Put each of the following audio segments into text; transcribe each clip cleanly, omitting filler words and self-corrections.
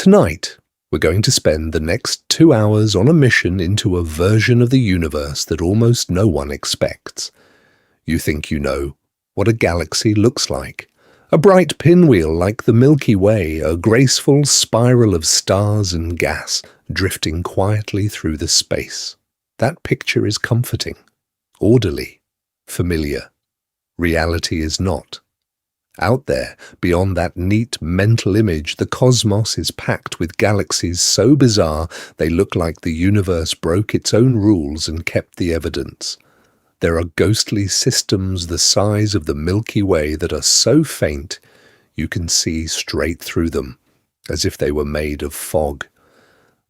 Tonight, we're going to spend the next 2 hours on a mission into a version of the universe that almost no one expects. You think you know what a galaxy looks like. A bright pinwheel like the Milky Way, a graceful spiral of stars and gas drifting quietly through the space. That picture is comforting, orderly, familiar. Reality is not. Out there, beyond that neat mental image, the cosmos is packed with galaxies so bizarre they look like the universe broke its own rules and kept the evidence. There are ghostly systems the size of the Milky Way that are so faint you can see straight through them, as if they were made of fog.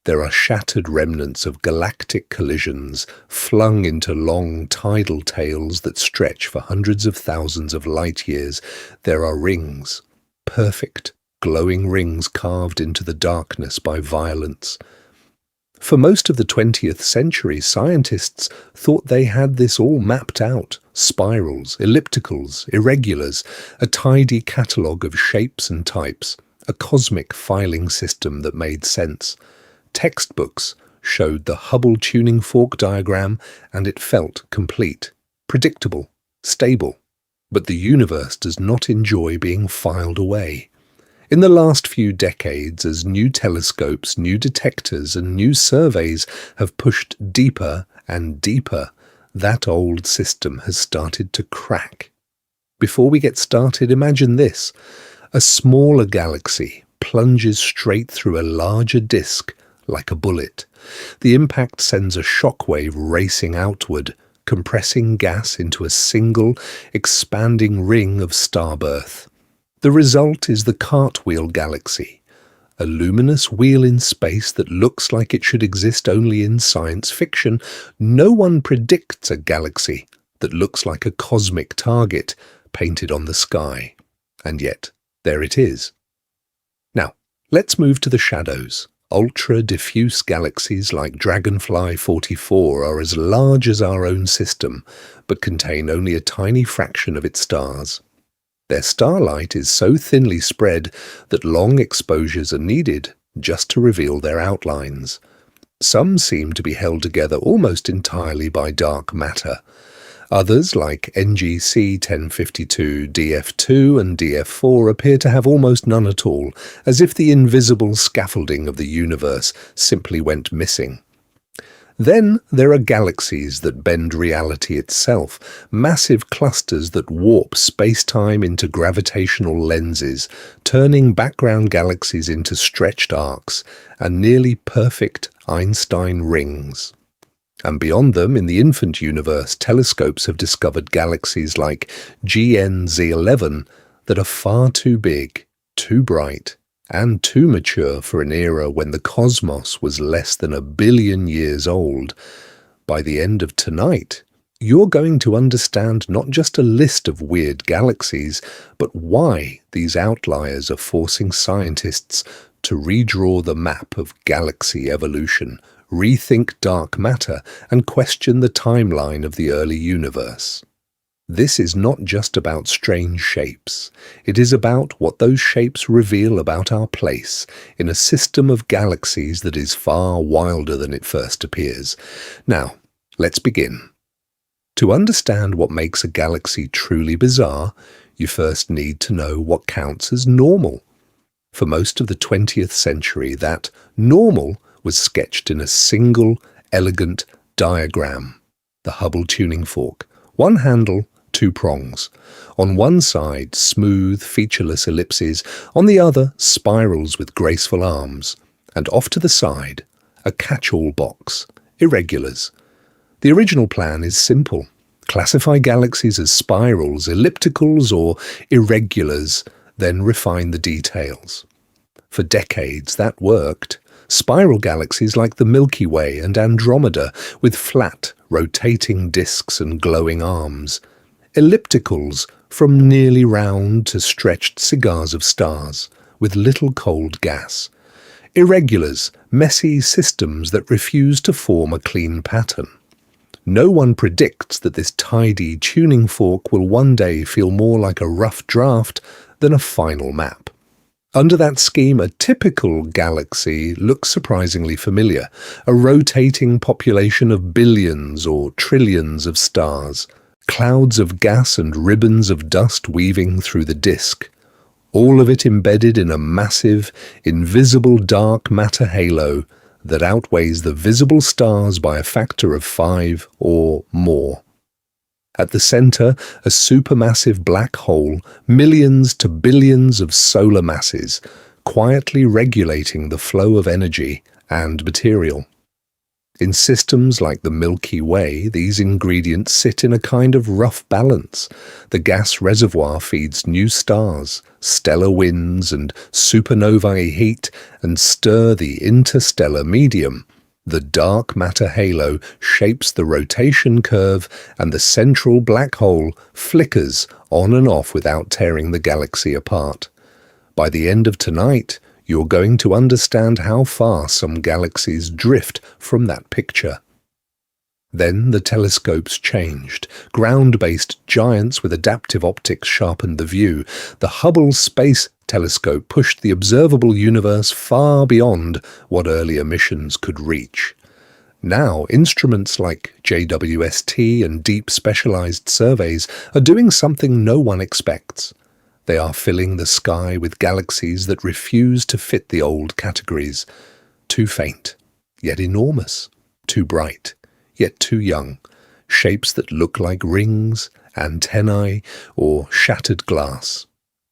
There are shattered remnants of galactic collisions flung into long tidal tails that stretch for hundreds of thousands of light years. There are rings, perfect, glowing rings carved into the darkness by violence. For most of the 20th century, scientists thought they had this all mapped out. Spirals, ellipticals, irregulars, a tidy catalogue of shapes and types, a cosmic filing system that made sense. Textbooks showed the Hubble tuning fork diagram, and it felt complete, predictable, stable. But the universe does not enjoy being filed away. In the last few decades, as new telescopes, new detectors, and new surveys have pushed deeper and deeper, that old system has started to crack. Before we get started, imagine this. A smaller galaxy plunges straight through a larger disk, like a bullet. The impact sends a shockwave racing outward, compressing gas into a single, expanding ring of starbirth. The result is the Cartwheel galaxy, a luminous wheel in space that looks like it should exist only in science fiction. No one predicts a galaxy that looks like a cosmic target painted on the sky. And yet, there it is. Now, let's move to the shadows. Ultra-diffuse galaxies like Dragonfly 44 are as large as our own system, but contain only a tiny fraction of its stars. Their starlight is so thinly spread that long exposures are needed just to reveal their outlines. Some seem to be held together almost entirely by dark matter. Others, like NGC 1052 DF2 and DF4, appear to have almost none at all, as if the invisible scaffolding of the universe simply went missing. Then there are galaxies that bend reality itself, massive clusters that warp space-time into gravitational lenses, turning background galaxies into stretched arcs and nearly perfect Einstein rings. And beyond them, in the infant universe, telescopes have discovered galaxies like GNZ11 that are far too big, too bright, and too mature for an era when the cosmos was less than 1 billion years old. By the end of tonight, you're going to understand not just a list of weird galaxies, but why these outliers are forcing scientists to redraw the map of galaxy evolution, rethink dark matter, and question the timeline of the early universe. This is not just about strange shapes. It is about what those shapes reveal about our place in a system of galaxies that is far wilder than it first appears. Now, let's begin. To understand what makes a galaxy truly bizarre, you first need to know what counts as normal. For most of the 20th century, that normal was sketched in a single, elegant diagram, the Hubble tuning fork. One handle, 2 prongs. On one side, smooth, featureless ellipses. On the other, spirals with graceful arms. And off to the side, a catch-all box, irregulars. The original plan is simple. Classify galaxies as spirals, ellipticals, or irregulars, then refine the details. For decades, that worked. Spiral galaxies like the Milky Way and Andromeda, with flat, rotating disks and glowing arms. Ellipticals, from nearly round to stretched cigars of stars, with little cold gas. Irregulars, messy systems that refuse to form a clean pattern. No one predicts that this tidy tuning fork will one day feel more like a rough draft than a final map. Under that scheme, a typical galaxy looks surprisingly familiar, a rotating population of billions or trillions of stars, clouds of gas and ribbons of dust weaving through the disk, all of it embedded in a massive, invisible dark matter halo that outweighs the visible stars by a factor of 5 or more. At the center, a supermassive black hole, millions to billions of solar masses, quietly regulating the flow of energy and material. In systems like the Milky Way, these ingredients sit in a kind of rough balance. The gas reservoir feeds new stars, stellar winds and supernovae heat and stir the interstellar medium. The dark matter halo shapes the rotation curve, and the central black hole flickers on and off without tearing the galaxy apart. By the end of tonight, you're going to understand how far some galaxies drift from that picture. Then the telescopes changed. Ground-based giants with adaptive optics sharpened the view. The Hubble Space Telescope pushed the observable universe far beyond what earlier missions could reach. Now, instruments like JWST and deep specialized surveys are doing something no one expects. They are filling the sky with galaxies that refuse to fit the old categories. Too faint, yet enormous. Too bright, yet too young. Shapes that look like rings, antennae, or shattered glass.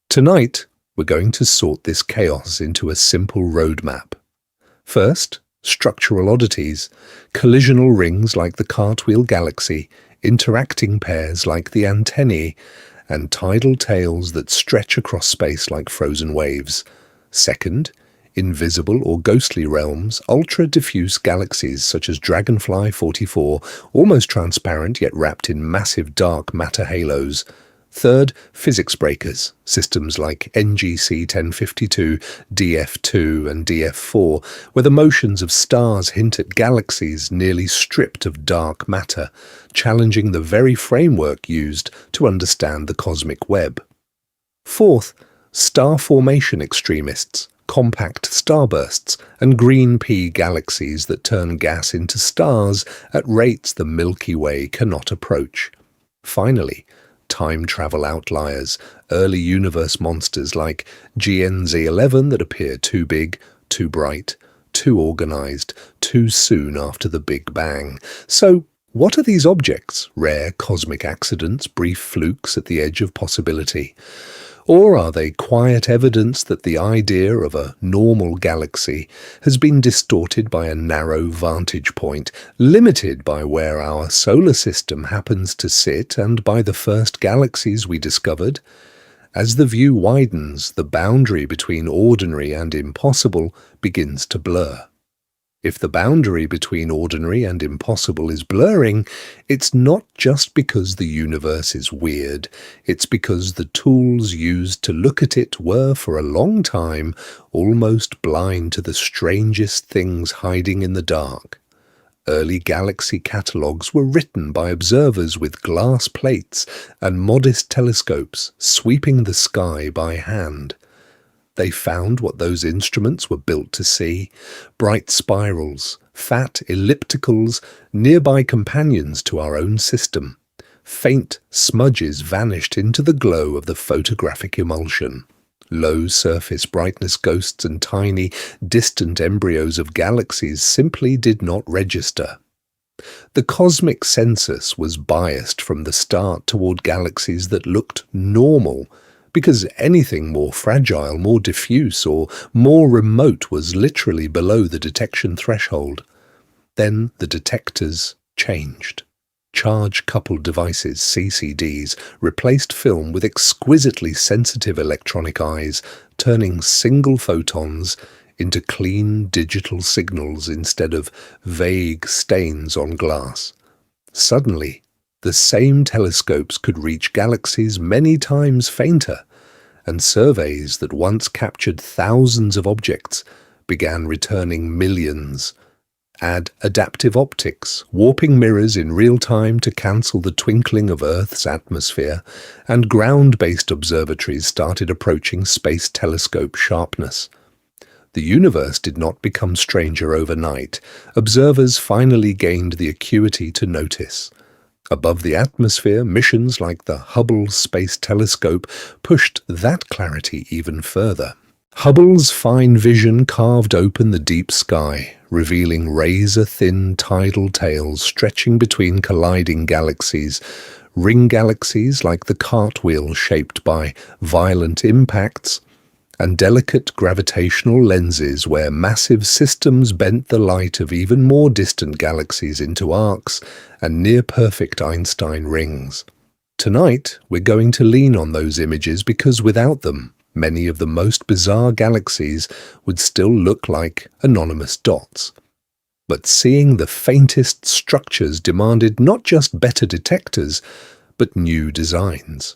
Tonight, we're going to sort this chaos into a simple roadmap. First, structural oddities, collisional rings like the Cartwheel galaxy, interacting pairs like the Antennae, and tidal tails that stretch across space like frozen waves. Second, invisible or ghostly realms, ultra-diffuse galaxies such as Dragonfly 44, almost transparent yet wrapped in massive dark matter halos. Third, physics breakers, systems like NGC 1052, DF2 and DF4, where the motions of stars hint at galaxies nearly stripped of dark matter, challenging the very framework used to understand the cosmic web. Fourth, star formation extremists, compact starbursts, and green pea galaxies that turn gas into stars at rates the Milky Way cannot approach. Finally, time travel outliers, early universe monsters like GNZ11 that appear too big, too bright, too organized, too soon after the Big Bang. So, what are these objects? Rare cosmic accidents, brief flukes at the edge of possibility? Or are they quiet evidence that the idea of a normal galaxy has been distorted by a narrow vantage point, limited by where our solar system happens to sit and by the first galaxies we discovered? As the view widens, the boundary between ordinary and impossible begins to blur. If the boundary between ordinary and impossible is blurring, it's not just because the universe is weird, it's because the tools used to look at it were, for a long time, almost blind to the strangest things hiding in the dark. Early galaxy catalogues were written by observers with glass plates and modest telescopes sweeping the sky by hand. They found what those instruments were built to see: bright spirals, fat ellipticals, nearby companions to our own system. Faint smudges vanished into the glow of the photographic emulsion. Low surface brightness ghosts and tiny, distant embryos of galaxies simply did not register. The cosmic census was biased from the start toward galaxies that looked normal, because anything more fragile, more diffuse, or more remote was literally below the detection threshold. Then the detectors changed. Charge-coupled devices, CCDs, replaced film with exquisitely sensitive electronic eyes, turning single photons into clean digital signals instead of vague stains on glass. Suddenly, the same telescopes could reach galaxies many times fainter, and surveys that once captured thousands of objects began returning millions, Add adaptive optics, warping mirrors in real time to cancel the twinkling of Earth's atmosphere, and ground-based observatories started approaching space telescope sharpness. The universe did not become stranger overnight. Observers finally gained the acuity to notice. Above the atmosphere, missions like the Hubble Space Telescope pushed that clarity even further. Hubble's fine vision carved open the deep sky, revealing razor-thin tidal tails stretching between colliding galaxies, ring galaxies like the Cartwheel shaped by violent impacts, and delicate gravitational lenses where massive systems bent the light of even more distant galaxies into arcs and near-perfect Einstein rings. Tonight, we're going to lean on those images because without them, many of the most bizarre galaxies would still look like anonymous dots. But seeing the faintest structures demanded not just better detectors, but new designs.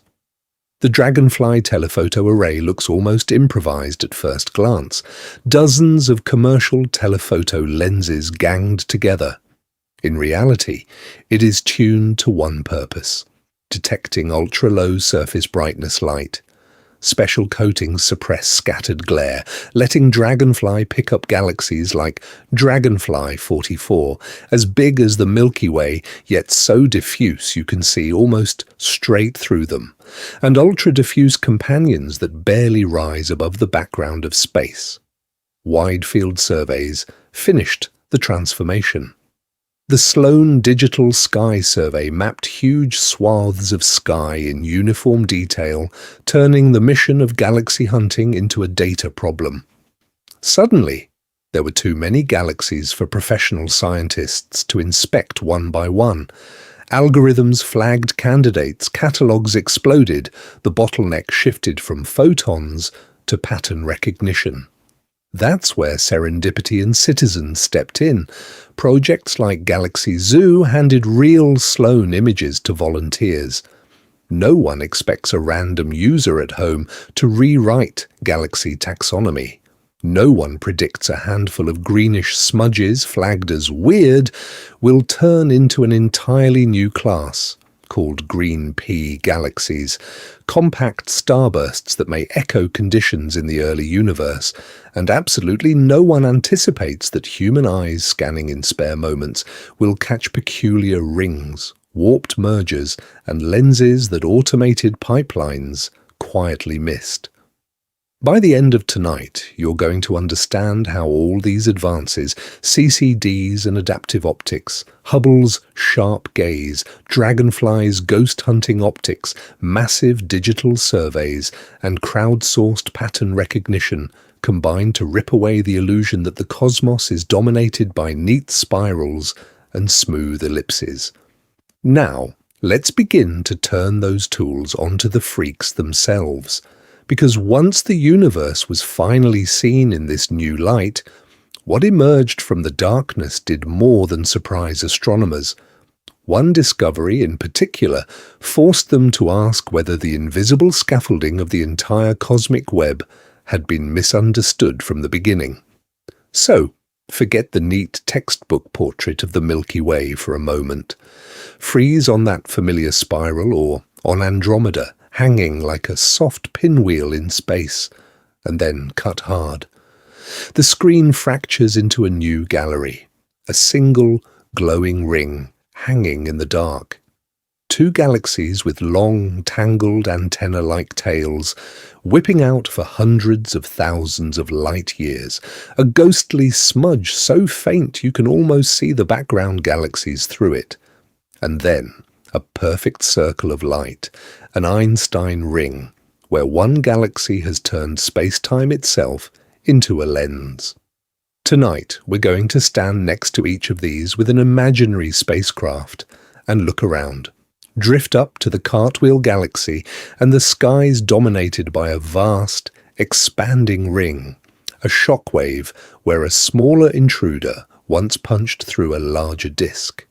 The Dragonfly telephoto array looks almost improvised at first glance. Dozens of commercial telephoto lenses ganged together. In reality, it is tuned to one purpose: detecting ultra-low surface brightness light. Special coatings suppress scattered glare, letting Dragonfly pick up galaxies like Dragonfly 44, as big as the Milky Way, yet so diffuse you can see almost straight through them, and ultra-diffuse companions that barely rise above the background of space. Wide-field surveys finished the transformation. The Sloan Digital Sky Survey mapped huge swaths of sky in uniform detail, turning the mission of galaxy hunting into a data problem. Suddenly, there were too many galaxies for professional scientists to inspect one by one. Algorithms flagged candidates, catalogues exploded, the bottleneck shifted from photons to pattern recognition. That's where serendipity and citizens stepped in. Projects like Galaxy Zoo handed real Sloan images to volunteers. No one expects a random user at home to rewrite galaxy taxonomy. No one predicts a handful of greenish smudges flagged as weird will turn into an entirely new class, called green pea galaxies, compact starbursts that may echo conditions in the early universe, and absolutely no one anticipates that human eyes scanning in spare moments will catch peculiar rings, warped mergers, and lenses that automated pipelines quietly missed. By the end of tonight, you're going to understand how all these advances, CCDs and adaptive optics, Hubble's sharp gaze, Dragonfly's ghost-hunting optics, massive digital surveys, and crowdsourced pattern recognition combine to rip away the illusion that the cosmos is dominated by neat spirals and smooth ellipses. Now, let's begin to turn those tools onto the freaks themselves. Because once the universe was finally seen in this new light, what emerged from the darkness did more than surprise astronomers. One discovery in particular forced them to ask whether the invisible scaffolding of the entire cosmic web had been misunderstood from the beginning. So, forget the neat textbook portrait of the Milky Way for a moment. Freeze on that familiar spiral or on Andromeda, hanging like a soft pinwheel in space, and then cut hard. The screen fractures into a new gallery, a single glowing ring hanging in the dark. Two galaxies with long, tangled antenna-like tails, whipping out for hundreds of thousands of light years, a ghostly smudge so faint you can almost see the background galaxies through it. And then, a perfect circle of light, an Einstein ring, where one galaxy has turned space-time itself into a lens. Tonight, we're going to stand next to each of these with an imaginary spacecraft and look around. Drift up to the Cartwheel galaxy, and the sky's dominated by a vast, expanding ring, a shockwave where a smaller intruder once punched through a larger disk.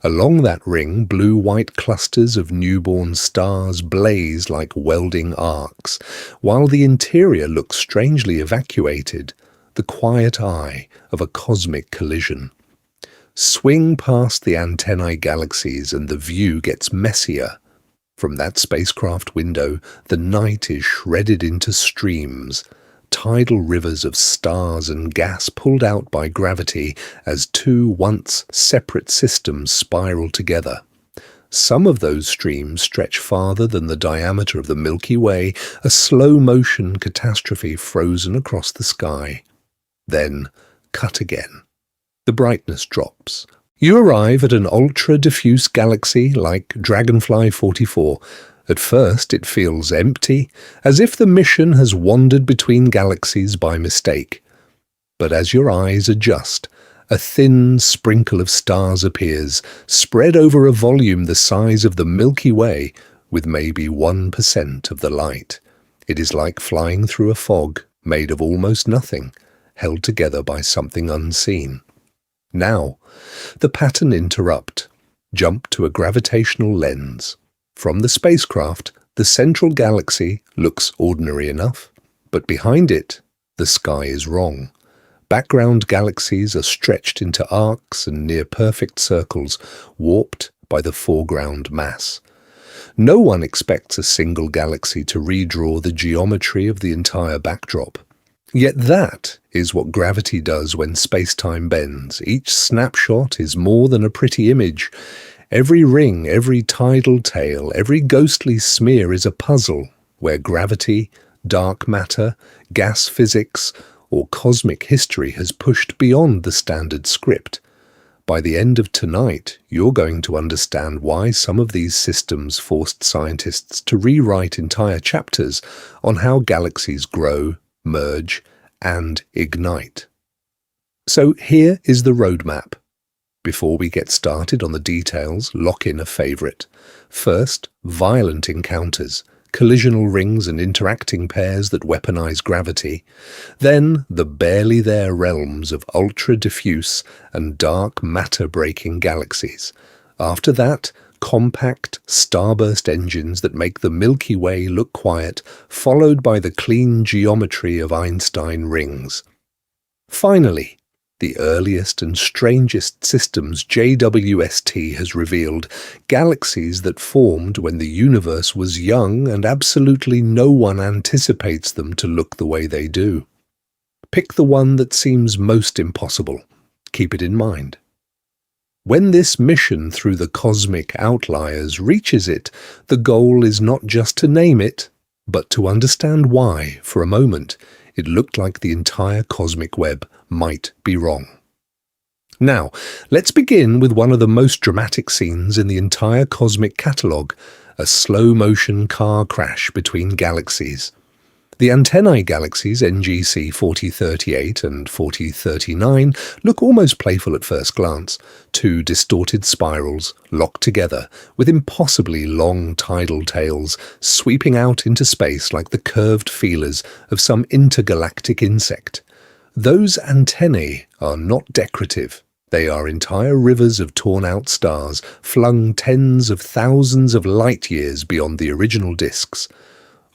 Along that ring, blue-white clusters of newborn stars blaze like welding arcs, while the interior looks strangely evacuated, the quiet eye of a cosmic collision. Swing past the Antennae galaxies and the view gets messier. From that spacecraft window, the night is shredded into streams, tidal rivers of stars and gas pulled out by gravity as two once separate systems spiral together. Some of those streams stretch farther than the diameter of the Milky Way, a slow-motion catastrophe frozen across the sky. Then, cut again. The brightness drops. You arrive at an ultra-diffuse galaxy like Dragonfly 44. At first it feels empty, as if the mission has wandered between galaxies by mistake. But as your eyes adjust, a thin sprinkle of stars appears, spread over a volume the size of the Milky Way, with maybe 1% of the light. It is like flying through a fog, made of almost nothing, held together by something unseen. Now, the pattern interrupt. Jump to a gravitational lens. From the spacecraft, the central galaxy looks ordinary enough, but behind it, the sky is wrong. Background galaxies are stretched into arcs and near-perfect circles, warped by the foreground mass. No one expects a single galaxy to redraw the geometry of the entire backdrop. Yet that is what gravity does when space-time bends. Each snapshot is more than a pretty image. Every ring, every tidal tail, every ghostly smear is a puzzle where gravity, dark matter, gas physics, or cosmic history has pushed beyond the standard script. By the end of tonight, you're going to understand why some of these systems forced scientists to rewrite entire chapters on how galaxies grow, merge, and ignite. So here is the roadmap. Before we get started on the details, lock in a favorite. First, violent encounters, collisional rings and interacting pairs that weaponize gravity. Then, the barely there realms of ultra-diffuse and dark matter-breaking galaxies. After that, compact, starburst engines that make the Milky Way look quiet, followed by the clean geometry of Einstein rings. Finally, the earliest and strangest systems JWST has revealed, galaxies that formed when the universe was young and absolutely no one anticipates them to look the way they do. Pick the one that seems most impossible. Keep it in mind. When this mission through the cosmic outliers reaches it, the goal is not just to name it, but to understand why, for a moment, it looked like the entire cosmic web might be wrong. Now, let's begin with one of the most dramatic scenes in the entire cosmic catalogue, a slow-motion car crash between galaxies. The Antennae galaxies NGC 4038 and 4039 look almost playful at first glance, two distorted spirals locked together with impossibly long tidal tails sweeping out into space like the curved feelers of some intergalactic insect. Those antennae are not decorative. They are entire rivers of torn-out stars flung tens of thousands of light-years beyond the original disks.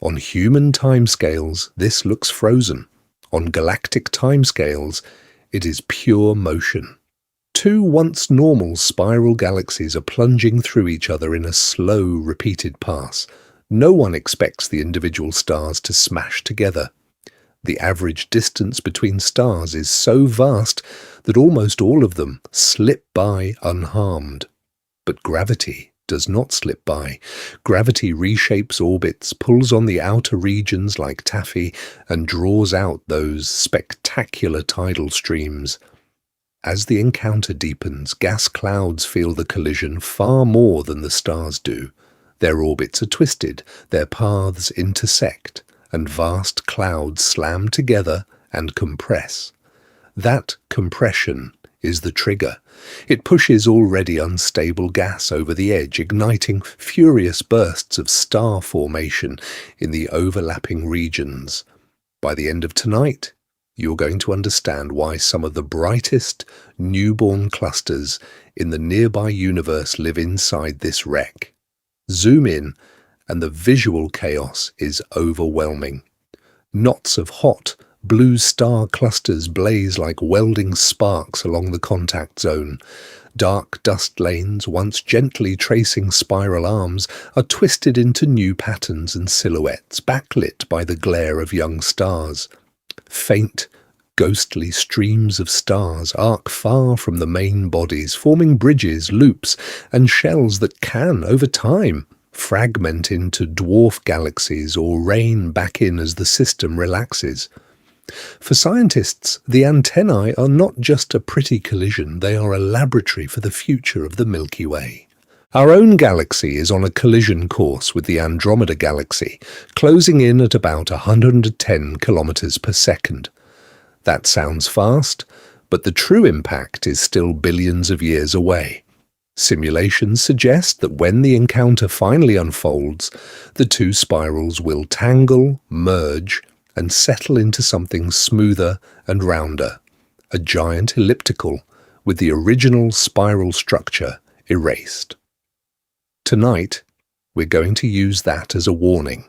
On human timescales, this looks frozen. On galactic timescales, it is pure motion. Two once normal spiral galaxies are plunging through each other in a slow, repeated pass. No one expects the individual stars to smash together. The average distance between stars is so vast that almost all of them slip by unharmed. But gravity does not slip by. Gravity reshapes orbits, pulls on the outer regions like taffy, and draws out those spectacular tidal streams. As the encounter deepens, gas clouds feel the collision far more than the stars do. Their orbits are twisted, their paths intersect, and vast clouds slam together and compress. That compression is the trigger. It pushes already unstable gas over the edge, igniting furious bursts of star formation in the overlapping regions. By the end of tonight, you're going to understand why some of the brightest newborn clusters in the nearby universe live inside this wreck. Zoom in, and the visual chaos is overwhelming. Knots of hot, Blue star clusters blaze like welding sparks along the contact zone. Dark dust lanes, once gently tracing spiral arms, are twisted into new patterns and silhouettes, backlit by the glare of young stars. Faint, ghostly streams of stars arc far from the main bodies, forming bridges, loops, and shells that can, over time, fragment into dwarf galaxies or rain back in as the system relaxes. For scientists, the antennae are not just a pretty collision, they are a laboratory for the future of the Milky Way. Our own galaxy is on a collision course with the Andromeda Galaxy, closing in at about 110 kilometers per second. That sounds fast, but the true impact is still billions of years away. Simulations suggest that when the encounter finally unfolds, the two spirals will tangle, merge, and settle into something smoother and rounder, a giant elliptical with the original spiral structure erased. Tonight, we're going to use that as a warning.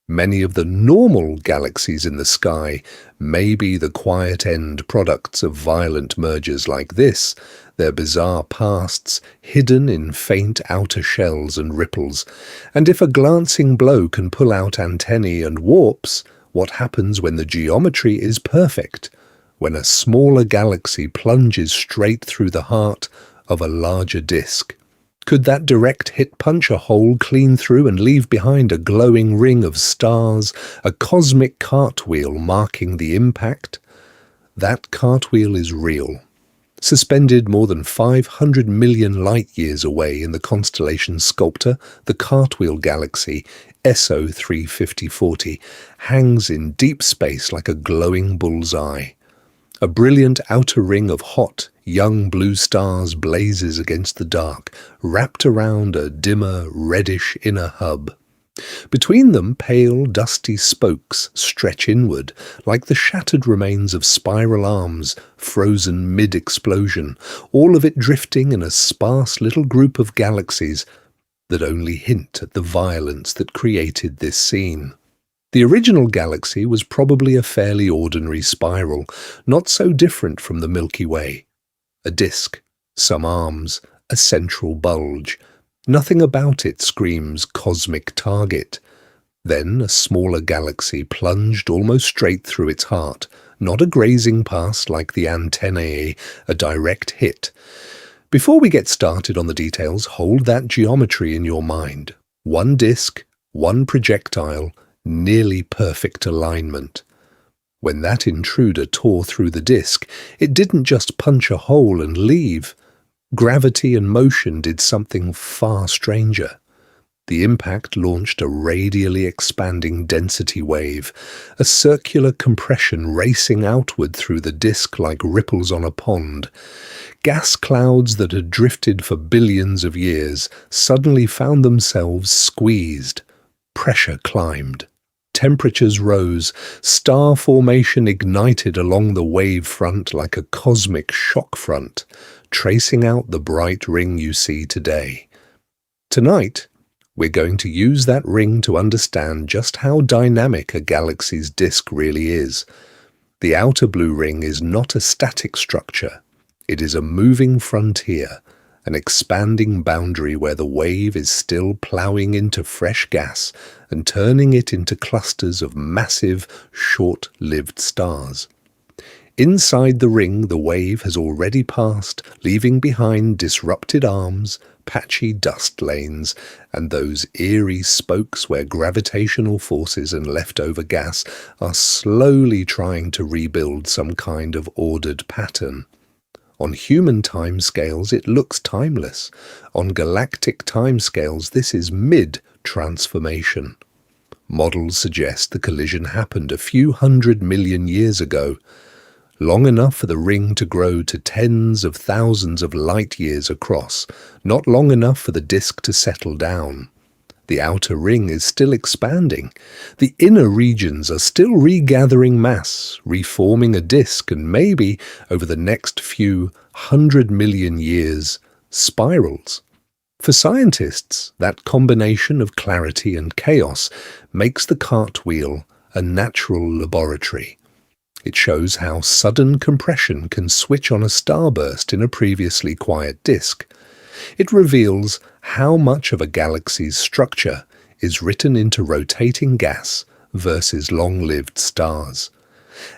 Many of the normal galaxies in the sky may be the quiet end products of violent mergers like this, their bizarre pasts hidden in faint outer shells and ripples, and if a glancing blow can pull out antennae and warps, what happens when the geometry is perfect, when a smaller galaxy plunges straight through the heart of a larger disk? Could that direct hit punch a hole clean through and leave behind a glowing ring of stars, a cosmic cartwheel marking the impact? That cartwheel is real. Suspended more than 500 million light-years away in the constellation Sculptor, the Cartwheel galaxy, SO 35040, hangs in deep space like a glowing bullseye. A brilliant outer ring of hot, young blue stars blazes against the dark, wrapped around a dimmer, reddish inner hub. Between them, pale, dusty spokes stretch inward, like the shattered remains of spiral arms frozen mid-explosion, all of it drifting in a sparse little group of galaxies that only hint at the violence that created this scene. The original galaxy was probably a fairly ordinary spiral, not so different from the Milky Way. A disk, some arms, a central bulge. Nothing about it screams cosmic target. Then a smaller galaxy plunged almost straight through its heart, not a grazing past like the Antennae, a direct hit. Before we get started on the details, hold that geometry in your mind. One disk, one projectile, nearly perfect alignment. When that intruder tore through the disk, it didn't just punch a hole and leave. Gravity and motion did something far stranger. The impact launched a radially expanding density wave, a circular compression racing outward through the disk like ripples on a pond. Gas clouds that had drifted for billions of years suddenly found themselves squeezed. Pressure climbed. Temperatures rose, star formation ignited along the wave front like a cosmic shock front, tracing out the bright ring you see today. Tonight, we're going to use that ring to understand just how dynamic a galaxy's disk really is. The outer blue ring is not a static structure. It is a moving frontier, an expanding boundary where the wave is still ploughing into fresh gas and turning it into clusters of massive, short-lived stars. Inside the ring, the wave has already passed, leaving behind disrupted arms, patchy dust lanes, and those eerie spokes where gravitational forces and leftover gas are slowly trying to rebuild some kind of ordered pattern. On human timescales, it looks timeless. On galactic timescales, this is mid-transformation. Models suggest the collision happened a few 100 million years ago, long enough for the ring to grow to tens of thousands of light-years across, not long enough for the disk to settle down. The outer ring is still expanding. The inner regions are still regathering mass, reforming a disk, and maybe, over the next few 100 million years, spirals. For scientists, that combination of clarity and chaos makes the Cartwheel a natural laboratory. It shows how sudden compression can switch on a starburst in a previously quiet disk. It reveals how much of a galaxy's structure is written into rotating gas versus long-lived stars.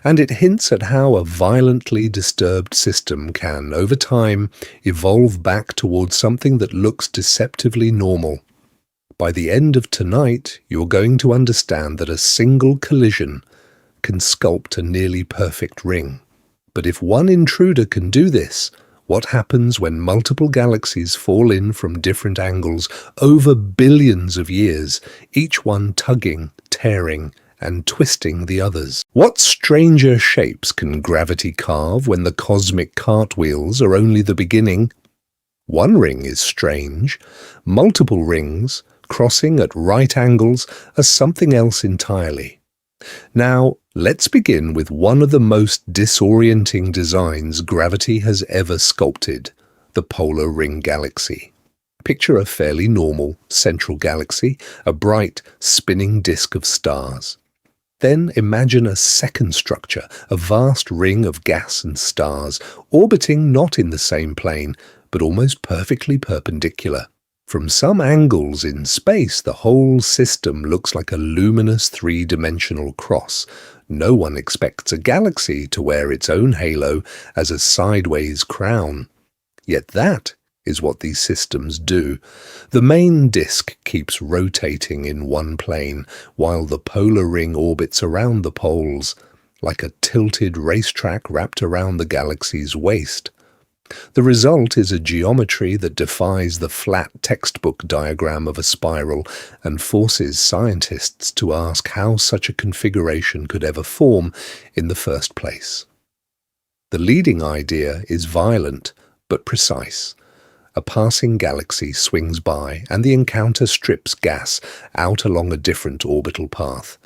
And it hints at how a violently disturbed system can, over time, evolve back towards something that looks deceptively normal. By the end of tonight, you're going to understand that a single collision can sculpt a nearly perfect ring. But if one intruder can do this, what happens when multiple galaxies fall in from different angles over billions of years, each one tugging, tearing, and twisting the others? What stranger shapes can gravity carve when the cosmic cartwheels are only the beginning? One ring is strange. Multiple rings, crossing at right angles, are something else entirely. Now, let's begin with one of the most disorienting designs gravity has ever sculpted, the polar ring galaxy. Picture a fairly normal central galaxy, a bright, spinning disk of stars. Then imagine a second structure, a vast ring of gas and stars, orbiting not in the same plane, but almost perfectly perpendicular. From some angles in space, the whole system looks like a luminous three-dimensional cross. No one expects a galaxy to wear its own halo as a sideways crown. Yet that is what these systems do. The main disk keeps rotating in one plane, while the polar ring orbits around the poles, like a tilted racetrack wrapped around the galaxy's waist. The result is a geometry that defies the flat textbook diagram of a spiral and forces scientists to ask how such a configuration could ever form in the first place. The leading idea is violent but precise. A passing galaxy swings by and the encounter strips gas out along a different orbital path.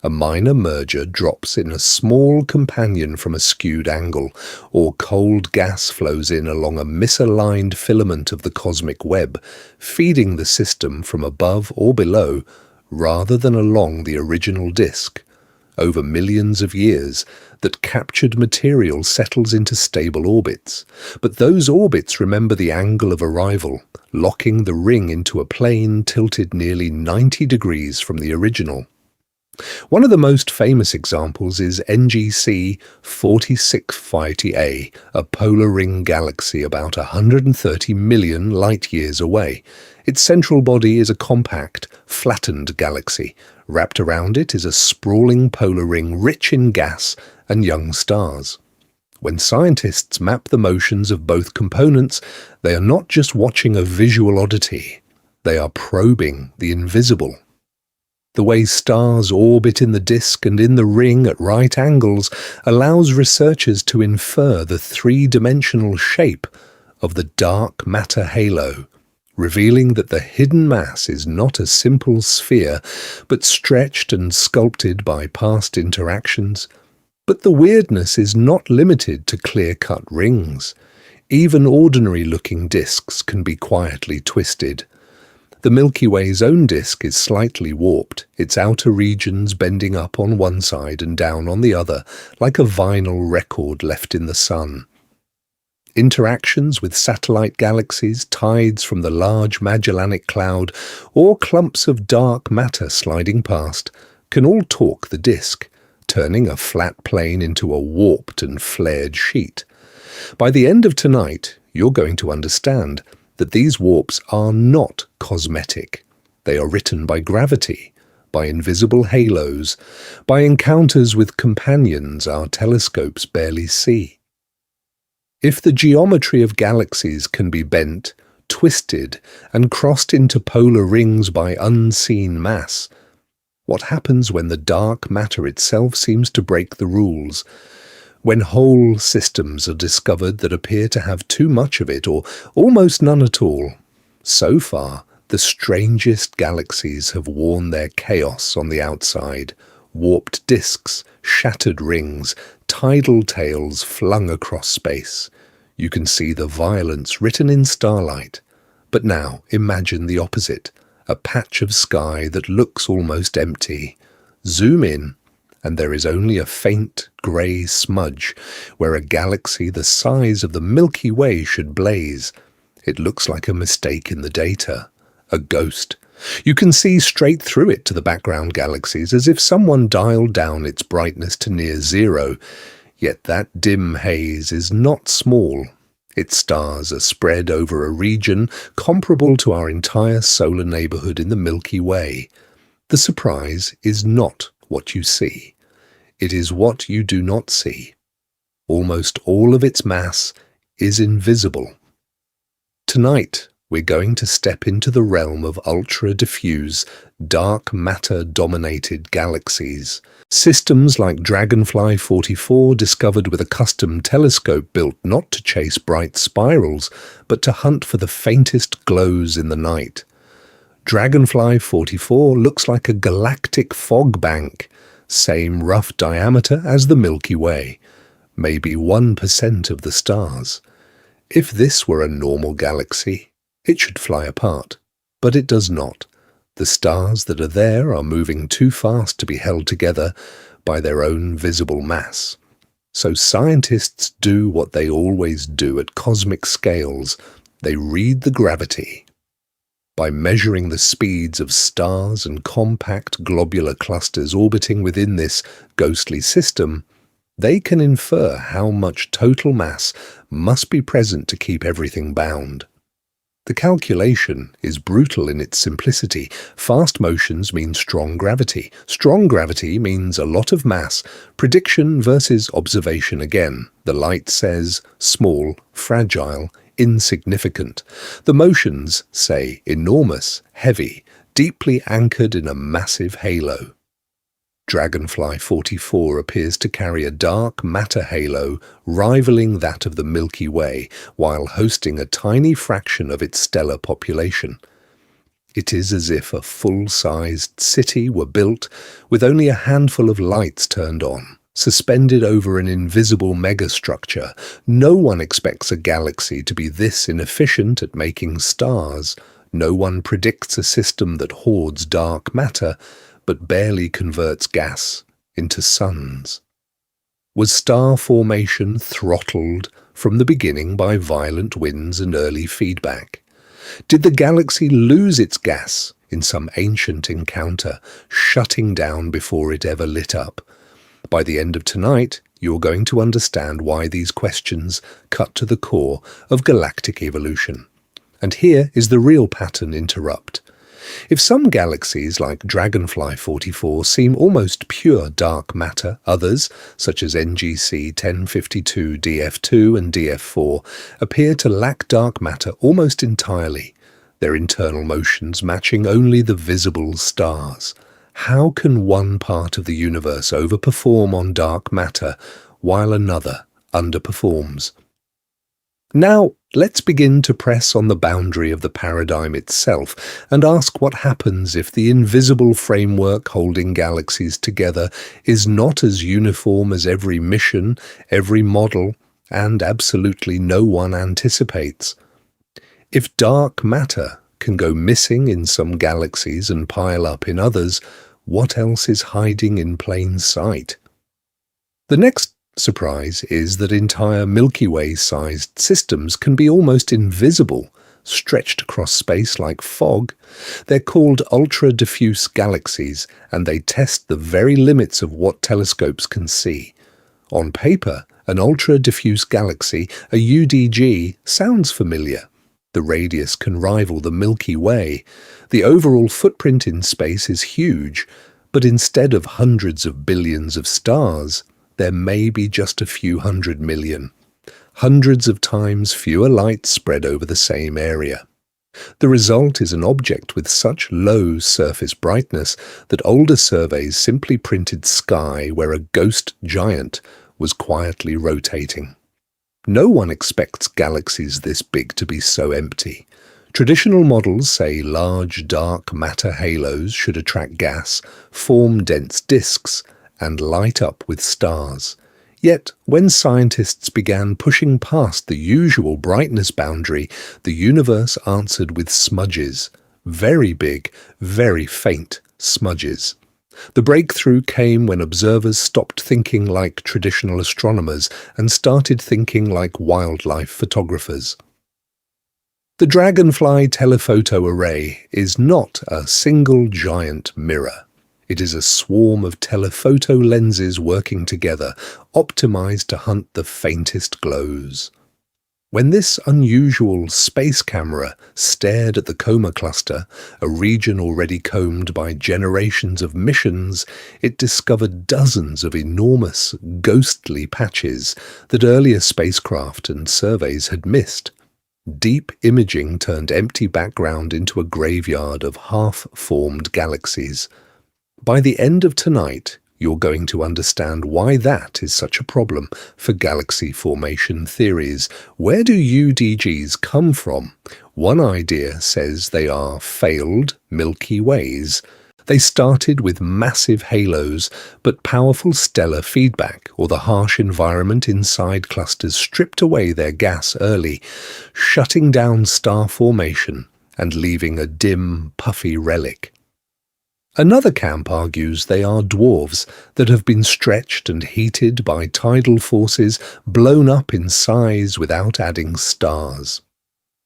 A minor merger drops in a small companion from a skewed angle, or cold gas flows in along a misaligned filament of the cosmic web, feeding the system from above or below, rather than along the original disk. Over millions of years, that captured material settles into stable orbits, but those orbits remember the angle of arrival, locking the ring into a plane tilted nearly 90 degrees from the original. One of the most famous examples is NGC 4650A, a polar ring galaxy about 130 million light-years away. Its central body is a compact, flattened galaxy. Wrapped around it is a sprawling polar ring rich in gas and young stars. When scientists map the motions of both components, they are not just watching a visual oddity, they are probing the invisible. The way stars orbit in the disk and in the ring at right angles allows researchers to infer the three-dimensional shape of the dark matter halo, revealing that the hidden mass is not a simple sphere, but stretched and sculpted by past interactions. But the weirdness is not limited to clear-cut rings. Even ordinary-looking disks can be quietly twisted. The Milky Way's own disk is slightly warped, its outer regions bending up on one side and down on the other, like a vinyl record left in the sun. Interactions with satellite galaxies, tides from the Large Magellanic Cloud, or clumps of dark matter sliding past can all torque the disk, turning a flat plane into a warped and flared sheet. By the end of tonight, you're going to understand that these warps are not cosmetic. They are written by gravity, by invisible halos, by encounters with companions our telescopes barely see. If the geometry of galaxies can be bent, twisted, and crossed into polar rings by unseen mass, what happens when the dark matter itself seems to break the rules? When whole systems are discovered that appear to have too much of it or almost none at all? So far, the strangest galaxies have worn their chaos on the outside. Warped disks, shattered rings, tidal tails flung across space. You can see the violence written in starlight. But now imagine the opposite, a patch of sky that looks almost empty. Zoom in, and there is only a faint grey smudge where a galaxy the size of the Milky Way should blaze. It looks like a mistake in the data, a ghost. You can see straight through it to the background galaxies as if someone dialed down its brightness to near zero. Yet that dim haze is not small. Its stars are spread over a region comparable to our entire solar neighbourhood in the Milky Way. The surprise is not what you see. It is what you do not see. Almost all of its mass is invisible. Tonight, we're going to step into the realm of ultra-diffuse, dark matter-dominated galaxies. Systems like Dragonfly 44, discovered with a custom telescope built not to chase bright spirals, but to hunt for the faintest glows in the night. Dragonfly 44 looks like a galactic fog bank, same rough diameter as the Milky Way, maybe 1% of the stars. If this were a normal galaxy, it should fly apart, but it does not. The stars that are there are moving too fast to be held together by their own visible mass. So scientists do what they always do at cosmic scales. They read the gravity. By measuring the speeds of stars and compact globular clusters orbiting within this ghostly system, they can infer how much total mass must be present to keep everything bound. The calculation is brutal in its simplicity. Fast motions mean strong gravity. Strong gravity means a lot of mass. Prediction versus observation again. The light says small, fragile, insignificant. The motions say enormous, heavy, deeply anchored in a massive halo. Dragonfly 44 appears to carry a dark matter halo rivaling that of the Milky Way, while hosting a tiny fraction of its stellar population. It is as if a full-sized city were built with only a handful of lights turned on, suspended over an invisible megastructure. No one expects a galaxy to be this inefficient at making stars. No one predicts a system that hoards dark matter, but barely converts gas into suns. Was star formation throttled from the beginning by violent winds and early feedback? Did the galaxy lose its gas in some ancient encounter, shutting down before it ever lit up? By the end of tonight, you're going to understand why these questions cut to the core of galactic evolution. And here is the real pattern interrupt. If some galaxies, like Dragonfly 44, seem almost pure dark matter, others, such as NGC 1052 DF2 and DF4, appear to lack dark matter almost entirely, their internal motions matching only the visible stars. How can one part of the universe overperform on dark matter while another underperforms? Now, let's begin to press on the boundary of the paradigm itself and ask what happens if the invisible framework holding galaxies together is not as uniform as every mission, every model, and absolutely no one anticipates. If dark matter can go missing in some galaxies and pile up in others, what else is hiding in plain sight? The next surprise is that entire Milky Way-sized systems can be almost invisible, stretched across space like fog. They're called ultra-diffuse galaxies, and they test the very limits of what telescopes can see. On paper, an ultra-diffuse galaxy, a UDG, sounds familiar. The radius can rival the Milky Way. The overall footprint in space is huge, but instead of hundreds of billions of stars, there may be just a few 100 million. Hundreds of times fewer lights spread over the same area. The result is an object with such low surface brightness that older surveys simply printed sky where a ghost giant was quietly rotating. No one expects galaxies this big to be so empty. Traditional models say large dark matter halos should attract gas, form dense disks, and light up with stars. Yet, when scientists began pushing past the usual brightness boundary, the universe answered with smudges. Very big, very faint smudges. The breakthrough came when observers stopped thinking like traditional astronomers and started thinking like wildlife photographers. The Dragonfly telephoto array is not a single giant mirror. It is a swarm of telephoto lenses working together, optimized to hunt the faintest glows. When this unusual space camera stared at the Coma cluster, a region already combed by generations of missions, it discovered dozens of enormous, ghostly patches that earlier spacecraft and surveys had missed. Deep imaging turned empty background into a graveyard of half-formed galaxies. By the end of tonight, you're going to understand why that is such a problem for galaxy formation theories. Where do UDGs come from? One idea says they are failed Milky Ways. They started with massive halos, but powerful stellar feedback or the harsh environment inside clusters stripped away their gas early, shutting down star formation and leaving a dim, puffy relic. Another camp argues they are dwarves that have been stretched and heated by tidal forces, blown up in size without adding stars.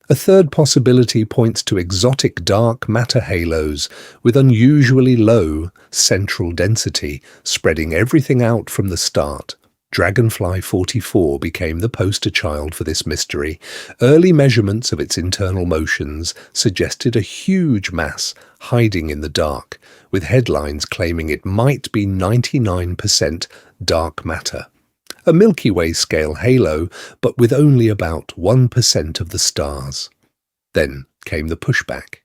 A third possibility points to exotic dark matter halos with unusually low central density, spreading everything out from the start. Dragonfly 44 became the poster child for this mystery. Early measurements of its internal motions suggested a huge mass hiding in the dark, with headlines claiming it might be 99% dark matter. A Milky Way scale halo, but with only about 1% of the stars. Then came the pushback.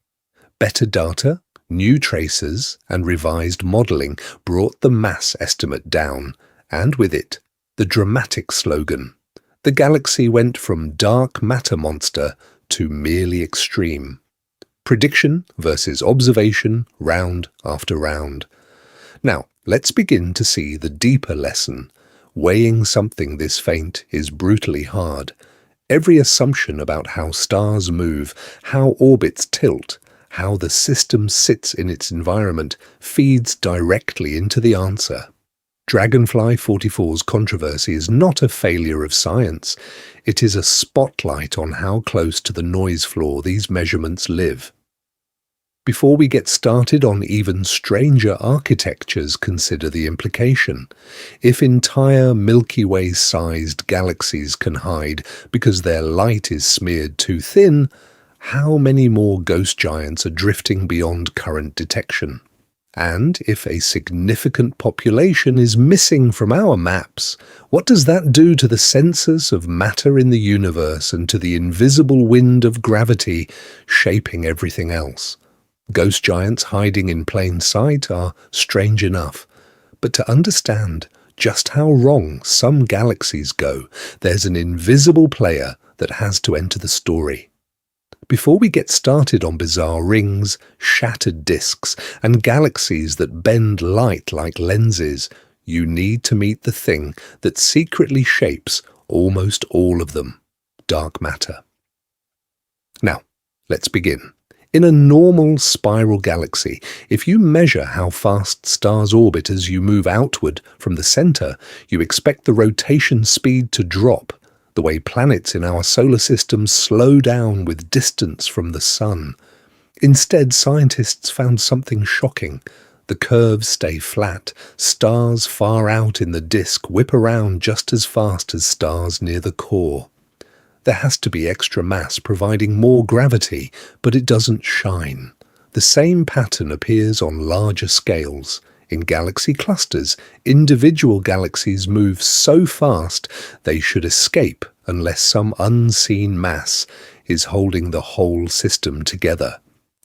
Better data, new tracers, and revised modelling brought the mass estimate down, and with it, the dramatic slogan. The galaxy went from dark matter monster to merely extreme. Prediction versus observation, round after round. Now, let's begin to see the deeper lesson. Weighing something this faint is brutally hard. Every assumption about how stars move, how orbits tilt, how the system sits in its environment feeds directly into the answer. Dragonfly 44's controversy is not a failure of science. It is a spotlight on how close to the noise floor these measurements live. Before we get started on even stranger architectures, consider the implication. If entire Milky Way-sized galaxies can hide because their light is smeared too thin, how many more ghost giants are drifting beyond current detection? And if a significant population is missing from our maps, what does that do to the census of matter in the universe and to the invisible wind of gravity shaping everything else? Ghost giants hiding in plain sight are strange enough, but to understand just how wrong some galaxies go, there's an invisible player that has to enter the story. Before we get started on bizarre rings, shattered disks, and galaxies that bend light like lenses, you need to meet the thing that secretly shapes almost all of them: dark matter. Now, let's begin. In a normal spiral galaxy, if you measure how fast stars orbit as you move outward from the center, you expect the rotation speed to drop, the way planets in our solar system slow down with distance from the sun. Instead, scientists found something shocking. The curves stay flat. Stars far out in the disk whip around just as fast as stars near the core. There has to be extra mass providing more gravity, but it doesn't shine. The same pattern appears on larger scales. In galaxy clusters, individual galaxies move so fast they should escape unless some unseen mass is holding the whole system together.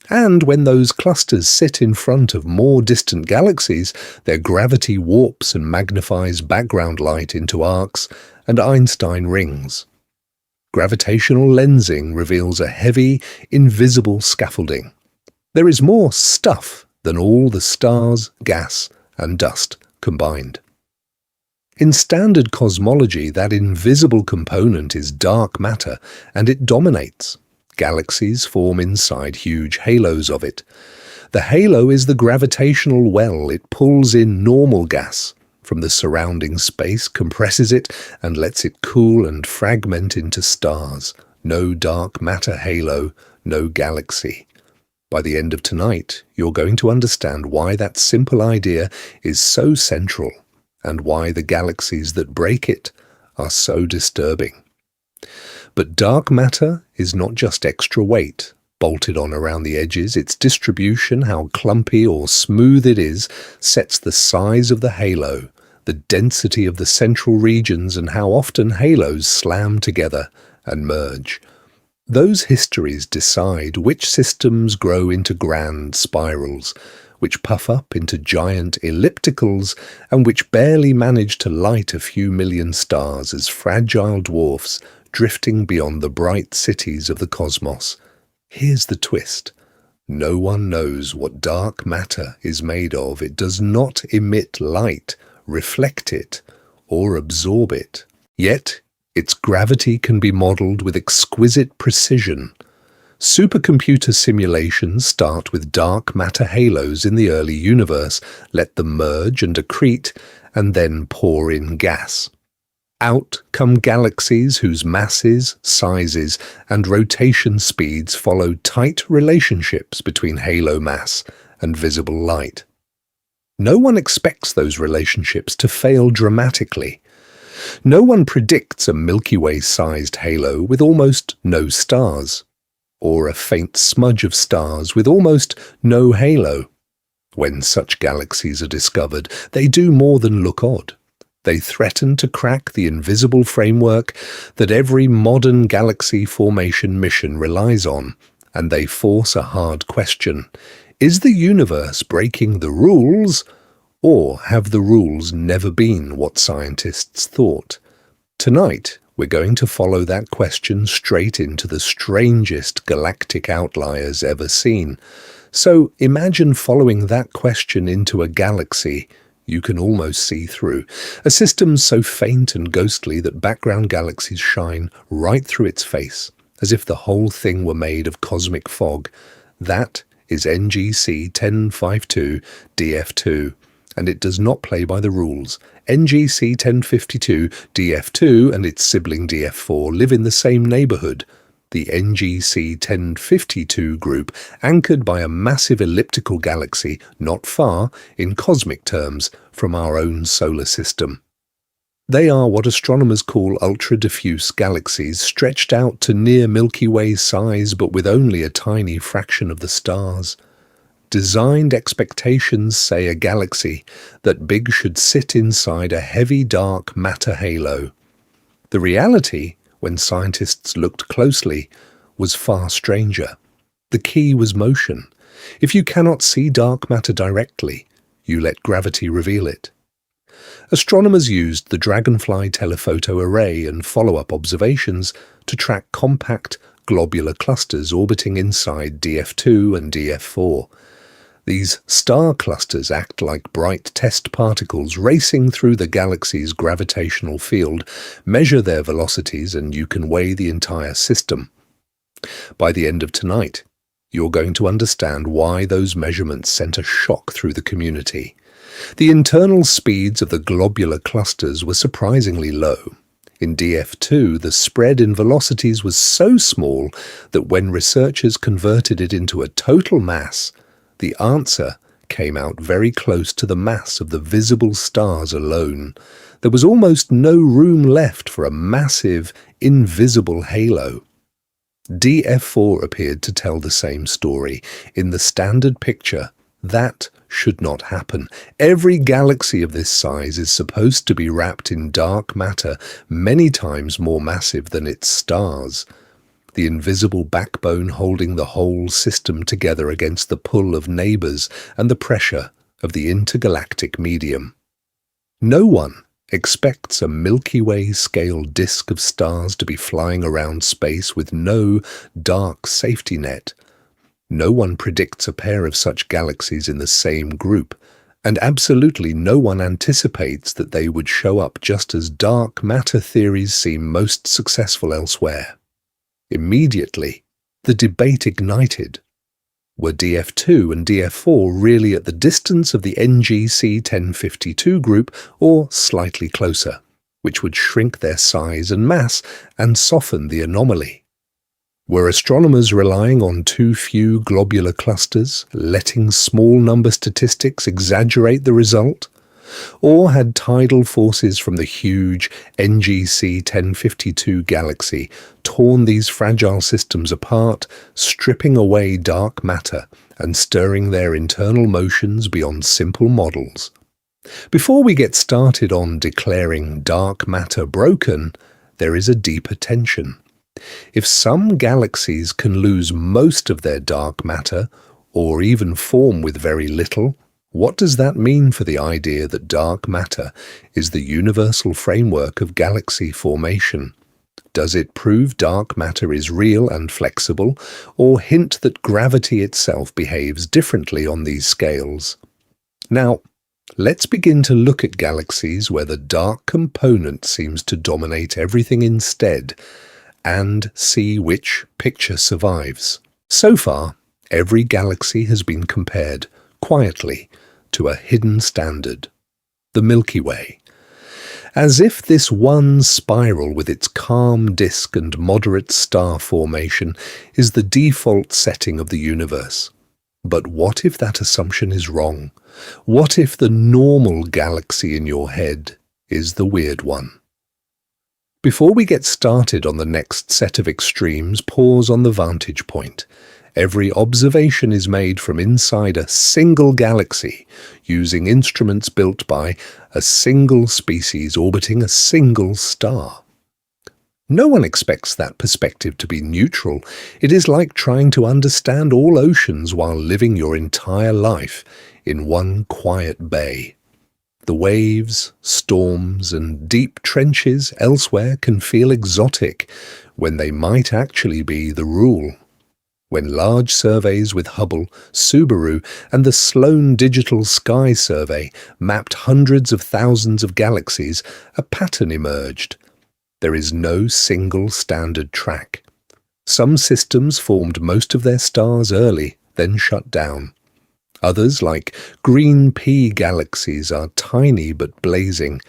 And when those clusters sit in front of more distant galaxies, their gravity warps and magnifies background light into arcs and Einstein rings. Gravitational lensing reveals a heavy, invisible scaffolding. There is more stuff than all the stars, gas, and dust combined. In standard cosmology, that invisible component is dark matter, and it dominates. Galaxies form inside huge halos of it. The halo is the gravitational well. It pulls in normal gas from the surrounding space, compresses it, and lets it cool and fragment into stars. No dark matter halo, no galaxy. By the end of tonight, you're going to understand why that simple idea is so central and why the galaxies that break it are so disturbing. But dark matter is not just extra weight bolted on around the edges. Its distribution, how clumpy or smooth it is, sets the size of the halo, the density of the central regions, and how often halos slam together and merge. Those histories decide which systems grow into grand spirals, which puff up into giant ellipticals, and which barely manage to light a few million stars as fragile dwarfs drifting beyond the bright cities of the cosmos. Here's the twist. No one knows what dark matter is made of. It does not emit light, reflect it, or absorb it. Yet, its gravity can be modelled with exquisite precision. Supercomputer simulations start with dark matter halos in the early universe, let them merge and accrete, and then pour in gas. Out come galaxies whose masses, sizes, and rotation speeds follow tight relationships between halo mass and visible light. No one expects those relationships to fail dramatically. No one predicts a Milky Way-sized halo with almost no stars, or a faint smudge of stars with almost no halo. When such galaxies are discovered, they do more than look odd. They threaten to crack the invisible framework that every modern galaxy formation mission relies on, and they force a hard question. Is the universe breaking the rules, or have the rules never been what scientists thought? Tonight, we're going to follow that question straight into the strangest galactic outliers ever seen. So imagine following that question into a galaxy you can almost see through, a system so faint and ghostly that background galaxies shine right through its face, as if the whole thing were made of cosmic fog. That is NGC 1052 DF2, and it does not play by the rules. NGC 1052 DF2 and its sibling DF4 live in the same neighbourhood, the NGC 1052 group, anchored by a massive elliptical galaxy not far, in cosmic terms, from our own solar system. They are what astronomers call ultra-diffuse galaxies, stretched out to near Milky Way size but with only a tiny fraction of the stars. Designed expectations say a galaxy that big should sit inside a heavy dark matter halo. The reality, when scientists looked closely, was far stranger. The key was motion. If you cannot see dark matter directly, you let gravity reveal it. Astronomers used the Dragonfly telephoto array and follow-up observations to track compact globular clusters orbiting inside DF2 and DF4. These star clusters act like bright test particles racing through the galaxy's gravitational field. Measure their velocities and you can weigh the entire system. By the end of tonight, you're going to understand why those measurements sent a shock through the community. The internal speeds of the globular clusters were surprisingly low. In DF2, the spread in velocities was so small that when researchers converted it into a total mass, the answer came out very close to the mass of the visible stars alone. There was almost no room left for a massive, invisible halo. DF4 appeared to tell the same story. In the standard picture, that should not happen. Every galaxy of this size is supposed to be wrapped in dark matter, many times more massive than its stars. The invisible backbone holding the whole system together against the pull of neighbours and the pressure of the intergalactic medium. No one expects a Milky Way-scale disk of stars to be flying around space with no dark safety net. No one predicts a pair of such galaxies in the same group, and absolutely no one anticipates that they would show up just as dark matter theories seem most successful elsewhere. Immediately, the debate ignited. Were DF2 and DF4 really at the distance of the NGC 1052 group or slightly closer, which would shrink their size and mass and soften the anomaly? Were astronomers relying on too few globular clusters, letting small number statistics exaggerate the result? Or had tidal forces from the huge NGC 1052 galaxy torn these fragile systems apart, stripping away dark matter and stirring their internal motions beyond simple models? Before we get started on declaring dark matter broken, there is a deeper tension. If some galaxies can lose most of their dark matter, or even form with very little, what does that mean for the idea that dark matter is the universal framework of galaxy formation? Does it prove dark matter is real and flexible, or hint that gravity itself behaves differently on these scales? Now, let's begin to look at galaxies where the dark component seems to dominate everything instead, and see which picture survives. So far, every galaxy has been compared, quietly, to a hidden standard, the Milky Way. As if this one spiral with its calm disk and moderate star formation is the default setting of the universe. But what if that assumption is wrong? What if the normal galaxy in your head is the weird one? Before we get started on the next set of extremes, pause on the vantage point. Every observation is made from inside a single galaxy, using instruments built by a single species orbiting a single star. No one expects that perspective to be neutral. It is like trying to understand all oceans while living your entire life in one quiet bay. The waves, storms, and deep trenches elsewhere can feel exotic when they might actually be the rule. When large surveys with Hubble, Subaru, and the Sloan Digital Sky Survey mapped hundreds of thousands of galaxies, a pattern emerged. There is no single standard track. Some systems formed most of their stars early, then shut down. Others, like green pea galaxies, are tiny but blazing,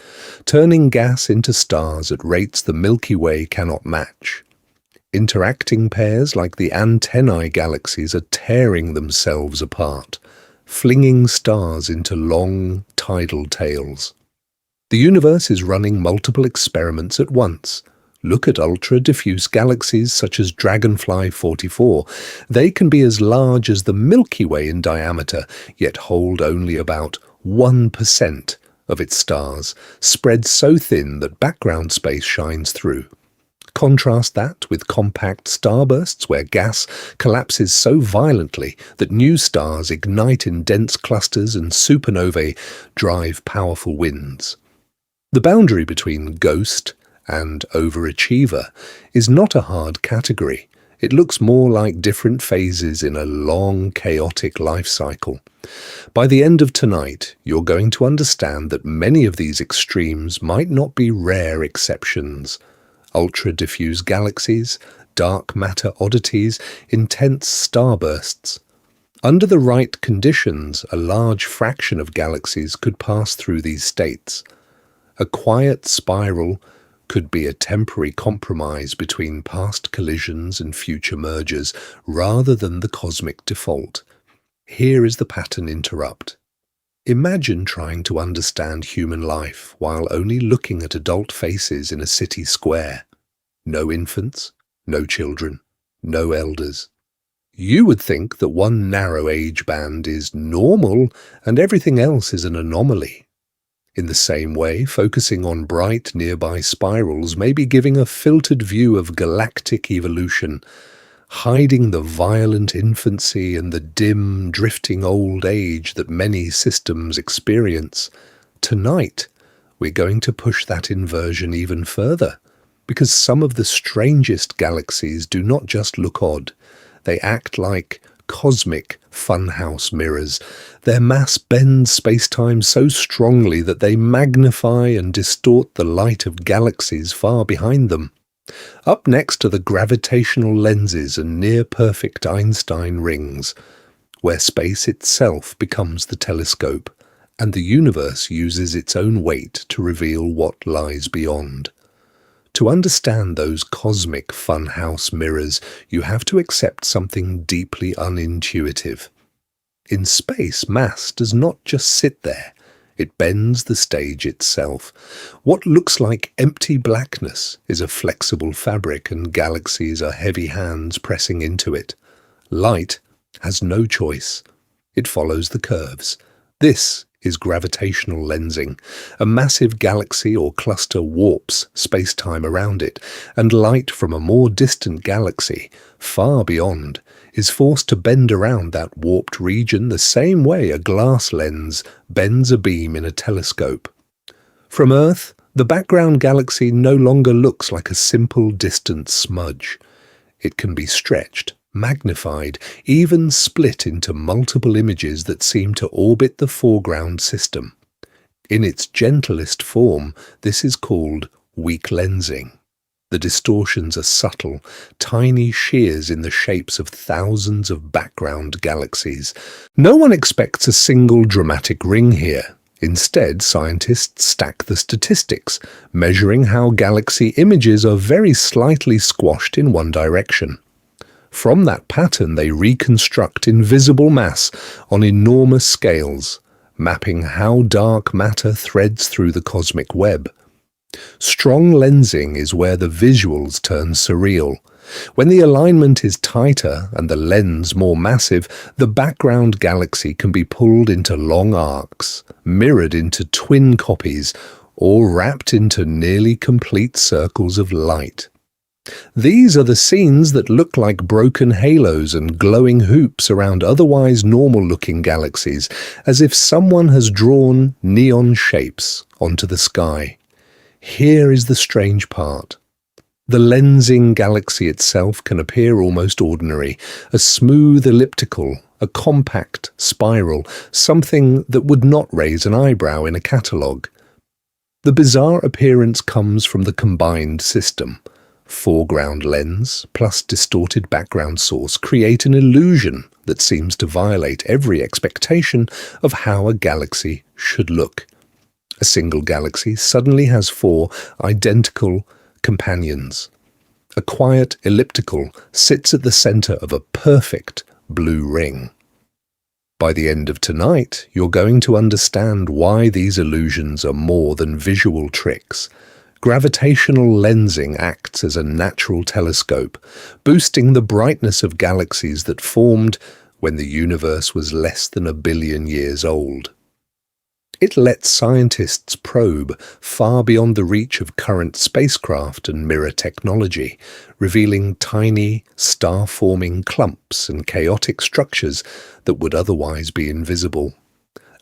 turning gas into stars at rates the Milky Way cannot match. Interacting pairs like the Antennae galaxies are tearing themselves apart, flinging stars into long tidal tails. The universe is running multiple experiments at once. Look at ultra-diffuse galaxies such as Dragonfly 44. They can be as large as the Milky Way in diameter, yet hold only about 1% of its stars, spread so thin that background space shines through. Contrast that with compact starbursts where gas collapses so violently that new stars ignite in dense clusters and supernovae drive powerful winds. The boundary between ghost and overachiever is not a hard category. It looks more like different phases in a long, chaotic life cycle. By the end of tonight, you're going to understand that many of these extremes might not be rare exceptions. Ultra-diffuse galaxies, dark matter oddities, intense starbursts. Under the right conditions, a large fraction of galaxies could pass through these states. A quiet spiral could be a temporary compromise between past collisions and future mergers, rather than the cosmic default. Here is the pattern interrupt. Imagine trying to understand human life while only looking at adult faces in a city square. No infants, no children, no elders. You would think that one narrow age band is normal and everything else is an anomaly. In the same way, focusing on bright nearby spirals may be giving a filtered view of galactic evolution, hiding the violent infancy and the dim, drifting old age that many systems experience. Tonight, we're going to push that inversion even further, because some of the strangest galaxies do not just look odd, they act like cosmic funhouse mirrors. Their mass bends space-time so strongly that they magnify and distort the light of galaxies far behind them. Up next are the gravitational lenses and near-perfect Einstein rings. where space itself becomes the telescope, and the universe uses its own weight to reveal what lies beyond. To understand those cosmic funhouse mirrors, you have to accept something deeply unintuitive. In space, mass does not just sit there. It bends the stage itself. What looks like empty blackness is a flexible fabric, and galaxies are heavy hands pressing into it. Light has no choice. It follows the curves. This is gravitational lensing. A massive galaxy or cluster warps space-time around it, and light from a more distant galaxy, far beyond, is forced to bend around that warped region the same way a glass lens bends a beam in a telescope. From Earth, the background galaxy no longer looks like a simple distant smudge. It can be stretched, magnified, even split into multiple images that seem to orbit the foreground system. In its gentlest form, this is called weak lensing. The distortions are subtle, tiny shears in the shapes of thousands of background galaxies. No one expects a single dramatic ring here. Instead, scientists stack the statistics, measuring how galaxy images are very slightly squashed in one direction. From that pattern, they reconstruct invisible mass on enormous scales, mapping how dark matter threads through the cosmic web. Strong lensing is where the visuals turn surreal. When the alignment is tighter and the lens more massive, the background galaxy can be pulled into long arcs, mirrored into twin copies, or wrapped into nearly complete circles of light. These are the scenes that look like broken halos and glowing hoops around otherwise normal-looking galaxies, as if someone has drawn neon shapes onto the sky. Here is the strange part. The lensing galaxy itself can appear almost ordinary, a smooth elliptical, a compact spiral, something that would not raise an eyebrow in a catalogue. The bizarre appearance comes from the combined system. Foreground lens plus distorted background source create an illusion that seems to violate every expectation of how a galaxy should look. A single galaxy suddenly has four identical companions. A quiet elliptical sits at the center of a perfect blue ring. By the end of tonight, you're going to understand why these illusions are more than visual tricks. Gravitational lensing acts as a natural telescope, boosting the brightness of galaxies that formed when the universe was less than 1 billion years old. It lets scientists probe far beyond the reach of current spacecraft and mirror technology, revealing tiny, star-forming clumps and chaotic structures that would otherwise be invisible.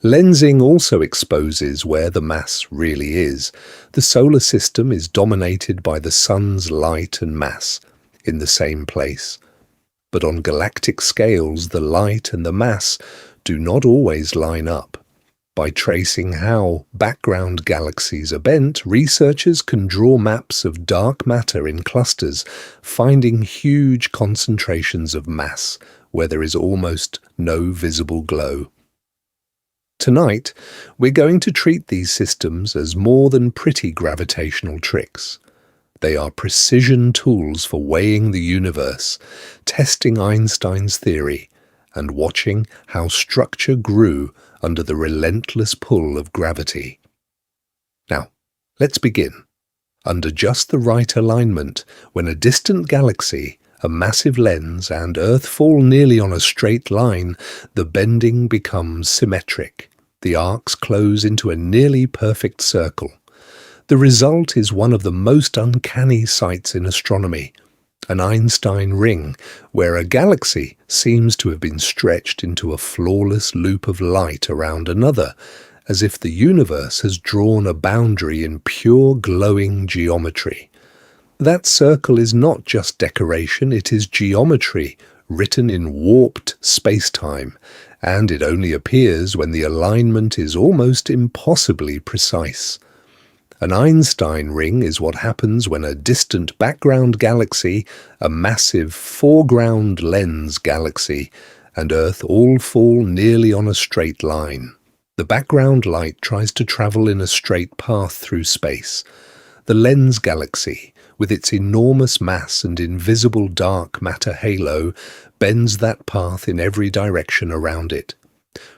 Lensing also exposes where the mass really is. The solar system is dominated by the sun's light and mass in the same place. But on galactic scales, the light and the mass do not always line up. By tracing how background galaxies are bent, researchers can draw maps of dark matter in clusters, finding huge concentrations of mass where there is almost no visible glow. Tonight, we're going to treat these systems as more than pretty gravitational tricks. They are precision tools for weighing the universe, testing Einstein's theory, and watching how structure grew under the relentless pull of gravity. Now, let's begin. Under just the right alignment, when a distant galaxy, a massive lens, and Earth fall nearly on a straight line, the bending becomes symmetric. The arcs close into a nearly perfect circle. The result is one of the most uncanny sights in astronomy, an Einstein ring, where a galaxy seems to have been stretched into a flawless loop of light around another, as if the universe has drawn a boundary in pure glowing geometry. That circle is not just decoration, it is geometry written in warped space-time, and it only appears when the alignment is almost impossibly precise. An Einstein ring is what happens when a distant background galaxy, a massive foreground lens galaxy, and Earth all fall nearly on a straight line. The background light tries to travel in a straight path through space. The lens galaxy, with its enormous mass and invisible dark matter halo, bends that path in every direction around it.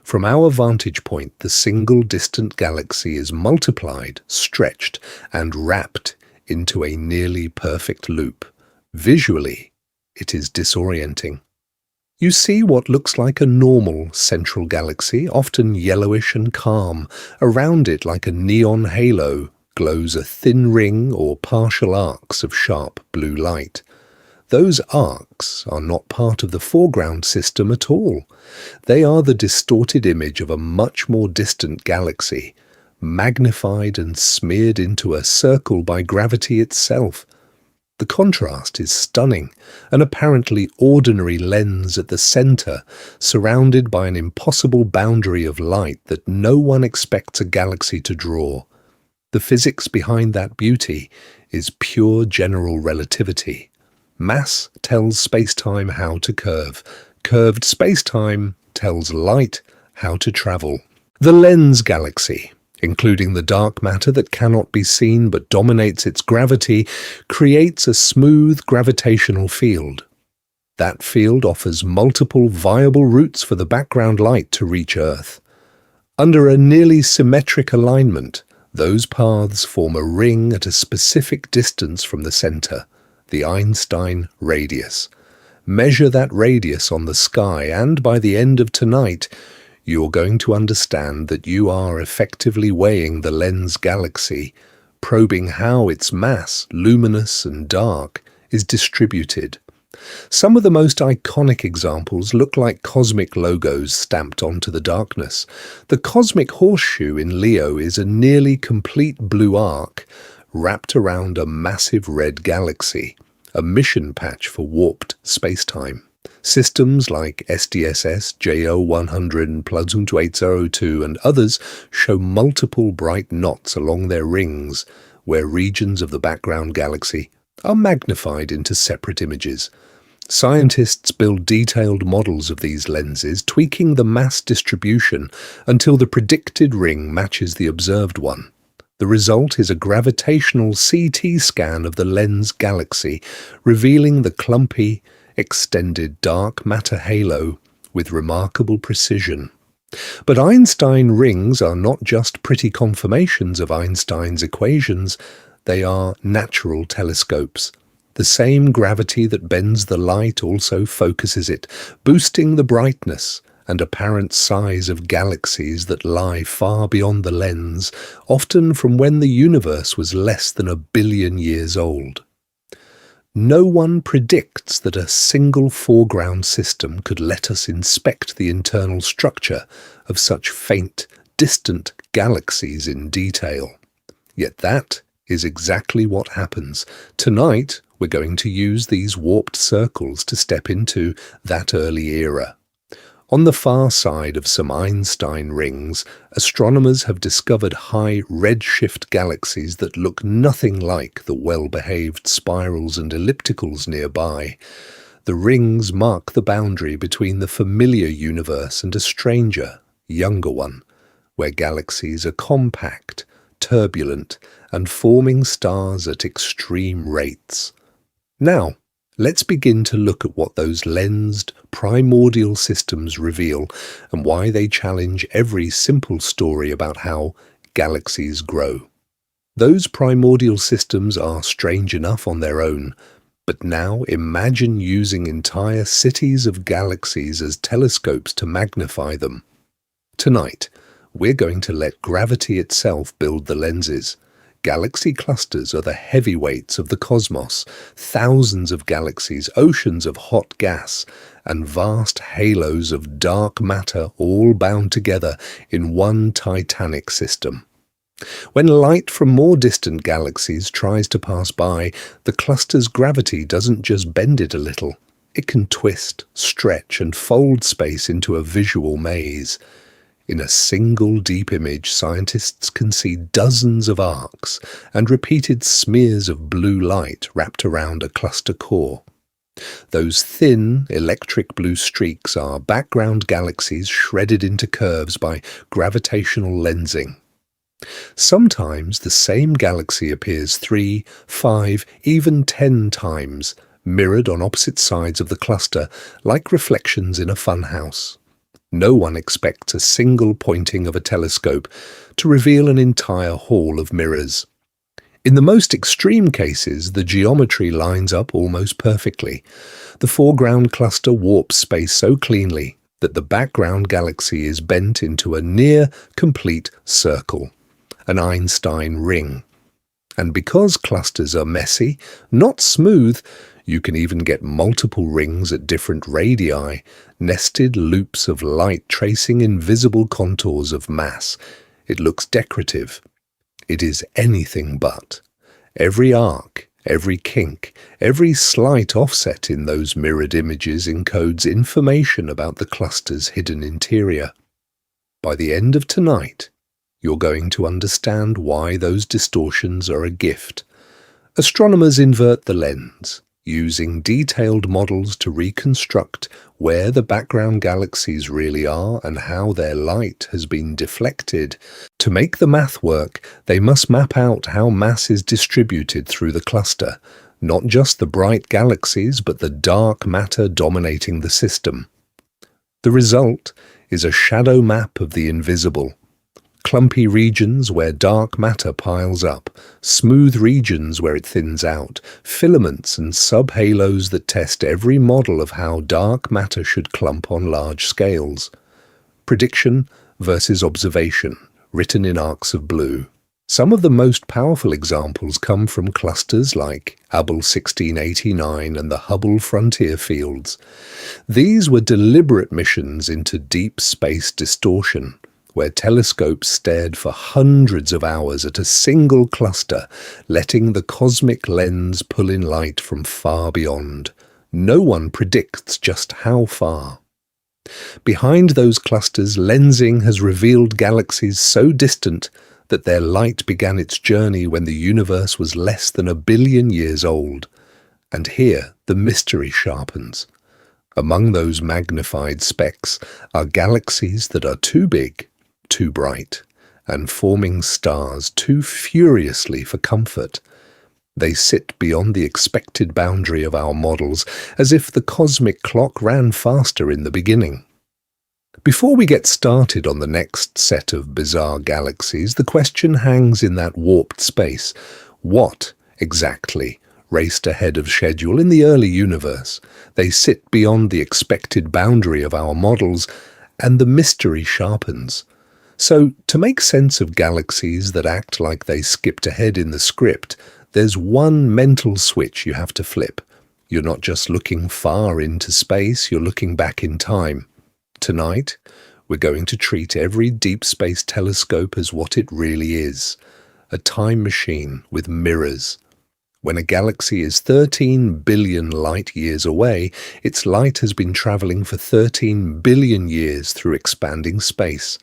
From our vantage point, the single distant galaxy is multiplied, stretched, and wrapped into a nearly perfect loop. Visually, it is disorienting. You see what looks like a normal central galaxy, often yellowish and calm. Around it, like a neon halo, glows a thin ring or partial arcs of sharp blue light. Those arcs are not part of the foreground system at all. They are the distorted image of a much more distant galaxy, magnified and smeared into a circle by gravity itself. The contrast is stunning. An apparently ordinary lens at the center, surrounded by an impossible boundary of light that no one expects a galaxy to draw. The physics behind that beauty is pure general relativity. Mass tells space-time how to curve. Curved space-time tells light how to travel. The lens galaxy, including the dark matter that cannot be seen but dominates its gravity, creates a smooth gravitational field. That field offers multiple viable routes for the background light to reach Earth. Under a nearly symmetric alignment, those paths form a ring at a specific distance from the center, the Einstein radius. Measure that radius on the sky, and by the end of tonight, you're going to understand that you are effectively weighing the lens galaxy, probing how its mass, luminous and dark, is distributed. Some of the most iconic examples look like cosmic logos stamped onto the darkness. The cosmic horseshoe in Leo is a nearly complete blue arc wrapped around a massive red galaxy, a mission patch for warped spacetime. Systems like SDSS, JO100 and Plazunto 802 and others show multiple bright knots along their rings, where regions of the background galaxy are magnified into separate images. Scientists build detailed models of these lenses, tweaking the mass distribution until the predicted ring matches the observed one. The result is a gravitational CT scan of the lens galaxy, revealing the clumpy, extended dark matter halo with remarkable precision. But Einstein rings are not just pretty confirmations of Einstein's equations, they are natural telescopes. The same gravity that bends the light also focuses it, boosting the brightness and apparent size of galaxies that lie far beyond the lens, often from when the universe was less than 1 billion years old. No one predicts that a single foreground system could let us inspect the internal structure of such faint, distant galaxies in detail. Yet that is exactly what happens. Tonight, we're going to use these warped circles to step into that early era. On the far side of some Einstein rings, astronomers have discovered high redshift galaxies that look nothing like the well-behaved spirals and ellipticals nearby. The rings mark the boundary between the familiar universe and a stranger, younger one, where galaxies are compact, turbulent, and forming stars at extreme rates. Now, let's begin to look at what those lensed, primordial systems reveal and why they challenge every simple story about how galaxies grow. Those primordial systems are strange enough on their own, but now imagine using entire cities of galaxies as telescopes to magnify them. Tonight, we're going to let gravity itself build the lenses. Galaxy clusters are the heavyweights of the cosmos, thousands of galaxies, oceans of hot gas, and vast halos of dark matter all bound together in one titanic system. When light from more distant galaxies tries to pass by, the cluster's gravity doesn't just bend it a little. It can twist, stretch, and fold space into a visual maze. In a single deep image, scientists can see dozens of arcs and repeated smears of blue light wrapped around a cluster core. Those thin, electric blue streaks are background galaxies shredded into curves by gravitational lensing. Sometimes the same galaxy appears 3, 5, even 10 times, mirrored on opposite sides of the cluster, like reflections in a funhouse. No one expects a single pointing of a telescope to reveal an entire hall of mirrors. In the most extreme cases, the geometry lines up almost perfectly. The foreground cluster warps space so cleanly that the background galaxy is bent into a near-complete circle, an Einstein ring. And because clusters are messy, not smooth, you can even get multiple rings at different radii, nested loops of light tracing invisible contours of mass. It looks decorative. It is anything but. Every arc, every kink, every slight offset in those mirrored images encodes information about the cluster's hidden interior. By the end of tonight, you're going to understand why those distortions are a gift. Astronomers invert the lens, using detailed models to reconstruct where the background galaxies really are and how their light has been deflected. To make the math work, they must map out how mass is distributed through the cluster, not just the bright galaxies but the dark matter dominating the system. The result is a shadow map of the invisible. Clumpy regions where dark matter piles up, smooth regions where it thins out, filaments and subhalos that test every model of how dark matter should clump on large scales. Prediction versus observation, written in arcs of blue. Some of the most powerful examples come from clusters like Hubble 1689 and the Hubble frontier fields. These were deliberate missions into deep space distortion, where telescopes stared for hundreds of hours at a single cluster, letting the cosmic lens pull in light from far beyond. No one predicts just how far. Behind those clusters, lensing has revealed galaxies so distant that their light began its journey when the universe was less than 1 billion years old. And here the mystery sharpens. Among those magnified specks are galaxies that are too big, too bright, and forming stars too furiously for comfort. They sit beyond the expected boundary of our models, as if the cosmic clock ran faster in the beginning. Before we get started on the next set of bizarre galaxies, the question hangs in that warped space. What, exactly, raced ahead of schedule in the early universe? They sit beyond the expected boundary of our models, and the mystery sharpens. So, to make sense of galaxies that act like they skipped ahead in the script, there's one mental switch you have to flip. You're not just looking far into space, you're looking back in time. Tonight, we're going to treat every deep space telescope as what it really is, a time machine with mirrors. When a galaxy is 13 billion light years away, its light has been traveling for 13 billion years through expanding space.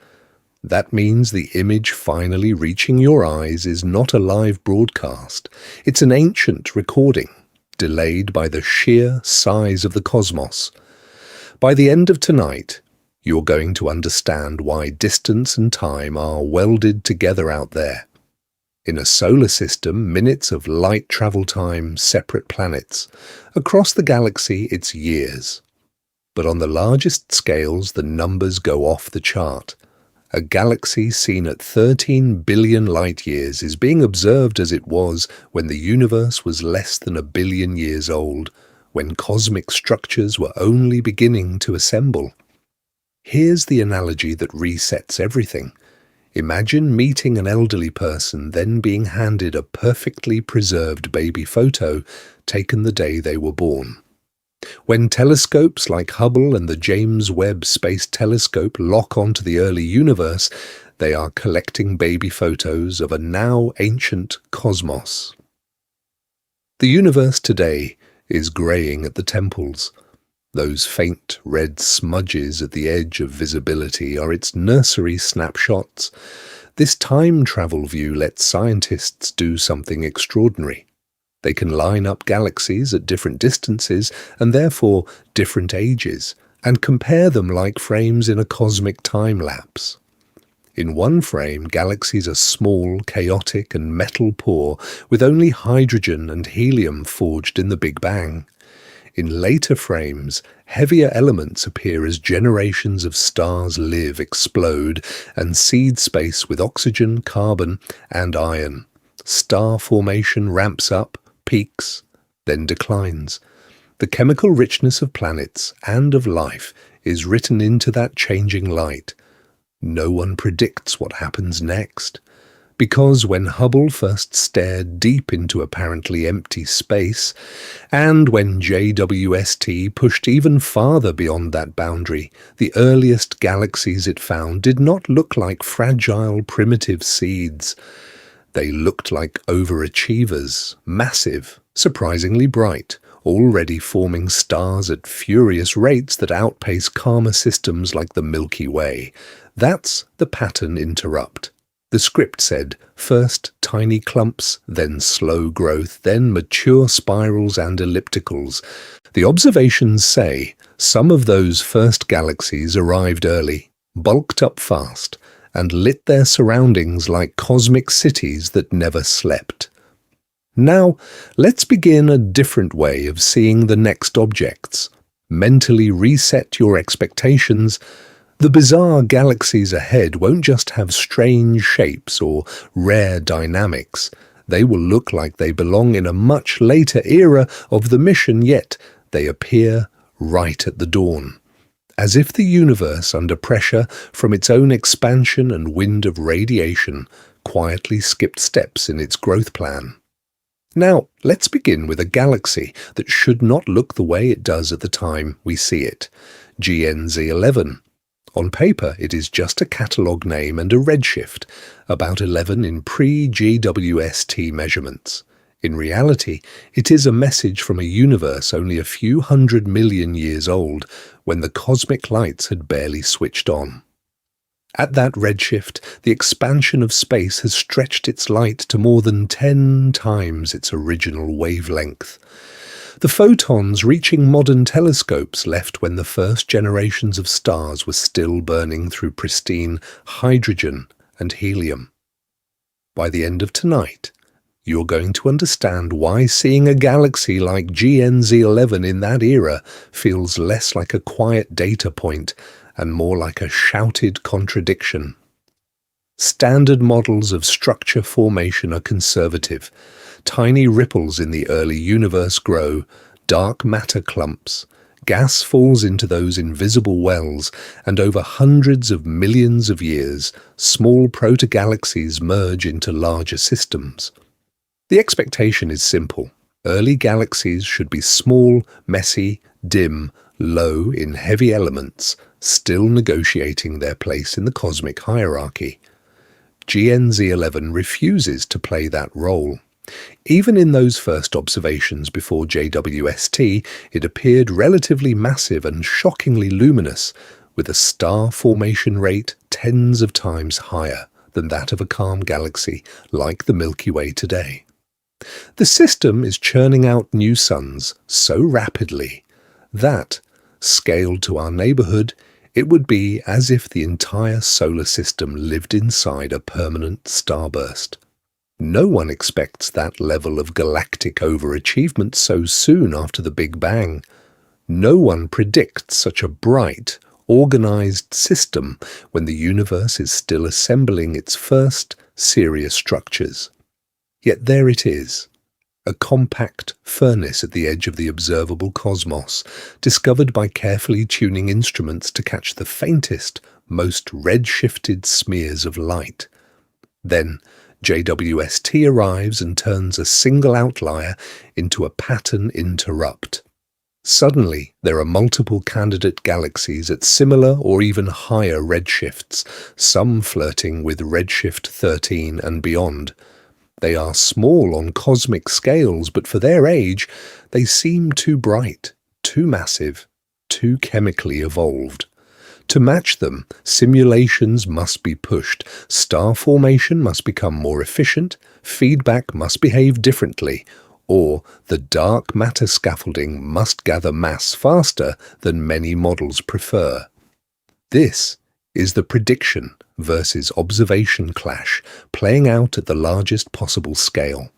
That means the image finally reaching your eyes is not a live broadcast. It's an ancient recording, delayed by the sheer size of the cosmos. By the end of tonight, you're going to understand why distance and time are welded together out there. In a solar system, minutes of light travel time, separate planets. Across the galaxy, it's years. But on the largest scales, the numbers go off the chart. A galaxy seen at 13 billion light-years is being observed as it was when the universe was less than 1 billion years old, when cosmic structures were only beginning to assemble. Here's the analogy that resets everything. Imagine meeting an elderly person, then being handed a perfectly preserved baby photo taken the day they were born. When telescopes like Hubble and the James Webb Space Telescope lock onto the early universe, they are collecting baby photos of a now ancient cosmos. The universe today is greying at the temples. Those faint red smudges at the edge of visibility are its nursery snapshots. This time travel view lets scientists do something extraordinary. They can line up galaxies at different distances and therefore different ages, and compare them like frames in a cosmic time lapse. In one frame, galaxies are small, chaotic, and metal-poor, with only hydrogen and helium forged in the Big Bang. In later frames, heavier elements appear as generations of stars live, explode, and seed space with oxygen, carbon, and iron. Star formation ramps up, peaks, then declines. The chemical richness of planets and of life is written into that changing light. No one predicts what happens next, because when Hubble first stared deep into apparently empty space, and when JWST pushed even farther beyond that boundary, the earliest galaxies it found did not look like fragile, primitive seeds. They looked like overachievers, massive, surprisingly bright, already forming stars at furious rates that outpace calmer systems like the Milky Way. That's the pattern interrupt. The script said, first tiny clumps, then slow growth, then mature spirals and ellipticals. The observations say some of those first galaxies arrived early, bulked up fast, and lit their surroundings like cosmic cities that never slept. Now, let's begin a different way of seeing the next objects. Mentally reset your expectations. The bizarre galaxies ahead won't just have strange shapes or rare dynamics. They will look like they belong in a much later era of the mission, yet they appear right at the dawn. As if the universe, under pressure from its own expansion and wind of radiation, quietly skipped steps in its growth plan. Now, let's begin with a galaxy that should not look the way it does at the time we see it, GNZ11. On paper, it is just a catalogue name and a redshift, about 11 in pre-GWST measurements. In reality, it is a message from a universe only a few 100 million years old, when the cosmic lights had barely switched on. At that redshift, the expansion of space has stretched its light to more than 10 times its original wavelength. The photons reaching modern telescopes left when the first generations of stars were still burning through pristine hydrogen and helium. By the end of tonight, you're going to understand why seeing a galaxy like GNZ11 in that era feels less like a quiet data point and more like a shouted contradiction. Standard models of structure formation are conservative. Tiny ripples in the early universe grow, dark matter clumps. Gas falls into those invisible wells, and over hundreds of millions of years, small protogalaxies merge into larger systems. The expectation is simple. Early galaxies should be small, messy, dim, low in heavy elements, still negotiating their place in the cosmic hierarchy. GNZ11 refuses to play that role. Even in those first observations before JWST, it appeared relatively massive and shockingly luminous, with a star formation rate tens of times higher than that of a calm galaxy like the Milky Way today. The system is churning out new suns so rapidly that, scaled to our neighbourhood, it would be as if the entire solar system lived inside a permanent starburst. No one expects that level of galactic overachievement so soon after the Big Bang. No one predicts such a bright, organized system when the universe is still assembling its first serious structures. Yet there it is, a compact furnace at the edge of the observable cosmos, discovered by carefully tuning instruments to catch the faintest, most red-shifted smears of light. Then, JWST arrives and turns a single outlier into a pattern interrupt. Suddenly, there are multiple candidate galaxies at similar or even higher redshifts, some flirting with redshift 13 and beyond. They are small on cosmic scales, but for their age, they seem too bright, too massive, too chemically evolved. To match them, simulations must be pushed, star formation must become more efficient, feedback must behave differently, or the dark matter scaffolding must gather mass faster than many models prefer. This is the prediction versus observation clash playing out at the largest possible scale.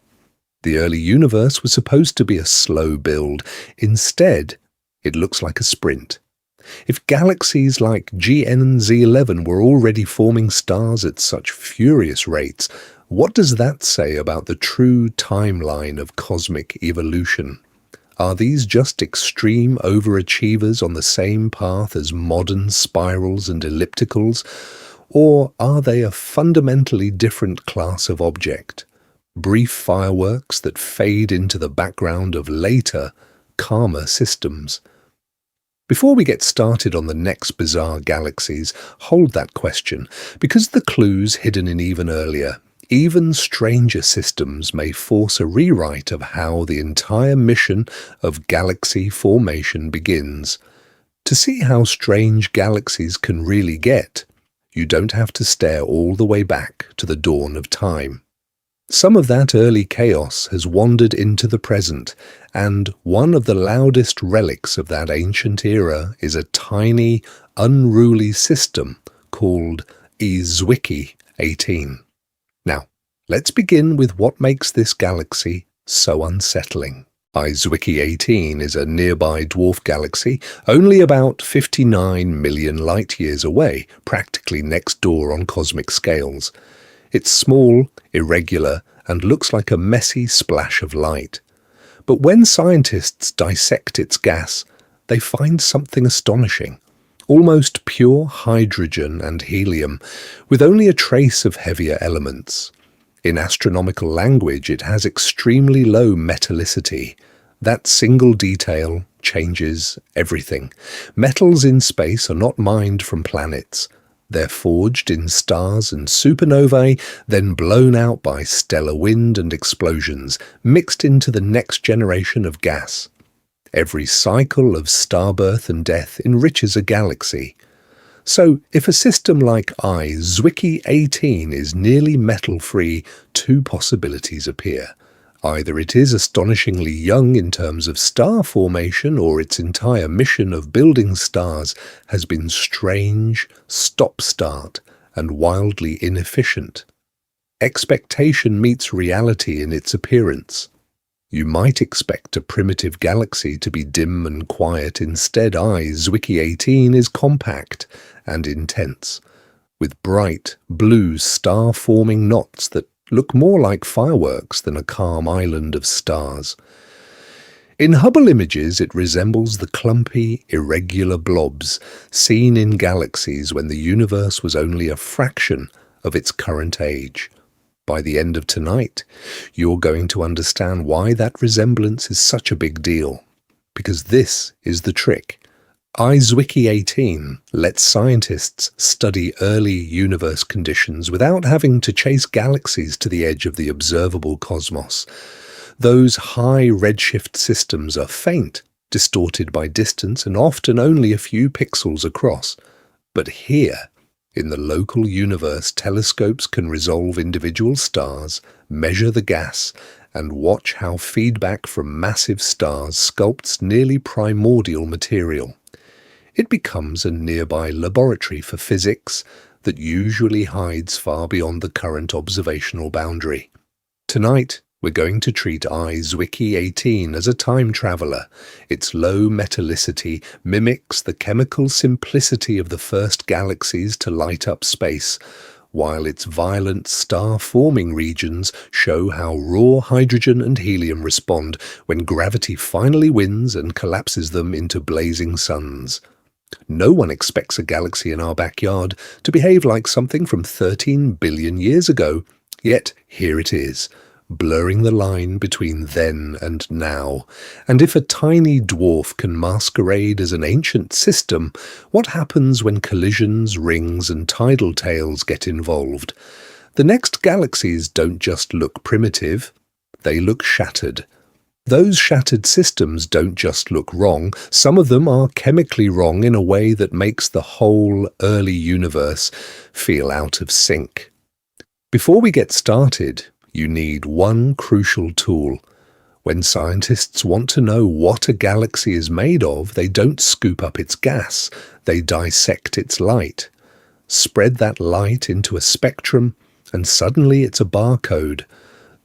The early universe was supposed to be a slow build. Instead, it looks like a sprint. If galaxies like GN-Z11 were already forming stars at such furious rates, what does that say about the true timeline of cosmic evolution? Are these just extreme overachievers on the same path as modern spirals and ellipticals, or are they a fundamentally different class of object? Brief fireworks that fade into the background of later, calmer systems. Before we get started on the next bizarre galaxies, hold that question, because the clues hidden in even earlier, even stranger systems may force a rewrite of how the entire mission of galaxy formation begins. To see how strange galaxies can really get, you don't have to stare all the way back to the dawn of time. Some of that early chaos has wandered into the present, and one of the loudest relics of that ancient era is a tiny, unruly system called Zwicky 18. Now, let's begin with what makes this galaxy so unsettling. Zwicky 18 is a nearby dwarf galaxy, only about 59 million light-years away, practically next door on cosmic scales. It's small, irregular, and looks like a messy splash of light. But when scientists dissect its gas, they find something astonishing. Almost pure hydrogen and helium, with only a trace of heavier elements. In astronomical language, it has extremely low metallicity. That single detail changes everything. Metals in space are not mined from planets. They're forged in stars and supernovae, then blown out by stellar wind and explosions, mixed into the next generation of gas. Every cycle of star birth and death enriches a galaxy. So, if a system like Zwicky 18 is nearly metal-free, two possibilities appear. Either it is astonishingly young in terms of star formation, or its entire mission of building stars has been strange, stop-start, and wildly inefficient. Expectation meets reality in its appearance. You might expect a primitive galaxy to be dim and quiet. Instead, Zwicky 18 is compact and intense, with bright, blue star-forming knots that look more like fireworks than a calm island of stars. In Hubble images, it resembles the clumpy, irregular blobs seen in galaxies when the universe was only a fraction of its current age. By the end of tonight, you're going to understand why that resemblance is such a big deal. Because this is the trick. Zwicky 18 lets scientists study early universe conditions without having to chase galaxies to the edge of the observable cosmos. Those high redshift systems are faint, distorted by distance, and often only a few pixels across. But here, in the local universe, telescopes can resolve individual stars, measure the gas, and watch how feedback from massive stars sculpts nearly primordial material. It becomes a nearby laboratory for physics that usually hides far beyond the current observational boundary. Tonight, we're going to treat Zwicky 18 as a time traveller. Its low metallicity mimics the chemical simplicity of the first galaxies to light up space, while its violent star-forming regions show how raw hydrogen and helium respond when gravity finally wins and collapses them into blazing suns. No one expects a galaxy in our backyard to behave like something from 13 billion years ago, yet here it is, blurring the line between then and now. And if a tiny dwarf can masquerade as an ancient system, what happens when collisions, rings, and tidal tails get involved? The next galaxies don't just look primitive, they look shattered. Those shattered systems don't just look wrong, some of them are chemically wrong in a way that makes the whole early universe feel out of sync. Before we get started, you need one crucial tool. When scientists want to know what a galaxy is made of, they don't scoop up its gas, they dissect its light. Spread that light into a spectrum, and suddenly it's a barcode.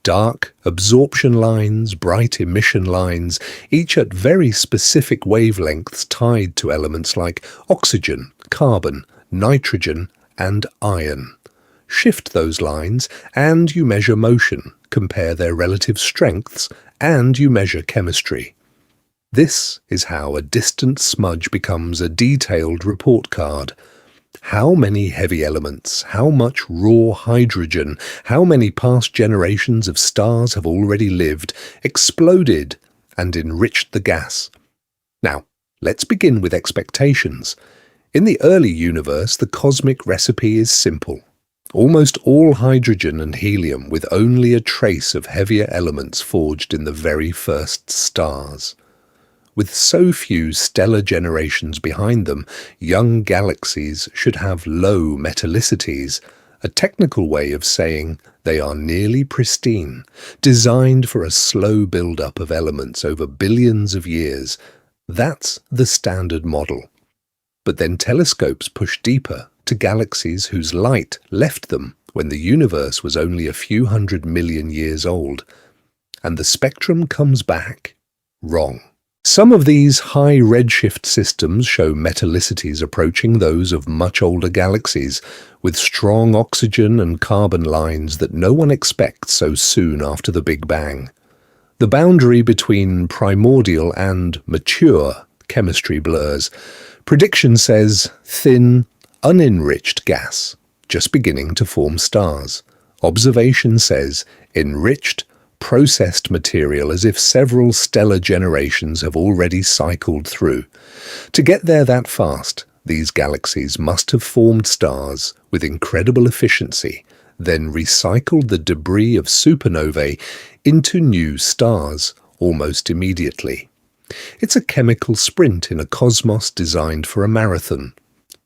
Dark absorption lines, bright emission lines, each at very specific wavelengths tied to elements like oxygen, carbon, nitrogen, and iron. Shift those lines, and you measure motion, compare their relative strengths, and you measure chemistry. This is how a distant smudge becomes a detailed report card. How many heavy elements, how much raw hydrogen, how many past generations of stars have already lived, exploded, and enriched the gas? Now, let's begin with expectations. In the early universe, the cosmic recipe is simple. Almost all hydrogen and helium, with only a trace of heavier elements forged in the very first stars. With so few stellar generations behind them, young galaxies should have low metallicities, a technical way of saying they are nearly pristine, designed for a slow build-up of elements over billions of years. That's the standard model. But then telescopes push deeper to galaxies whose light left them when the universe was only a few 100 million years old, and the spectrum comes back wrong. Some of these high redshift systems show metallicities approaching those of much older galaxies, with strong oxygen and carbon lines that no one expects so soon after the Big Bang. The boundary between primordial and mature chemistry blurs. Prediction says thin, unenriched gas, just beginning to form stars. Observation says enriched, processed material as if several stellar generations have already cycled through. To get there that fast, these galaxies must have formed stars with incredible efficiency, then recycled the debris of supernovae into new stars almost immediately. It's a chemical sprint in a cosmos designed for a marathon.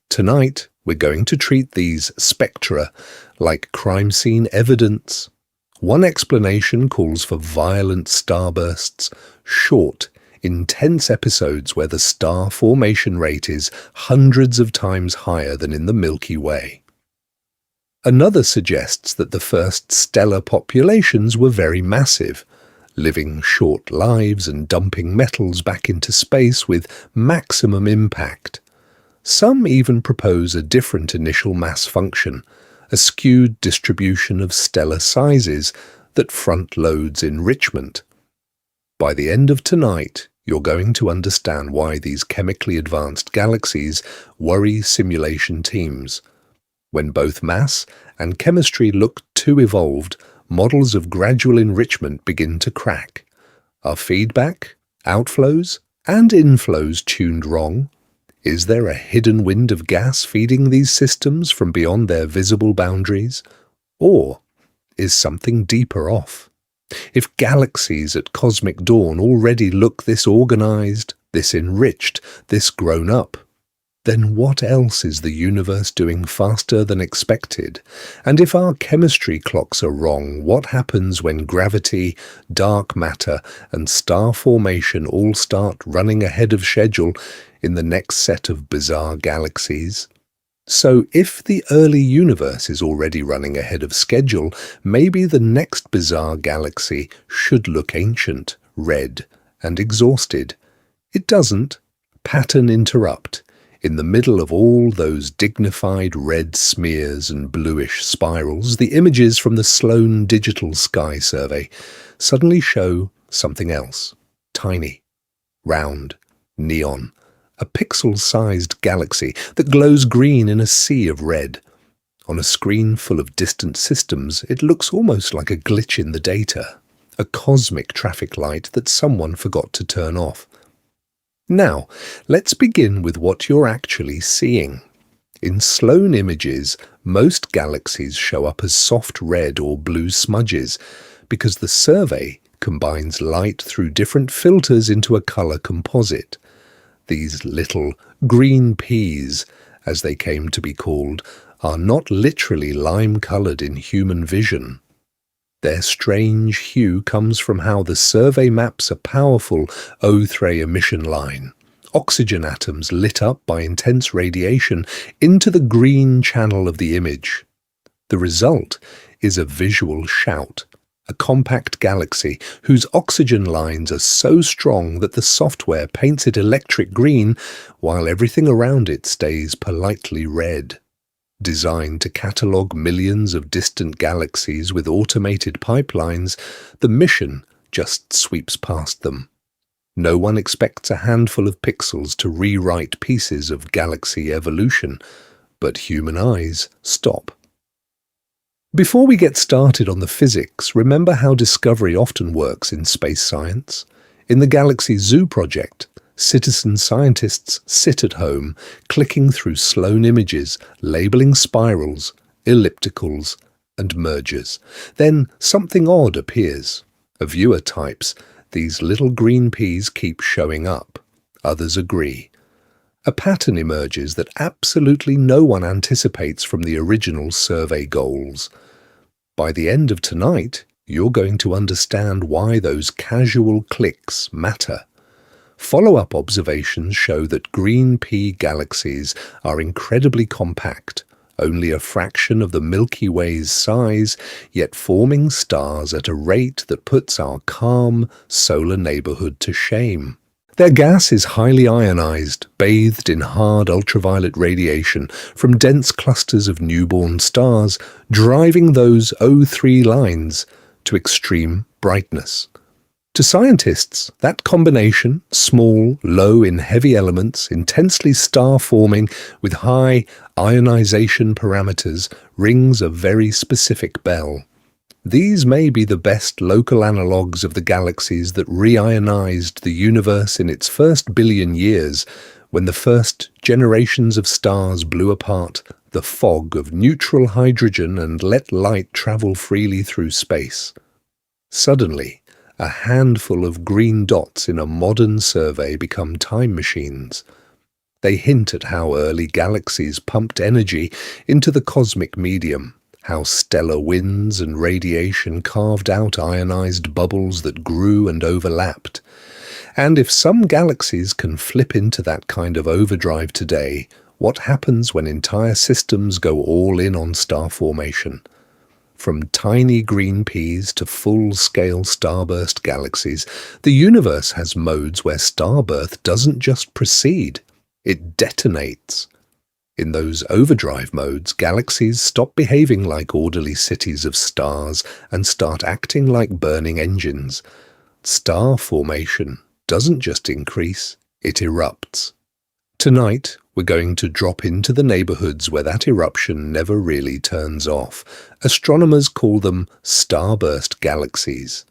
Tonight, we're going to treat these spectra like crime scene evidence. One explanation calls for violent starbursts, short, intense episodes where the star formation rate is hundreds of times higher than in the Milky Way. Another suggests that the first stellar populations were very massive, living short lives and dumping metals back into space with maximum impact. Some even propose a different initial mass function, a skewed distribution of stellar sizes that front-loads enrichment. By the end of tonight, you're going to understand why these chemically advanced galaxies worry simulation teams. When both mass and chemistry look too evolved, models of gradual enrichment begin to crack. Are feedback, outflows, and inflows tuned wrong? Is there a hidden wind of gas feeding these systems from beyond their visible boundaries? Or is something deeper off? If galaxies at cosmic dawn already look this organized, this enriched, this grown up, then what else is the universe doing faster than expected? And if our chemistry clocks are wrong, what happens when gravity, dark matter, and star formation all start running ahead of schedule in the next set of bizarre galaxies? So if the early universe is already running ahead of schedule, maybe the next bizarre galaxy should look ancient, red, and exhausted. It doesn't. Pattern interrupt. In the middle of all those dignified red smears and bluish spirals, the images from the Sloan Digital Sky Survey suddenly show something else. Tiny, round, neon. A pixel-sized galaxy that glows green in a sea of red. On a screen full of distant systems, it looks almost like a glitch in the data, a cosmic traffic light that someone forgot to turn off. Now, let's begin with what you're actually seeing. In Sloan images, most galaxies show up as soft red or blue smudges because the survey combines light through different filters into a color composite. These little green peas, as they came to be called, are not literally lime-colored in human vision. Their strange hue comes from how the survey maps a powerful O3 emission line, oxygen atoms lit up by intense radiation, into the green channel of the image. The result is a visual shout, a compact galaxy whose oxygen lines are so strong that the software paints it electric green while everything around it stays politely red. Designed to catalogue millions of distant galaxies with automated pipelines, the mission just sweeps past them. No one expects a handful of pixels to rewrite pieces of galaxy evolution, but human eyes stop. Before we get started on the physics, remember how discovery often works in space science. In the Galaxy Zoo project, citizen scientists sit at home, clicking through Sloan images, labeling spirals, ellipticals, and mergers. Then something odd appears. A viewer types, "These little green peas keep showing up." Others agree. A pattern emerges that absolutely no one anticipates from the original survey goals. By the end of tonight, you're going to understand why those casual clicks matter. Follow-up observations show that green pea galaxies are incredibly compact, only a fraction of the Milky Way's size, yet forming stars at a rate that puts our calm solar neighborhood to shame. Their gas is highly ionized, bathed in hard ultraviolet radiation from dense clusters of newborn stars, driving those O3 lines to extreme brightness. To scientists, that combination, small, low in heavy elements, intensely star-forming with high ionization parameters, rings a very specific bell. These may be the best local analogues of the galaxies that reionized the universe in its first billion years, when the first generations of stars blew apart the fog of neutral hydrogen and let light travel freely through space. Suddenly, a handful of green dots in a modern survey become time machines. They hint at how early galaxies pumped energy into the cosmic medium, how stellar winds and radiation carved out ionized bubbles that grew and overlapped. And if some galaxies can flip into that kind of overdrive today, what happens when entire systems go all in on star formation? From tiny green peas to full-scale starburst galaxies, the universe has modes where starbirth doesn't just proceed, it detonates. In those overdrive modes, galaxies stop behaving like orderly cities of stars and start acting like burning engines. Star formation doesn't just increase, it erupts. Tonight, we're going to drop into the neighborhoods where that eruption never really turns off. Astronomers call them starburst galaxies.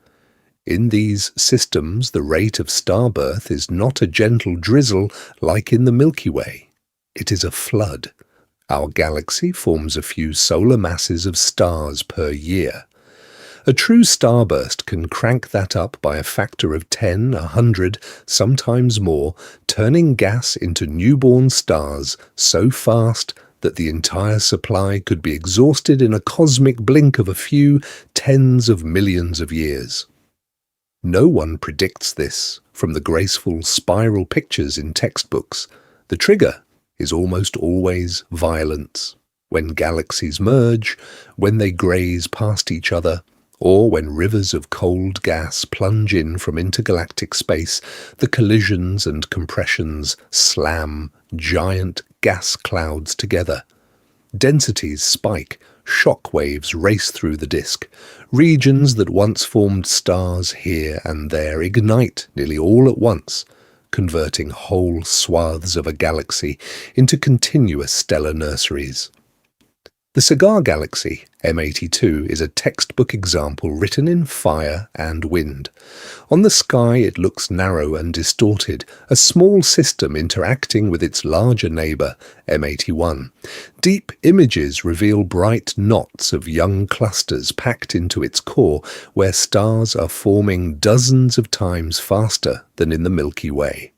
In these systems, the rate of starbirth is not a gentle drizzle like in the Milky Way. It is a flood. Our galaxy forms a few solar masses of stars per year. A true starburst can crank that up by a factor of 10, 100, sometimes more, turning gas into newborn stars so fast that the entire supply could be exhausted in a cosmic blink of a few tens of millions of years. No one predicts this from the graceful spiral pictures in textbooks. The trigger is almost always violence. When galaxies merge, when they graze past each other, or when rivers of cold gas plunge in from intergalactic space, the collisions and compressions slam giant gas clouds together. Densities spike, shock waves race through the disk. Regions that once formed stars here and there ignite nearly all at once, converting whole swaths of a galaxy into continuous stellar nurseries. The Cigar Galaxy, M82, is a textbook example written in fire and wind. On the sky it looks narrow and distorted, a small system interacting with its larger neighbour, M81. Deep images reveal bright knots of young clusters packed into its core, where stars are forming dozens of times faster than in the Milky Way.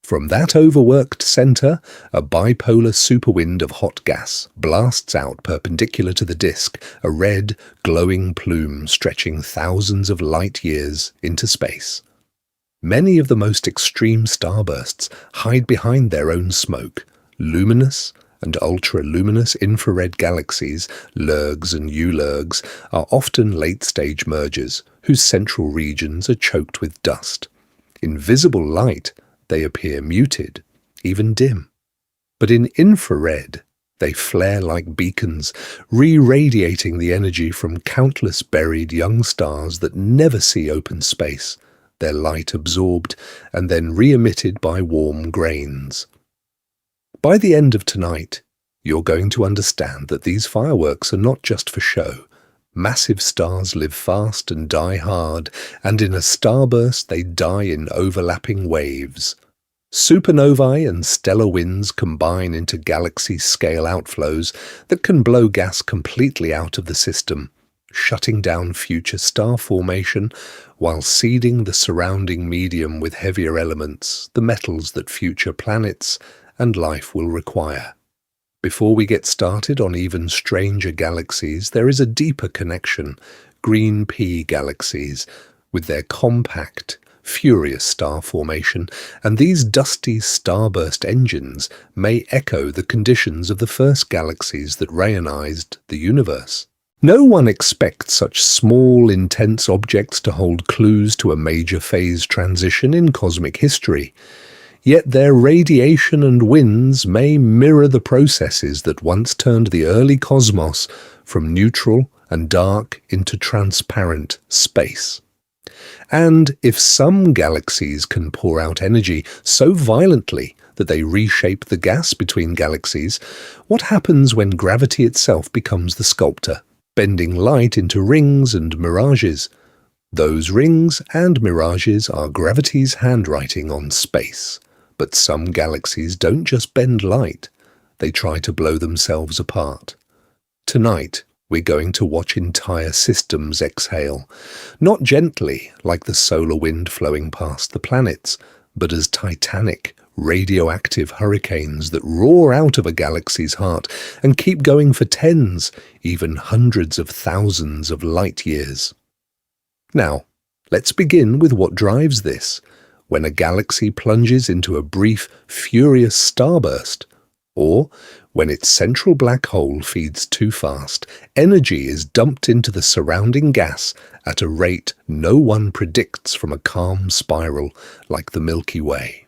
From that overworked center, a bipolar superwind of hot gas blasts out perpendicular to the disk, a red, glowing plume stretching thousands of light years into space. Many of the most extreme starbursts hide behind their own smoke. Luminous and ultra-luminous infrared galaxies, lurgs and U-lurgs, are often late-stage mergers whose central regions are choked with dust. In visible light, they appear muted, even dim. But in infrared, they flare like beacons, re-radiating the energy from countless buried young stars that never see open space, their light absorbed and then re-emitted by warm grains. By the end of tonight, you're going to understand that these fireworks are not just for show. Massive stars live fast and die hard, and in a starburst they die in overlapping waves. Supernovae and stellar winds combine into galaxy-scale outflows that can blow gas completely out of the system, shutting down future star formation while seeding the surrounding medium with heavier elements, the metals that future planets and life will require. Before we get started on even stranger galaxies, there is a deeper connection, green pea galaxies, with their compact, furious star formation, and these dusty starburst engines may echo the conditions of the first galaxies that reionized the universe. No one expects such small, intense objects to hold clues to a major phase transition in cosmic history. Yet their radiation and winds may mirror the processes that once turned the early cosmos from neutral and dark into transparent space. And if some galaxies can pour out energy so violently that they reshape the gas between galaxies, what happens when gravity itself becomes the sculptor, bending light into rings and mirages? Those rings and mirages are gravity's handwriting on space. But some galaxies don't just bend light, they try to blow themselves apart. Tonight, we're going to watch entire systems exhale, not gently like the solar wind flowing past the planets, but as titanic, radioactive hurricanes that roar out of a galaxy's heart and keep going for tens, even hundreds of thousands of light years. Now, let's begin with what drives this. When a galaxy plunges into a brief, furious starburst, or when its central black hole feeds too fast, energy is dumped into the surrounding gas at a rate no one predicts from a calm spiral like the Milky Way.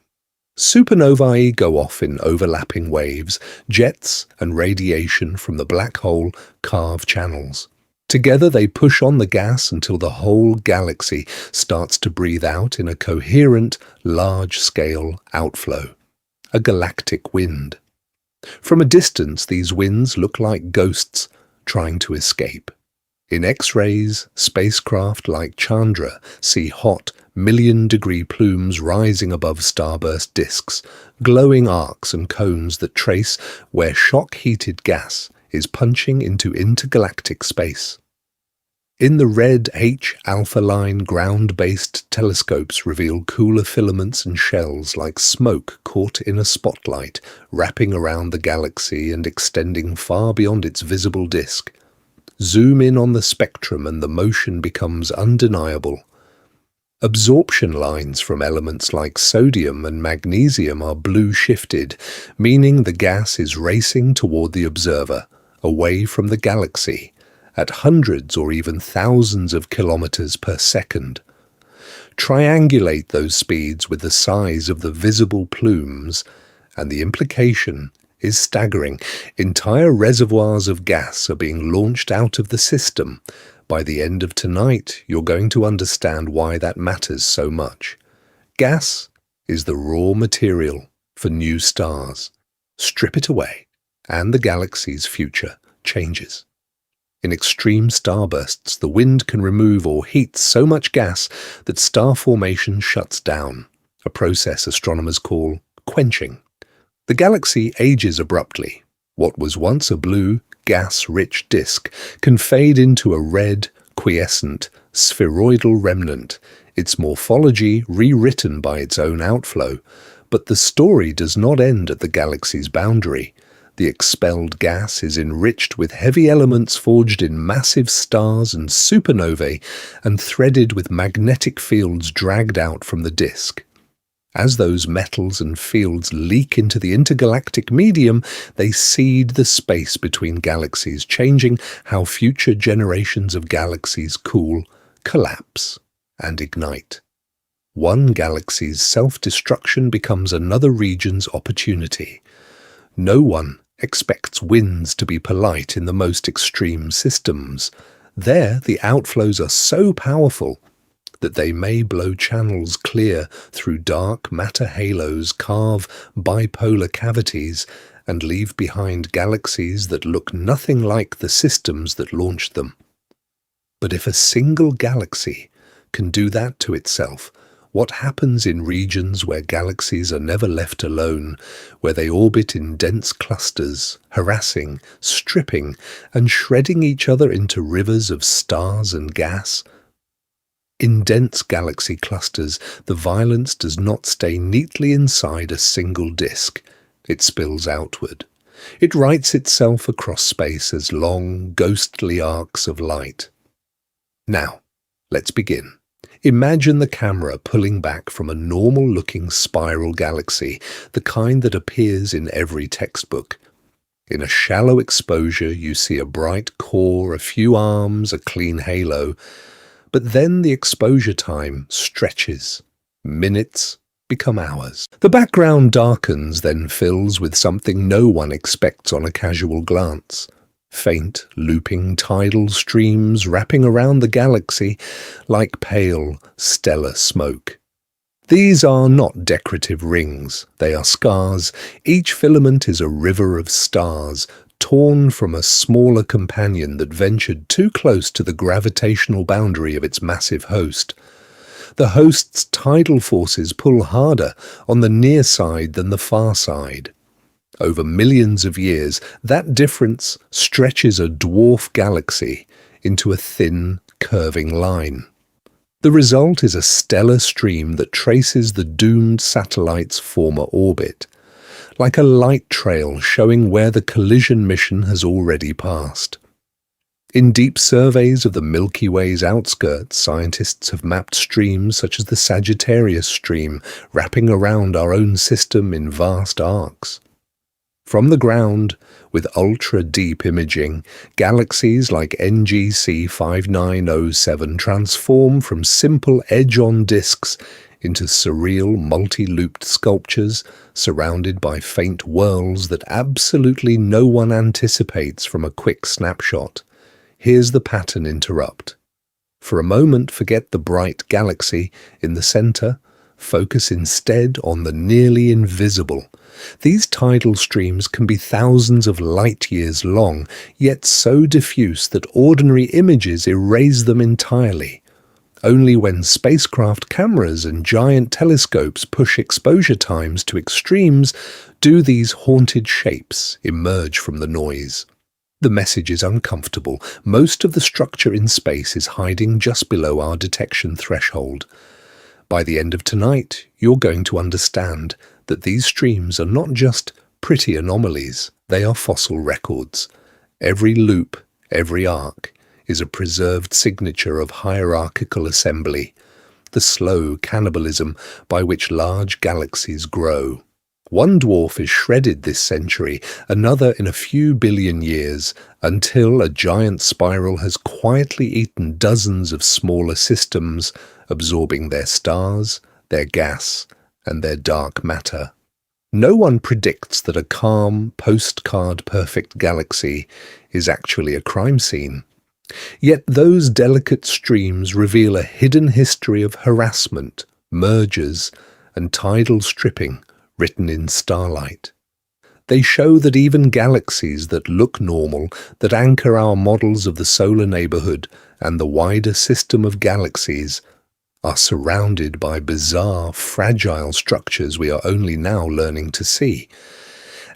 Supernovae go off in overlapping waves, jets and radiation from the black hole carve channels. Together they push on the gas until the whole galaxy starts to breathe out in a coherent, large-scale outflow, a galactic wind. From a distance, these winds look like ghosts trying to escape. In X-rays, spacecraft like Chandra see hot, million-degree plumes rising above starburst disks, glowing arcs and cones that trace where shock-heated gas is punching into intergalactic space. In the red H-alpha line ground-based telescopes reveal cooler filaments and shells like smoke caught in a spotlight, wrapping around the galaxy and extending far beyond its visible disk. Zoom in on the spectrum and the motion becomes undeniable. Absorption lines from elements like sodium and magnesium are blue-shifted, meaning the gas is racing toward the observer, away from the galaxy, at hundreds or even thousands of kilometers per second. Triangulate those speeds with the size of the visible plumes, and the implication is staggering. Entire reservoirs of gas are being launched out of the system. By the end of tonight, you're going to understand why that matters so much. Gas is the raw material for new stars. Strip it away, and the galaxy's future changes. In extreme starbursts, the wind can remove or heat so much gas that star formation shuts down, a process astronomers call quenching. The galaxy ages abruptly. What was once a blue, gas-rich disk can fade into a red, quiescent, spheroidal remnant, its morphology rewritten by its own outflow. But the story does not end at the galaxy's boundary. The expelled gas is enriched with heavy elements forged in massive stars and supernovae and threaded with magnetic fields dragged out from the disk. As those metals and fields leak into the intergalactic medium, they seed the space between galaxies, changing how future generations of galaxies cool, collapse, and ignite. One galaxy's self-destruction becomes another region's opportunity. No one expects winds to be polite in the most extreme systems. There, the outflows are so powerful that they may blow channels clear through dark matter halos, carve bipolar cavities, and leave behind galaxies that look nothing like the systems that launched them. But if a single galaxy can do that to itself, what happens in regions where galaxies are never left alone, where they orbit in dense clusters, harassing, stripping, and shredding each other into rivers of stars and gas? In dense galaxy clusters, the violence does not stay neatly inside a single disk. It spills outward. It writes itself across space as long, ghostly arcs of light. Now, let's begin. Imagine the camera pulling back from a normal-looking spiral galaxy, the kind that appears in every textbook. In a shallow exposure, you see a bright core, a few arms, a clean halo. But then the exposure time stretches. Minutes become hours. The background darkens, then fills with something no one expects on a casual glance. Faint, looping tidal streams wrapping around the galaxy like pale, stellar smoke. These are not decorative rings. They are scars. Each filament is a river of stars, torn from a smaller companion that ventured too close to the gravitational boundary of its massive host. The host's tidal forces pull harder on the near side than the far side. Over millions of years, that difference stretches a dwarf galaxy into a thin, curving line. The result is a stellar stream that traces the doomed satellite's former orbit, like a light trail showing where the collision mission has already passed. In deep surveys of the Milky Way's outskirts, scientists have mapped streams such as the Sagittarius stream, wrapping around our own system in vast arcs. From the ground, with ultra-deep imaging, galaxies like NGC 5907 transform from simple edge-on disks into surreal multi-looped sculptures surrounded by faint whirls that absolutely no one anticipates from a quick snapshot. Here's the pattern interrupt. For a moment, forget the bright galaxy in the center. Focus instead on the nearly invisible. These tidal streams can be thousands of light-years long, yet so diffuse that ordinary images erase them entirely. Only when spacecraft cameras and giant telescopes push exposure times to extremes do these haunted shapes emerge from the noise. The message is uncomfortable. Most of the structure in space is hiding just below our detection threshold. By the end of tonight, you're going to understand that these streams are not just pretty anomalies, they are fossil records. Every loop, every arc, is a preserved signature of hierarchical assembly, the slow cannibalism by which large galaxies grow. One dwarf is shredded this century, another in a few billion years, until a giant spiral has quietly eaten dozens of smaller systems, absorbing their stars, their gas, and their dark matter. No one predicts that a calm, postcard-perfect galaxy is actually a crime scene. Yet those delicate streams reveal a hidden history of harassment, mergers, and tidal stripping written in starlight. They show that even galaxies that look normal, that anchor our models of the solar neighborhood and the wider system of galaxies, are surrounded by bizarre, fragile structures we are only now learning to see.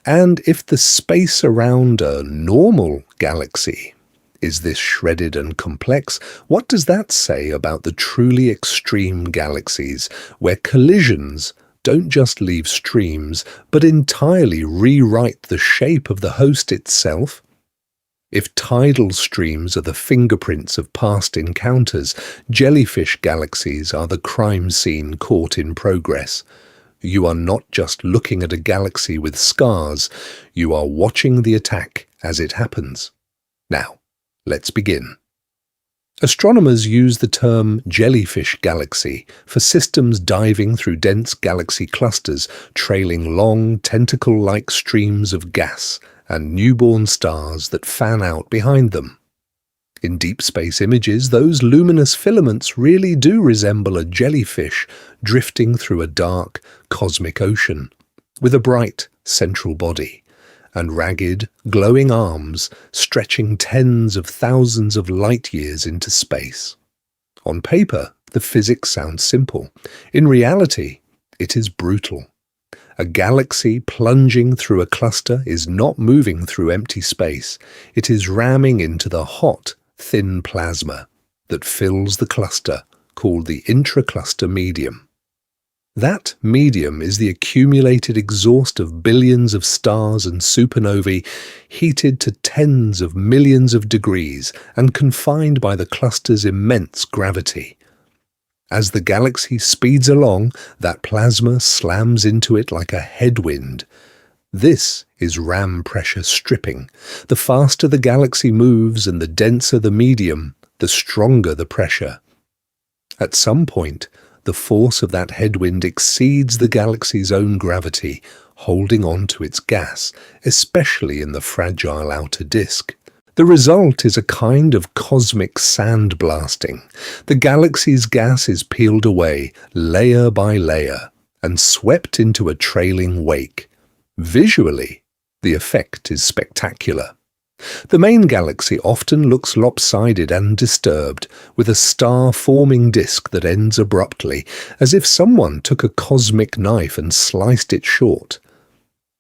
And if the space around a normal galaxy is this shredded and complex, what does that say about the truly extreme galaxies, where collisions don't just leave streams, but entirely rewrite the shape of the host itself? If tidal streams are the fingerprints of past encounters, jellyfish galaxies are the crime scene caught in progress. You are not just looking at a galaxy with scars, you are watching the attack as it happens. Now, let's begin. Astronomers use the term jellyfish galaxy for systems diving through dense galaxy clusters, trailing long, tentacle-like streams of gas and newborn stars that fan out behind them. In deep space images, those luminous filaments really do resemble a jellyfish drifting through a dark, cosmic ocean, with a bright central body, and ragged, glowing arms stretching tens of thousands of light-years into space. On paper, the physics sounds simple. In reality, it is brutal. A galaxy plunging through a cluster is not moving through empty space. It is ramming into the hot, thin plasma that fills the cluster, called the intracluster medium. That medium is the accumulated exhaust of billions of stars and supernovae, heated to tens of millions of degrees and confined by the cluster's immense gravity. As the galaxy speeds along, that plasma slams into it like a headwind. This is ram pressure stripping. The faster the galaxy moves and the denser the medium, the stronger the pressure. At some point, the force of that headwind exceeds the galaxy's own gravity, holding on to its gas, especially in the fragile outer disk. The result is a kind of cosmic sandblasting. The galaxy's gas is peeled away, layer by layer, and swept into a trailing wake. Visually, the effect is spectacular. The main galaxy often looks lopsided and disturbed, with a star-forming disk that ends abruptly, as if someone took a cosmic knife and sliced it short.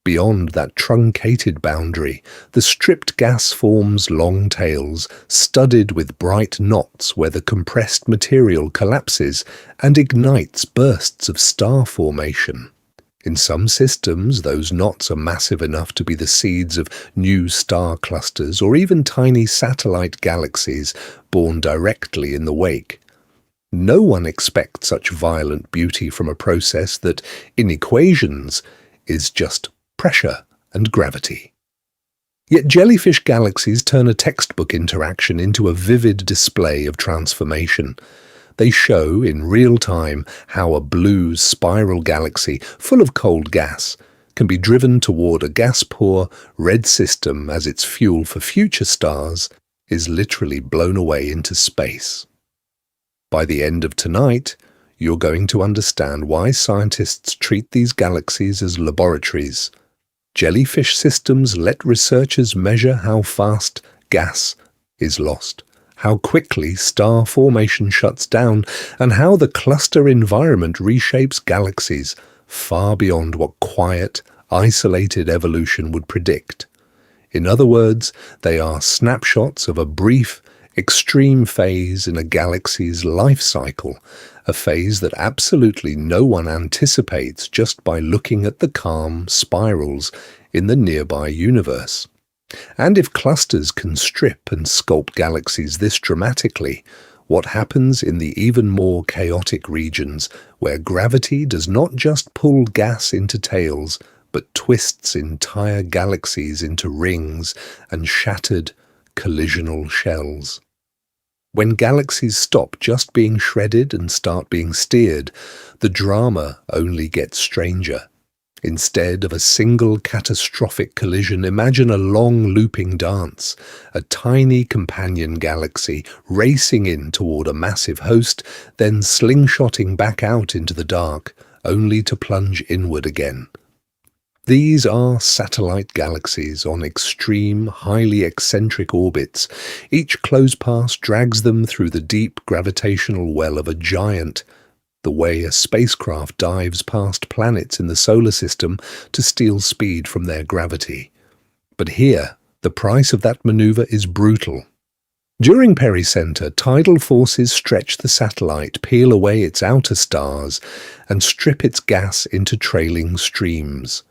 Beyond that truncated boundary, the stripped gas forms long tails, studded with bright knots where the compressed material collapses and ignites bursts of star formation. In some systems, those knots are massive enough to be the seeds of new star clusters or even tiny satellite galaxies born directly in the wake. No one expects such violent beauty from a process that, in equations, is just pressure and gravity. Yet jellyfish galaxies turn a textbook interaction into a vivid display of transformation. They show in real time how a blue spiral galaxy full of cold gas can be driven toward a gas-poor red system as its fuel for future stars is literally blown away into space. By the end of tonight, you're going to understand why scientists treat these galaxies as laboratories. Jellyfish systems let researchers measure how fast gas is lost, how quickly star formation shuts down, and how the cluster environment reshapes galaxies far beyond what quiet, isolated evolution would predict. In other words, they are snapshots of a brief, extreme phase in a galaxy's life cycle, a phase that absolutely no one anticipates just by looking at the calm spirals in the nearby universe. And if clusters can strip and sculpt galaxies this dramatically, what happens in the even more chaotic regions where gravity does not just pull gas into tails, but twists entire galaxies into rings and shattered collisional shells? When galaxies stop just being shredded and start being steered, the drama only gets stranger. Instead of a single catastrophic collision, imagine a long looping dance, a tiny companion galaxy racing in toward a massive host, then slingshotting back out into the dark, only to plunge inward again. These are satellite galaxies on extreme, highly eccentric orbits. Each close pass drags them through the deep gravitational well of a giant, the way a spacecraft dives past planets in the solar system to steal speed from their gravity. But here, the price of that maneuver is brutal. During pericenter, tidal forces stretch the satellite, peel away its outer stars, and strip its gas into trailing streams.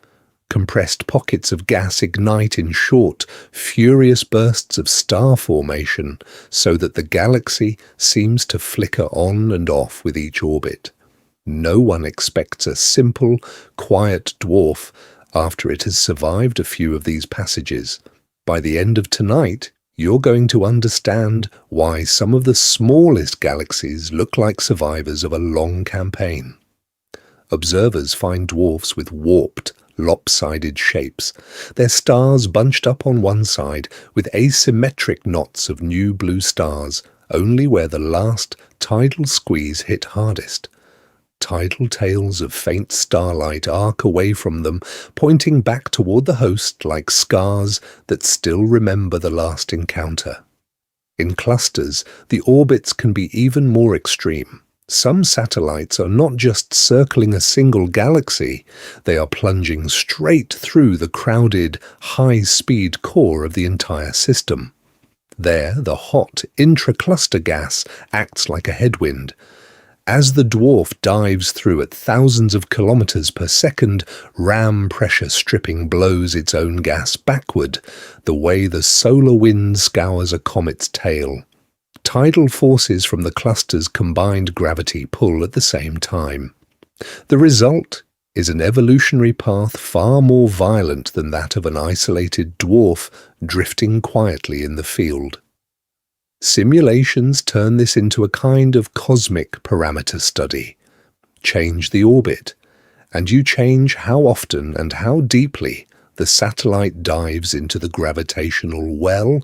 Compressed pockets of gas ignite in short, furious bursts of star formation, so that the galaxy seems to flicker on and off with each orbit. No one expects a simple, quiet dwarf after it has survived a few of these passages. By the end of tonight, you're going to understand why some of the smallest galaxies look like survivors of a long campaign. Observers find dwarfs with warped, lopsided shapes, their stars bunched up on one side with asymmetric knots of new blue stars, only where the last tidal squeeze hit hardest. Tidal tails of faint starlight arc away from them, pointing back toward the host like scars that still remember the last encounter. In clusters, the orbits can be even more extreme. Some satellites are not just circling a single galaxy, they are plunging straight through the crowded, high-speed core of the entire system. There, the hot, intra-cluster gas acts like a headwind. As the dwarf dives through at thousands of kilometers per second, ram pressure stripping blows its own gas backward, the way the solar wind scours a comet's tail. Tidal forces from the cluster's combined gravity pull at the same time. The result is an evolutionary path far more violent than that of an isolated dwarf drifting quietly in the field. Simulations turn this into a kind of cosmic parameter study. Change the orbit, and you change how often and how deeply the satellite dives into the gravitational well,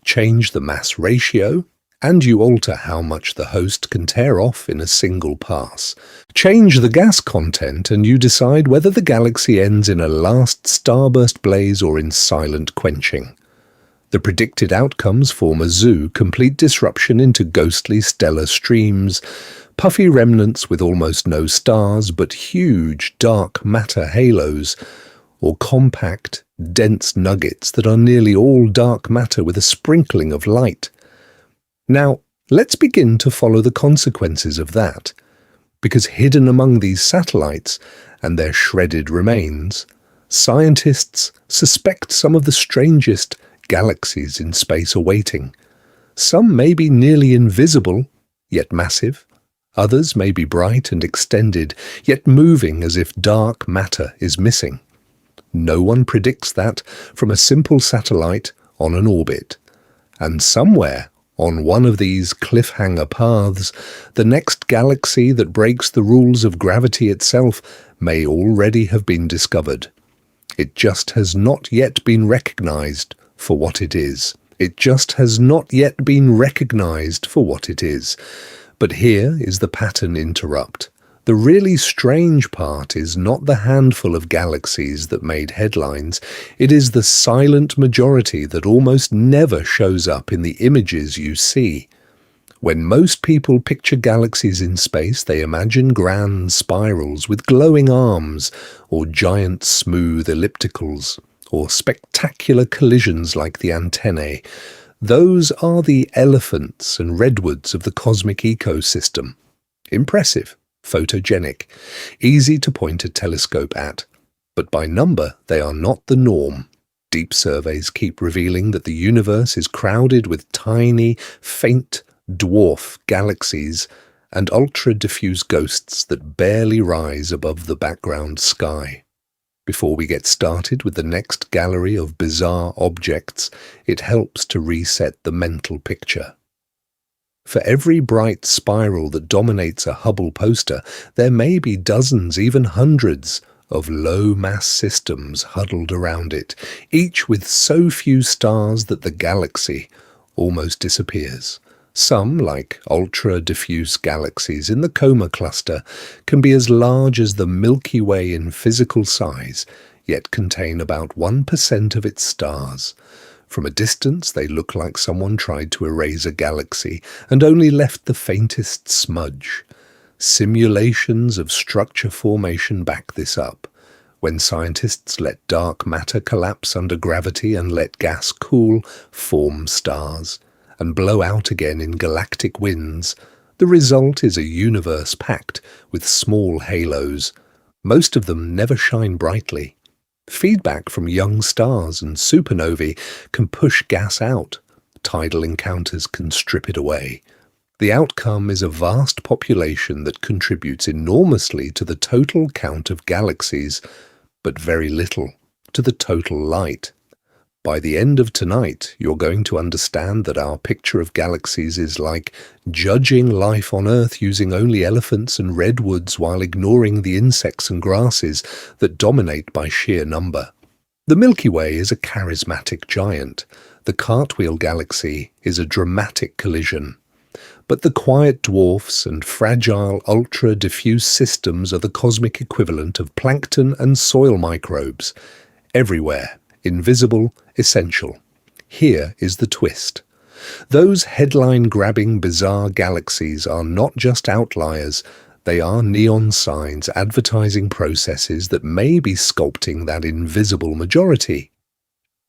change the mass ratio, and you alter how much the host can tear off in a single pass. Change the gas content and you decide whether the galaxy ends in a last starburst blaze or in silent quenching. The predicted outcomes form a zoo, complete disruption into ghostly stellar streams, puffy remnants with almost no stars but huge dark matter halos, or compact, dense nuggets that are nearly all dark matter with a sprinkling of light. Now, let's begin to follow the consequences of that, because hidden among these satellites and their shredded remains, scientists suspect some of the strangest galaxies in space awaiting. Some may be nearly invisible, yet massive. Others may be bright and extended, yet moving as if dark matter is missing. No one predicts that from a simple satellite on an orbit. And somewhere on one of these cliffhanger paths, the next galaxy that breaks the rules of gravity itself may already have been discovered. It just has not yet been recognized for what it is. It just has not yet been recognized for what it is. But here is the pattern interrupt. The really strange part is not the handful of galaxies that made headlines, it is the silent majority that almost never shows up in the images you see. When most people picture galaxies in space, they imagine grand spirals with glowing arms, or giant smooth ellipticals, or spectacular collisions like the Antennae. Those are the elephants and redwoods of the cosmic ecosystem. Impressive, photogenic, easy to point a telescope at. But by number, they are not the norm. Deep surveys keep revealing that the universe is crowded with tiny, faint, dwarf galaxies and ultra-diffuse ghosts that barely rise above the background sky. Before we get started with the next gallery of bizarre objects, it helps to reset the mental picture. For every bright spiral that dominates a Hubble poster, there may be dozens, even hundreds, of low-mass systems huddled around it, each with so few stars that the galaxy almost disappears. Some, like ultra-diffuse galaxies in the Coma cluster, can be as large as the Milky Way in physical size, yet contain about 1% of its stars. From a distance, they look like someone tried to erase a galaxy and only left the faintest smudge. Simulations of structure formation back this up. When scientists let dark matter collapse under gravity and let gas cool, form stars. and blow out again in galactic winds, the result is a universe packed with small halos. Most of them never shine brightly. Feedback from young stars and supernovae can push gas out. Tidal encounters can strip it away. The outcome is a vast population that contributes enormously to the total count of galaxies, but very little to the total light. By the end of tonight, you're going to understand that our picture of galaxies is like judging life on Earth using only elephants and redwoods while ignoring the insects and grasses that dominate by sheer number. The Milky Way is a charismatic giant. The Cartwheel galaxy is a dramatic collision. But the quiet dwarfs and fragile ultra-diffuse systems are the cosmic equivalent of plankton and soil microbes. Everywhere, invisible, essential. Here is the twist. Those headline-grabbing bizarre galaxies are not just outliers, they are neon signs advertising processes that may be sculpting that invisible majority.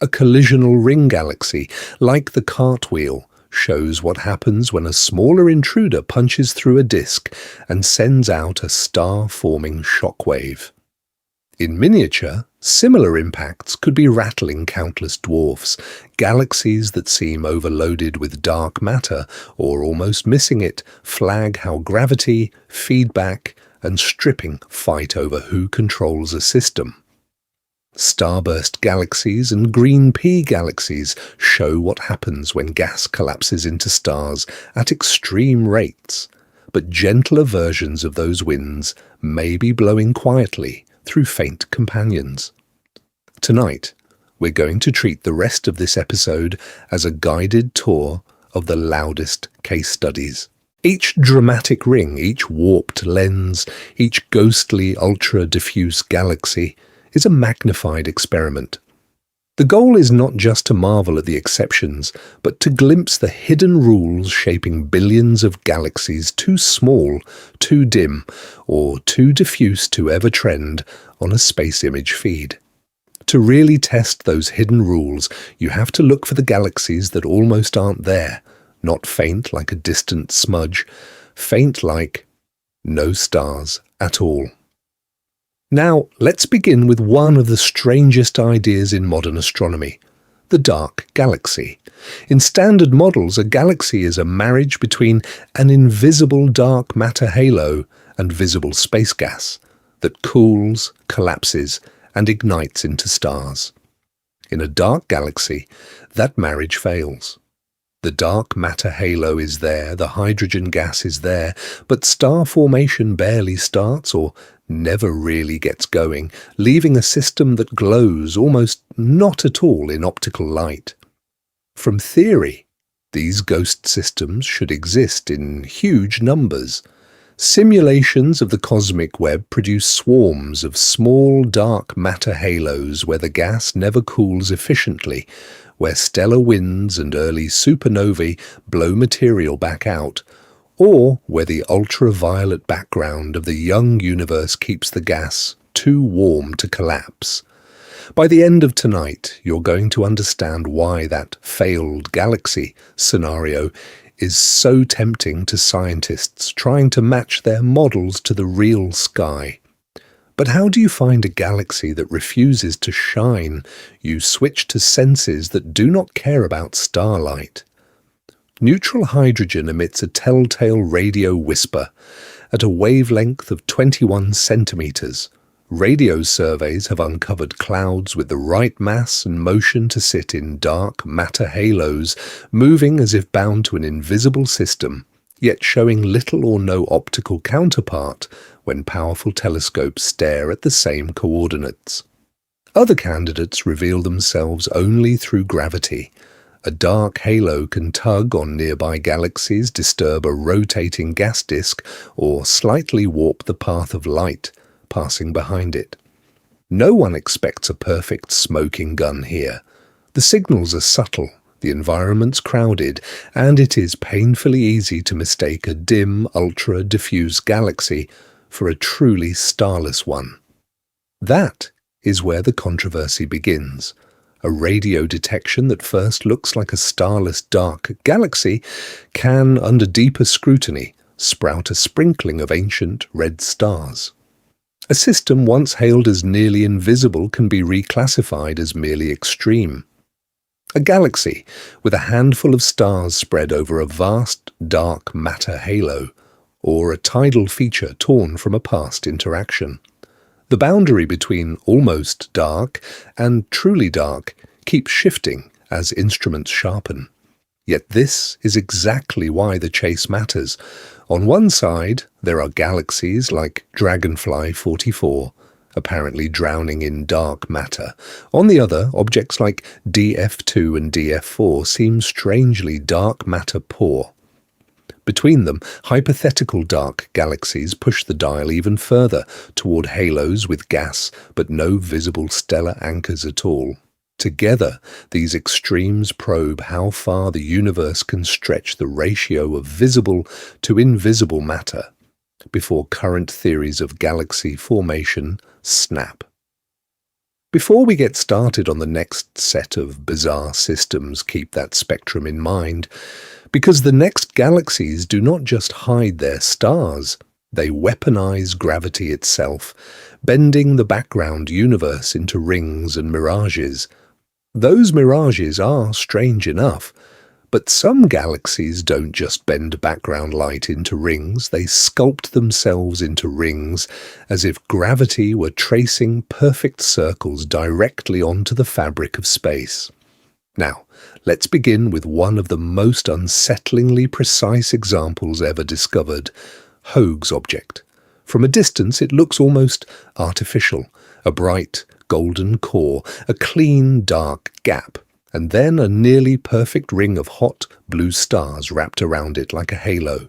A collisional ring galaxy, like the Cartwheel, shows what happens when a smaller intruder punches through a disk and sends out a star-forming shockwave. In miniature, similar impacts could be rattling countless dwarfs, galaxies that seem overloaded with dark matter or almost missing it, flag how gravity, feedback, and stripping fight over who controls a system. Starburst galaxies and green pea galaxies show what happens when gas collapses into stars at extreme rates, but gentler versions of those winds may be blowing quietly through faint companions. Tonight, we're going to treat the rest of this episode as a guided tour of the loudest case studies. Each dramatic ring, each warped lens, each ghostly ultra-diffuse galaxy is a magnified experiment. The goal is not just to marvel at the exceptions, but to glimpse the hidden rules shaping billions of galaxies too small, too dim, or too diffuse to ever trend on a space image feed. To really test those hidden rules, you have to look for the galaxies that almost aren't there, not faint like a distant smudge, faint like no stars at all. Now, let's begin with one of the strangest ideas in modern astronomy, the dark galaxy. In standard models, a galaxy is a marriage between an invisible dark matter halo and visible space gas that cools, collapses, and ignites into stars. In a dark galaxy, that marriage fails. The dark matter halo is there, the hydrogen gas is there, but star formation barely starts or never really gets going, leaving a system that glows almost not at all in optical light. From theory, these ghost systems should exist in huge numbers. Simulations of the cosmic web produce swarms of small dark matter halos where the gas never cools efficiently, where stellar winds and early supernovae blow material back out, or where the ultraviolet background of the young universe keeps the gas too warm to collapse. By the end of tonight, you're going to understand why that failed galaxy scenario is so tempting to scientists trying to match their models to the real sky. But how do you find a galaxy that refuses to shine? You switch to senses that do not care about starlight. Neutral hydrogen emits a telltale radio whisper at a wavelength of 21 centimeters. Radio surveys have uncovered clouds with the right mass and motion to sit in dark matter halos, moving as if bound to an invisible system, yet showing little or no optical counterpart when powerful telescopes stare at the same coordinates. Other candidates reveal themselves only through gravity. A dark halo can tug on nearby galaxies, disturb a rotating gas disk, or slightly warp the path of light passing behind it. No one expects a perfect smoking gun here. The signals are subtle, the environment's crowded, and it is painfully easy to mistake a dim, ultra-diffuse galaxy for a truly starless one. That is where the controversy begins. A radio detection that first looks like a starless dark galaxy can, under deeper scrutiny, sprout a sprinkling of ancient red stars. A system once hailed as nearly invisible can be reclassified as merely extreme. A galaxy with a handful of stars spread over a vast dark matter halo, or a tidal feature torn from a past interaction. The boundary between almost dark and truly dark keeps shifting as instruments sharpen. Yet this is exactly why the chase matters. On one side, there are galaxies like Dragonfly 44, apparently drowning in dark matter. On the other, objects like DF2 and DF4 seem strangely dark matter poor. Between them, hypothetical dark galaxies push the dial even further toward halos with gas, but no visible stellar anchors at all. Together, these extremes probe how far the universe can stretch the ratio of visible to invisible matter before current theories of galaxy formation snap. Before we get started on the next set of bizarre systems, keep that spectrum in mind, because the next galaxies do not just hide their stars, they weaponize gravity itself, bending the background universe into rings and mirages. Those mirages are strange enough, but some galaxies don't just bend background light into rings, they sculpt themselves into rings as if gravity were tracing perfect circles directly onto the fabric of space. Now, let's begin with one of the most unsettlingly precise examples ever discovered, Hoag's object. From a distance, it looks almost artificial, a bright, golden core, a clean, dark gap, and then a nearly perfect ring of hot, blue stars wrapped around it like a halo.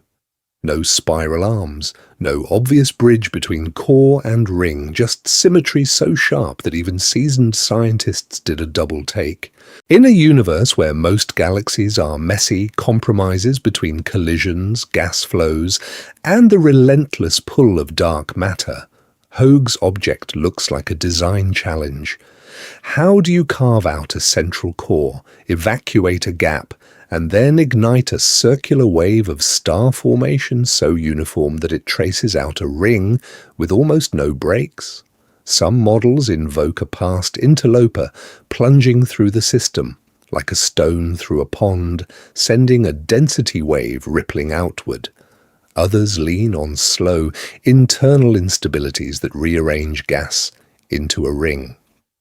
No spiral arms, no obvious bridge between core and ring, just symmetry so sharp that even seasoned scientists did a double take. In a universe where most galaxies are messy compromises between collisions, gas flows, and the relentless pull of dark matter, Hoag's object looks like a design challenge. How do you carve out a central core, evacuate a gap, and then ignite a circular wave of star formation so uniform that it traces out a ring with almost no breaks? Some models invoke a past interloper plunging through the system, like a stone through a pond, sending a density wave rippling outward. Others lean on slow, internal instabilities that rearrange gas into a ring.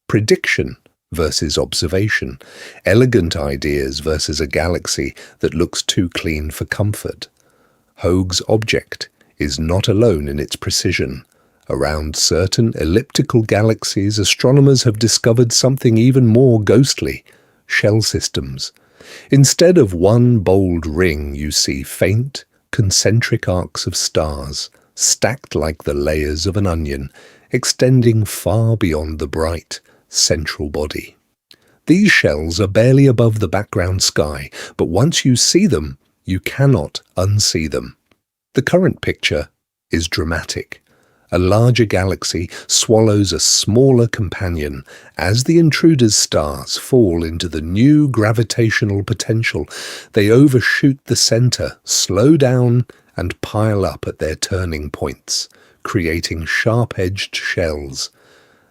Prediction versus observation, elegant ideas versus a galaxy that looks too clean for comfort. Hoag's object is not alone in its precision. Around certain elliptical galaxies, astronomers have discovered something even more ghostly, shell systems. Instead of one bold ring, you see faint, concentric arcs of stars, stacked like the layers of an onion, extending far beyond the bright, central body. These shells are barely above the background sky, but once you see them, you cannot unsee them. The current picture is dramatic. A larger galaxy swallows a smaller companion as the intruder's stars fall into the new gravitational potential. They overshoot the center, slow down, and pile up at their turning points, creating sharp-edged shells.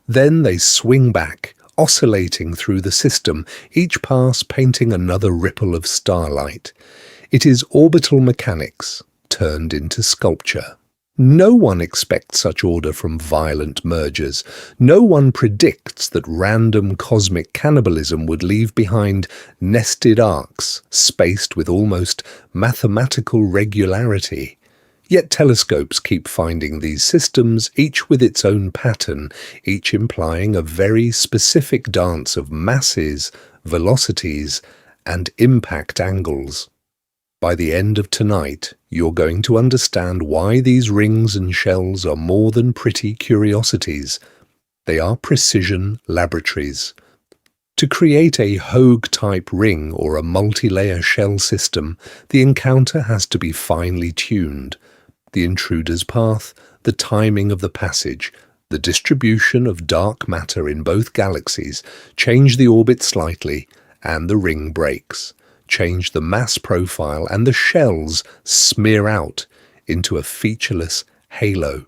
Then they swing back, oscillating through the system, each pass painting another ripple of starlight. It is orbital mechanics turned into sculpture. No one expects such order from violent mergers. No one predicts that random cosmic cannibalism would leave behind nested arcs spaced with almost mathematical regularity. Yet telescopes keep finding these systems, each with its own pattern, each implying a very specific dance of masses, velocities, and impact angles. By the end of tonight, you're going to understand why these rings and shells are more than pretty curiosities. They are precision laboratories. To create a Hoag-type ring or a multi-layer shell system, the encounter has to be finely tuned. The intruder's path, the timing of the passage, The distribution of dark matter in both galaxies change the orbit slightly and the ring breaks, change the mass profile, and the shells smear out into a featureless halo.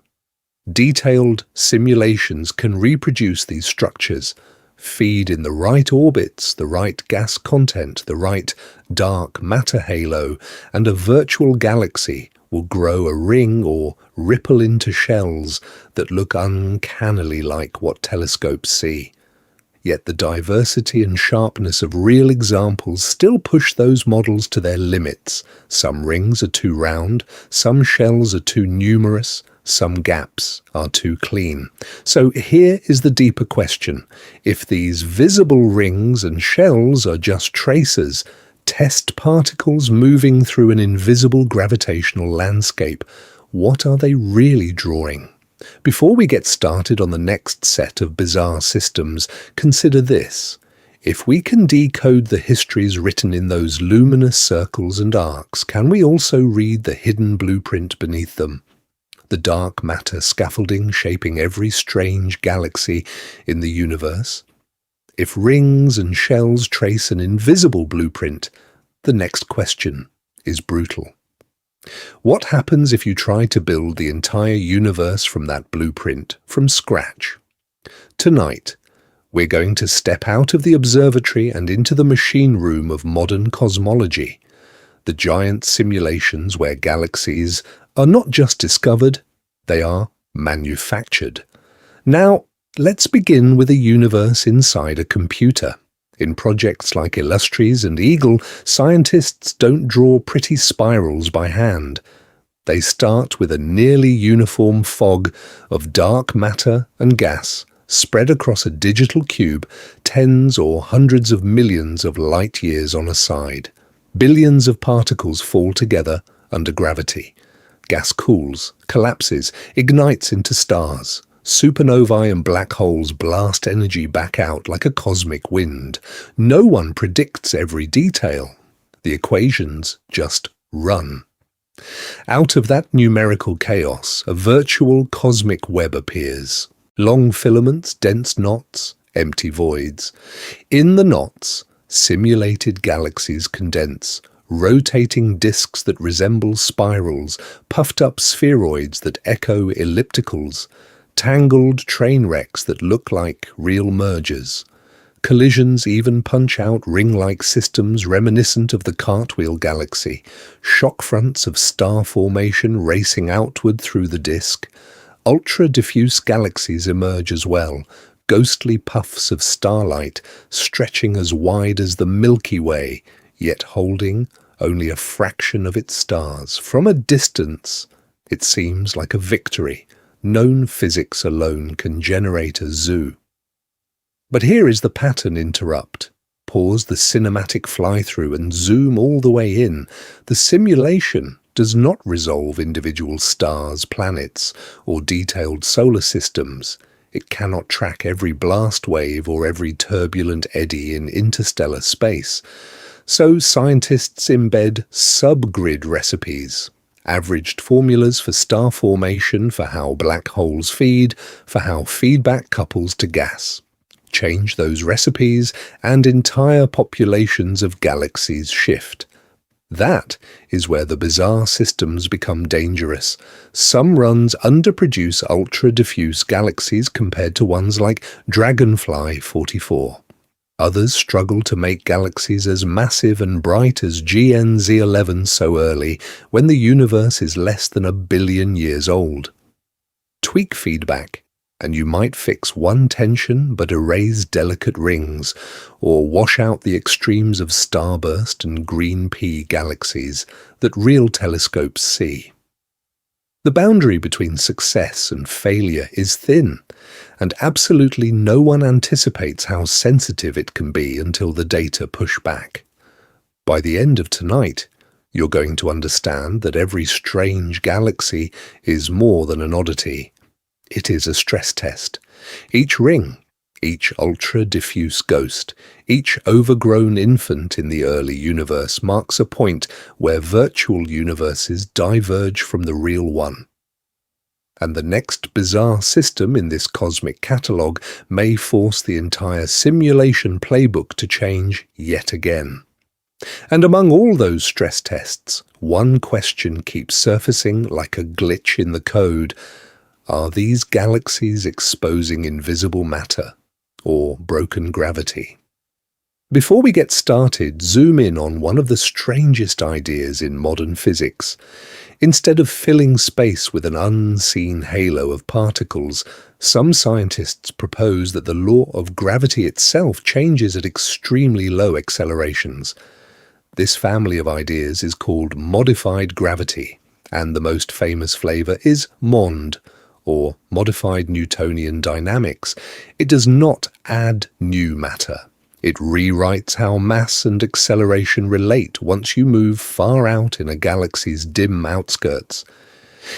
Detailed simulations can reproduce these structures, feed in the right orbits, the right gas content, the right dark matter halo, and a virtual galaxy will grow a ring or ripple into shells that look uncannily like what telescopes see. Yet the diversity and sharpness of real examples still push those models to their limits. Some rings are too round, some shells are too numerous, some gaps are too clean. So here is the deeper question. If these visible rings and shells are just tracers, test particles moving through an invisible gravitational landscape, what are they really drawing? Before we get started on the next set of bizarre systems, consider this. If we can decode the histories written in those luminous circles and arcs, can we also read the hidden blueprint beneath them? The dark matter scaffolding shaping every strange galaxy in the universe? If rings and shells trace an invisible blueprint, the next question is brutal. What happens if you try to build the entire universe from that blueprint, from scratch? Tonight, we're going to step out of the observatory and into the machine room of modern cosmology, the giant simulations where galaxies are not just discovered, they are manufactured. Now, let's begin with a universe inside a computer. In projects like Illustrious and Eagle, scientists don't draw pretty spirals by hand. They start with a nearly uniform fog of dark matter and gas spread across a digital cube tens or hundreds of millions of light years on a side. Billions of particles fall together under gravity. Gas cools, collapses, ignites into stars. Supernovae and black holes blast energy back out like a cosmic wind. No one predicts every detail. The equations just run. Out of that numerical chaos, a virtual cosmic web appears. Long filaments, dense knots, empty voids. In the knots, simulated galaxies condense, rotating disks that resemble spirals, puffed-up spheroids that echo ellipticals, tangled train wrecks that look like real mergers. Collisions even punch out ring-like systems reminiscent of the Cartwheel galaxy, shock fronts of star formation racing outward through the disk. Ultra-diffuse galaxies emerge as well, ghostly puffs of starlight stretching as wide as the Milky Way, yet holding only a fraction of its stars. From a distance, it seems like a victory. Known physics alone can generate a zoo. But here is the pattern interrupt. Pause the cinematic fly-through and zoom all the way in. The simulation does not resolve individual stars, planets, or detailed solar systems. It cannot track every blast wave or every turbulent eddy in interstellar space. So scientists embed subgrid recipes. Averaged formulas for star formation, for how black holes feed, for how feedback couples to gas. Change those recipes and entire populations of galaxies shift. That is where the bizarre systems become dangerous. Some runs underproduce ultra-diffuse galaxies compared to ones like Dragonfly 44. Others struggle to make galaxies as massive and bright as GNZ11 so early, when the universe is less than 1 billion years old. Tweak feedback, and you might fix one tension but erase delicate rings, or wash out the extremes of starburst and green pea galaxies that real telescopes see. The boundary between success and failure is thin, and absolutely no one anticipates how sensitive it can be until the data push back. By the end of tonight, you're going to understand that every strange galaxy is more than an oddity. It is a stress test. Each ring, each ultra-diffuse ghost, each overgrown infant in the early universe marks a point where virtual universes diverge from the real one. and the next bizarre system in this cosmic catalogue may force the entire simulation playbook to change yet again. And among all those stress tests, one question keeps surfacing like a glitch in the code. Are these galaxies exposing invisible matter or broken gravity? Before we get started, zoom in on one of the strangest ideas in modern physics. Instead of filling space with an unseen halo of particles, some scientists propose that the law of gravity itself changes at extremely low accelerations. This family of ideas is called modified gravity, and the most famous flavour is MOND, or modified Newtonian dynamics. It does not add new matter. It rewrites how mass and acceleration relate once you move far out in a galaxy's dim outskirts.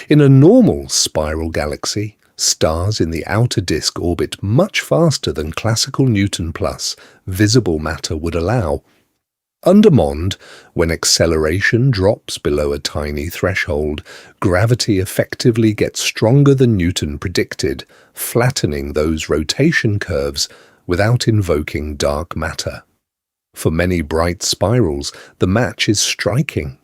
In a normal spiral galaxy, stars in the outer disk orbit much faster than classical Newton plus visible matter would allow. Under MOND, when acceleration drops below a tiny threshold, gravity effectively gets stronger than Newton predicted, flattening those rotation curves without invoking dark matter. For many bright spirals, the match is striking.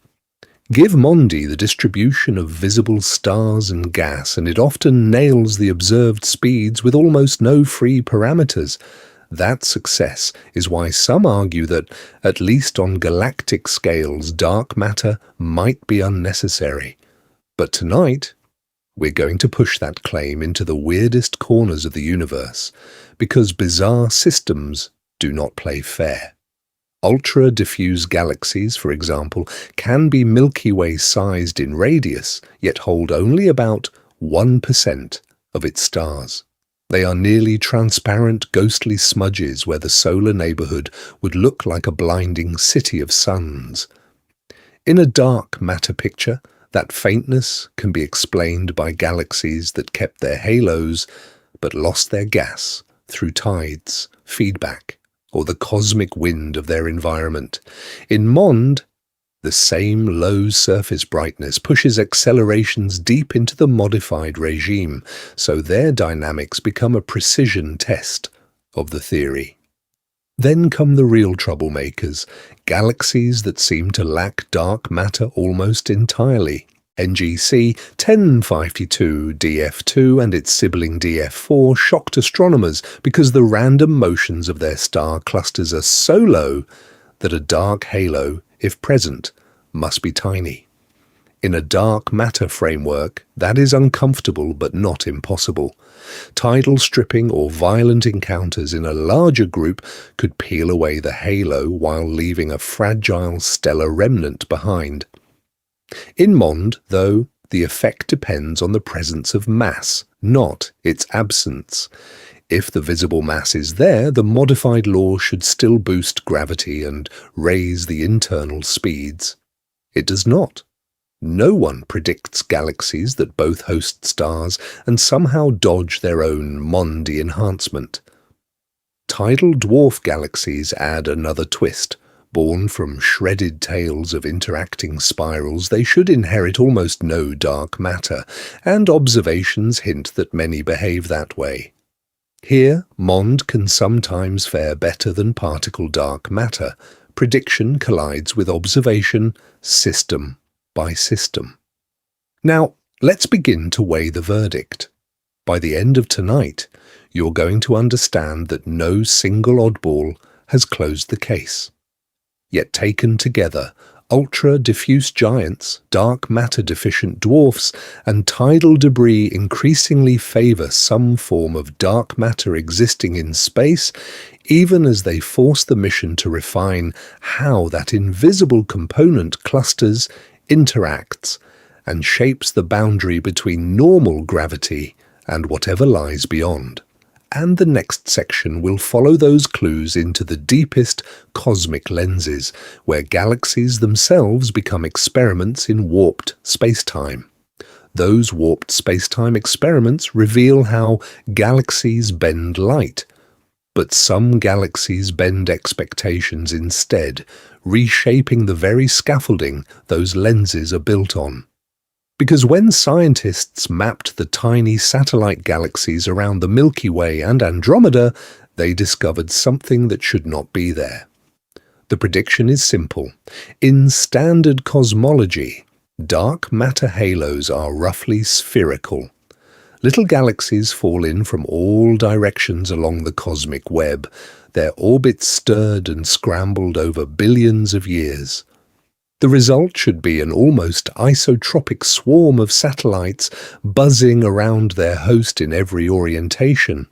Give MONDI the distribution of visible stars and gas, and it often nails the observed speeds with almost no free parameters. That success is why some argue that, at least on galactic scales, dark matter might be unnecessary. But tonight, we're going to push that claim into the weirdest corners of the universe, because bizarre systems do not play fair. Ultra-diffuse galaxies, for example, can be Milky Way sized in radius, yet hold only about 1% of its stars. They are nearly transparent, ghostly smudges where the solar neighbourhood would look like a blinding city of suns. In a dark matter picture, that faintness can be explained by galaxies that kept their halos but lost their gas through tides, feedback, or the cosmic wind of their environment. In MOND, the same low surface brightness pushes accelerations deep into the modified regime, so their dynamics become a precision test of the theory. Then come the real troublemakers, galaxies that seem to lack dark matter almost entirely. NGC 1052 DF2 and its sibling DF4 shocked astronomers because the random motions of their star clusters are so low that a dark halo, if present, must be tiny. In a dark matter framework, that is uncomfortable but not impossible. Tidal stripping or violent encounters in a larger group could peel away the halo while leaving a fragile stellar remnant behind. In MOND, though, the effect depends on the presence of mass, not its absence. If the visible mass is there, the modified law should still boost gravity and raise the internal speeds. It does not. No one predicts galaxies that both host stars and somehow dodge their own MONDI enhancement. Tidal dwarf galaxies add another twist. Born from shredded tails of interacting spirals, they should inherit almost no dark matter, and observations hint that many behave that way. Here, MOND can sometimes fare better than particle dark matter. Prediction collides with observation, system by system. Now, let's begin to weigh the verdict. By the end of tonight, you're going to understand that no single oddball has closed the case. Yet taken together, ultra-diffuse giants, dark matter-deficient dwarfs, and tidal debris increasingly favour some form of dark matter existing in space, even as they force the mission to refine how that invisible component clusters, interacts, and shapes the boundary between normal gravity and whatever lies beyond. And the next section will follow those clues into the deepest cosmic lenses, where galaxies themselves become experiments in warped space-time. Those warped space-time experiments reveal how galaxies bend light, but some galaxies bend expectations instead, reshaping the very scaffolding those lenses are built on. Because when scientists mapped the tiny satellite galaxies around the Milky Way and Andromeda, they discovered something that should not be there. The prediction is simple. In standard cosmology, dark matter halos are roughly spherical. Little galaxies fall in from all directions along the cosmic web, their orbits stirred and scrambled over billions of years. The result should be an almost isotropic swarm of satellites buzzing around their host in every orientation.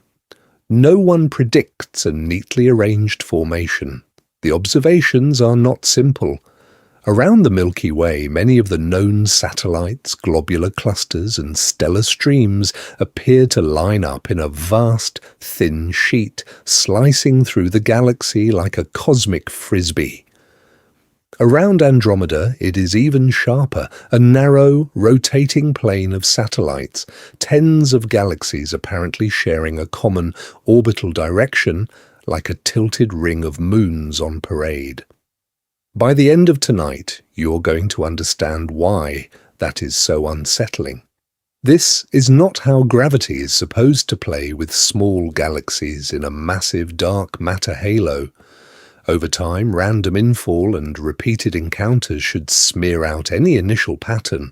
No one predicts a neatly arranged formation. The observations are not simple. Around the Milky Way, many of the known satellites, globular clusters, and stellar streams appear to line up in a vast, thin sheet, slicing through the galaxy like a cosmic frisbee. Around Andromeda, it is even sharper, a narrow, rotating plane of satellites, tens of galaxies apparently sharing a common orbital direction, like a tilted ring of moons on parade. By the end of tonight, you're going to understand why that is so unsettling. This is not how gravity is supposed to play with small galaxies in a massive dark matter halo. Over time, random infall and repeated encounters should smear out any initial pattern.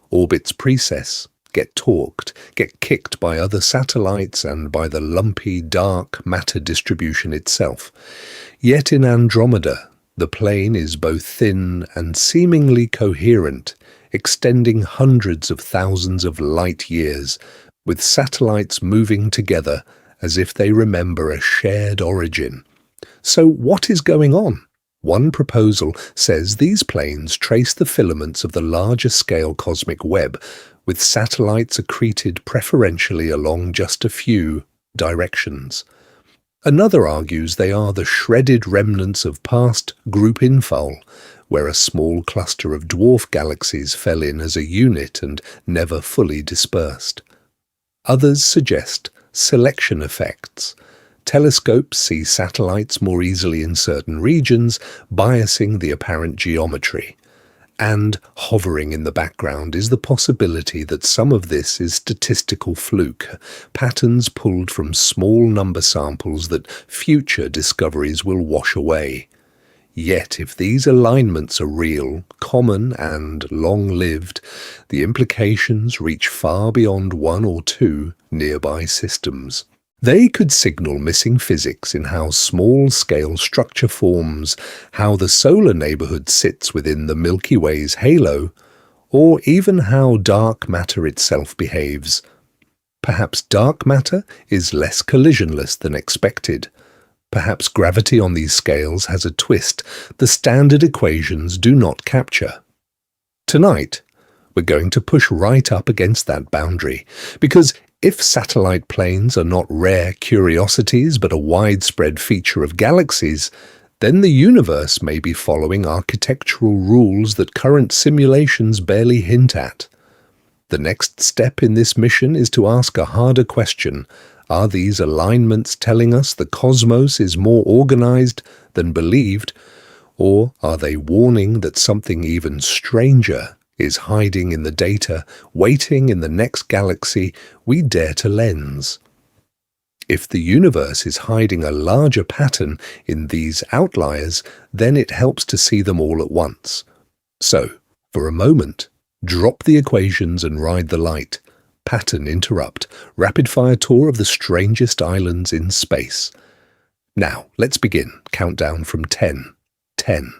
Orbits precess, get torqued, get kicked by other satellites and by the lumpy, dark matter distribution itself. Yet in Andromeda, the plane is both thin and seemingly coherent, extending hundreds of thousands of light years, with satellites moving together as if they remember a shared origin. So what is going on? One proposal says these planes trace the filaments of the larger-scale cosmic web, with satellites accreted preferentially along just a few directions. Another argues they are the shredded remnants of past group infall, where a small cluster of dwarf galaxies fell in as a unit and never fully dispersed. Others suggest selection effects. Telescopes see satellites more easily in certain regions, biasing the apparent geometry. And hovering in the background is the possibility that some of this is statistical fluke, patterns pulled from small number samples that future discoveries will wash away. Yet if these alignments are real, common and long-lived, the implications reach far beyond one or two nearby systems. They could signal missing physics in how small-scale structure forms, how the solar neighborhood sits within the Milky Way's halo, or even how dark matter itself behaves. Perhaps dark matter is less collisionless than expected. Perhaps gravity on these scales has a twist the standard equations do not capture. Tonight, we're going to push right up against that boundary, because if satellite planes are not rare curiosities but a widespread feature of galaxies, then the universe may be following architectural rules that current simulations barely hint at. The next step in this mission is to ask a harder question. Are these alignments telling us the cosmos is more organized than believed, or are they warning that something even stranger is hiding in the data, waiting in the next galaxy we dare to lens? If the universe is hiding a larger pattern in these outliers, then it helps to see them all at once. So, for a moment, drop the equations and ride the light. Pattern interrupt. Rapid-fire tour of the strangest islands in space. Now, let's begin. Countdown from 10. 10.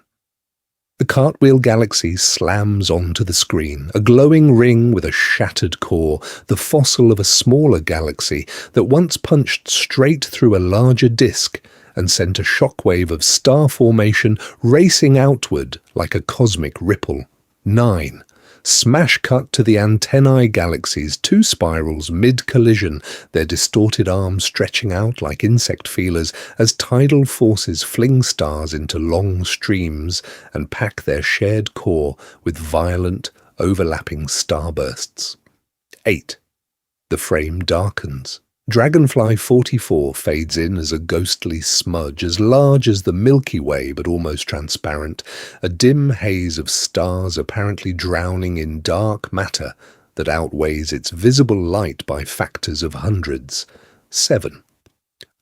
The Cartwheel galaxy slams onto the screen, a glowing ring with a shattered core, the fossil of a smaller galaxy that once punched straight through a larger disk and sent a shockwave of star formation racing outward like a cosmic ripple. 9. Smash cut to the Antennae galaxies, two spirals mid-collision, their distorted arms stretching out like insect feelers as tidal forces fling stars into long streams and pack their shared core with violent, overlapping starbursts. 8. The frame darkens. Dragonfly 44 fades in as a ghostly smudge as large as the Milky Way but almost transparent, a dim haze of stars apparently drowning in dark matter that outweighs its visible light by factors of hundreds. 7.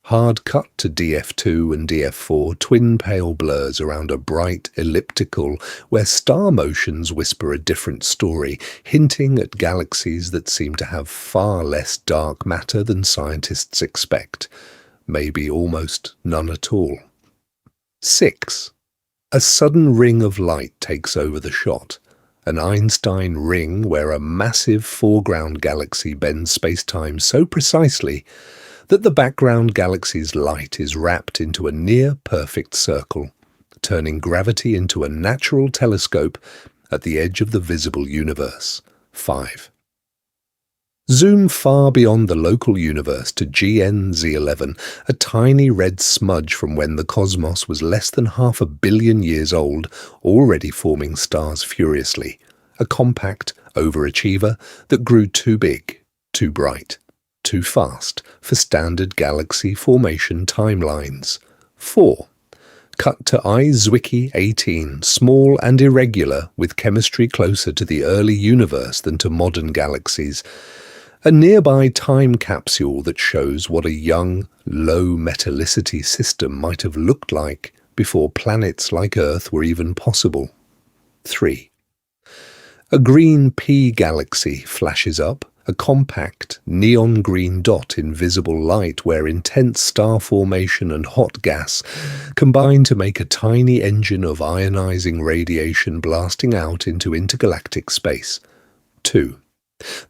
Hard cut to DF2 and DF4, twin pale blurs around a bright elliptical where star motions whisper a different story, hinting at galaxies that seem to have far less dark matter than scientists expect, maybe almost none at all. 6. A sudden ring of light takes over the shot. An Einstein ring where a massive foreground galaxy bends space-time so precisely that the background galaxy's light is wrapped into a near-perfect circle, turning gravity into a natural telescope at the edge of the visible universe. 5. Zoom far beyond the local universe to GN-Z11, a tiny red smudge from when the cosmos was less than 500 million years old, already forming stars furiously, a compact overachiever that grew too big, too bright, too fast for standard galaxy formation timelines. 4. Cut to I-Zwicky 18, small and irregular, with chemistry closer to the early universe than to modern galaxies. A nearby time capsule that shows what a young, low metallicity system might have looked like before planets like Earth were even possible. 3. A green P galaxy flashes up, a compact, neon green dot in visible light where intense star formation and hot gas combine to make a tiny engine of ionizing radiation blasting out into intergalactic space. 2.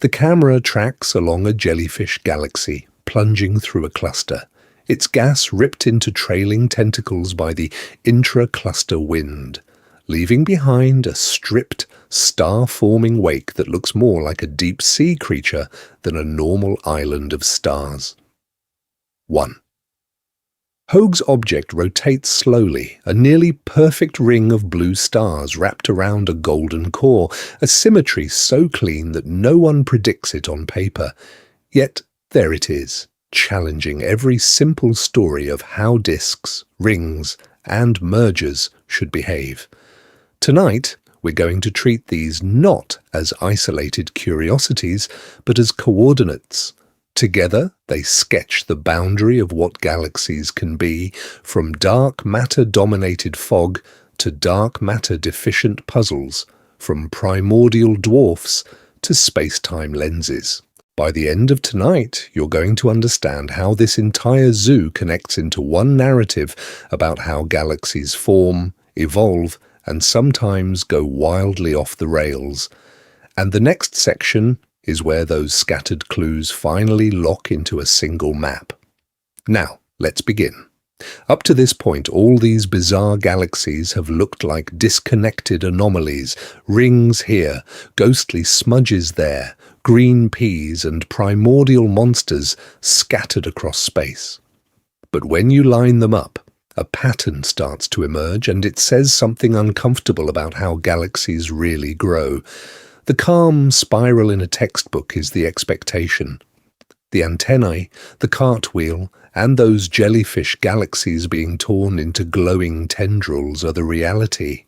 The camera tracks along a jellyfish galaxy, plunging through a cluster, its gas ripped into trailing tentacles by the intra-cluster wind, leaving behind a stripped, star-forming wake that looks more like a deep-sea creature than a normal island of stars. 1. Hoag's object rotates slowly, a nearly perfect ring of blue stars wrapped around a golden core, a symmetry so clean that no one predicts it on paper. Yet there it is, challenging every simple story of how disks, rings, and mergers should behave. Tonight, we're going to treat these not as isolated curiosities, but as coordinates. Together, they sketch the boundary of what galaxies can be, from dark matter-dominated fog to dark matter-deficient puzzles, from primordial dwarfs to space-time lenses. By the end of tonight, you're going to understand how this entire zoo connects into one narrative about how galaxies form, evolve, and sometimes go wildly off the rails. And the next section is where those scattered clues finally lock into a single map. Now, let's begin. Up to this point, all these bizarre galaxies have looked like disconnected anomalies, rings here, ghostly smudges there, green peas and primordial monsters scattered across space. But when you line them up, a pattern starts to emerge, and it says something uncomfortable about how galaxies really grow. The calm spiral in a textbook is the expectation. The antennae, the cartwheel, and those jellyfish galaxies being torn into glowing tendrils are the reality.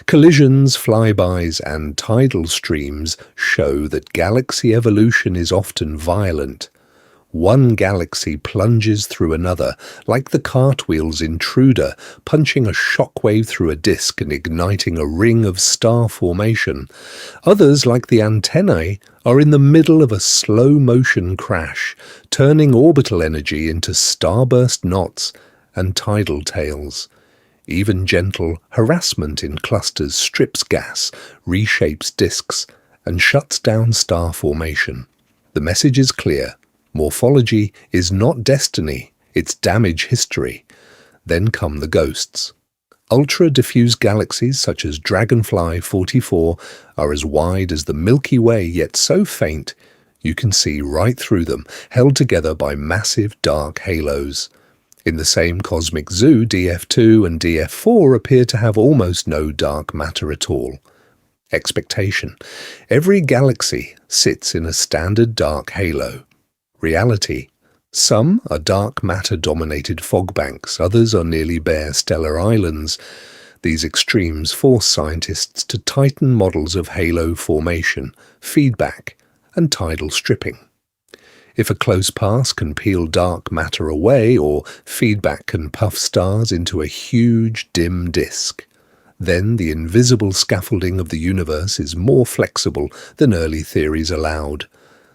Collisions, flybys, and tidal streams show that galaxy evolution is often violent. One galaxy plunges through another, like the Cartwheel's intruder, punching a shockwave through a disk and igniting a ring of star formation. Others, like the Antennae, are in the middle of a slow-motion crash, turning orbital energy into starburst knots and tidal tails. Even gentle harassment in clusters strips gas, reshapes disks, and shuts down star formation. The message is clear. Morphology is not destiny, it's damage history. Then come the ghosts. Ultra-diffuse galaxies such as Dragonfly 44 are as wide as the Milky Way, yet so faint you can see right through them, held together by massive dark halos. In the same cosmic zoo, DF2 and DF4 appear to have almost no dark matter at all. Expectation. Every galaxy sits in a standard dark halo. Reality. Some are dark matter-dominated fog banks, others are nearly bare stellar islands. These extremes force scientists to tighten models of halo formation, feedback, and tidal stripping. If a close pass can peel dark matter away, or feedback can puff stars into a huge, dim disk, then the invisible scaffolding of the universe is more flexible than early theories allowed.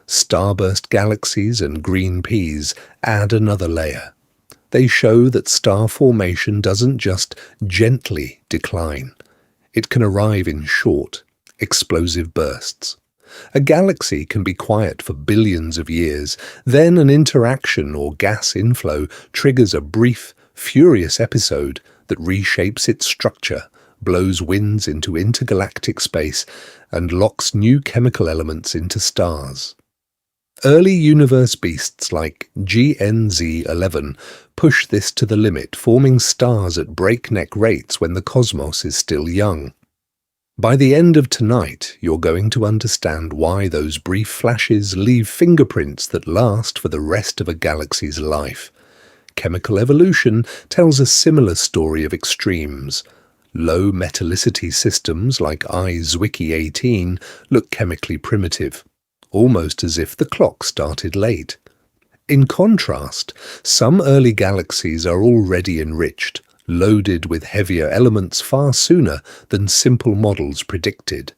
Starburst galaxies and green peas add another layer. They show that star formation doesn't just gently decline. It can arrive in short, explosive bursts. A galaxy can be quiet for billions of years, then an interaction or gas inflow triggers a brief, furious episode that reshapes its structure, blows winds into intergalactic space, and locks new chemical elements into stars. Early universe beasts like GNZ11 push this to the limit, forming stars at breakneck rates when the cosmos is still young. By the end of tonight, you're going to understand why those brief flashes leave fingerprints that last for the rest of a galaxy's life. Chemical evolution tells a similar story of extremes. Low metallicity systems like Zwicky 18 look chemically primitive, almost as if the clock started late. In contrast, some early galaxies are already enriched, loaded with heavier elements far sooner than simple models predicted.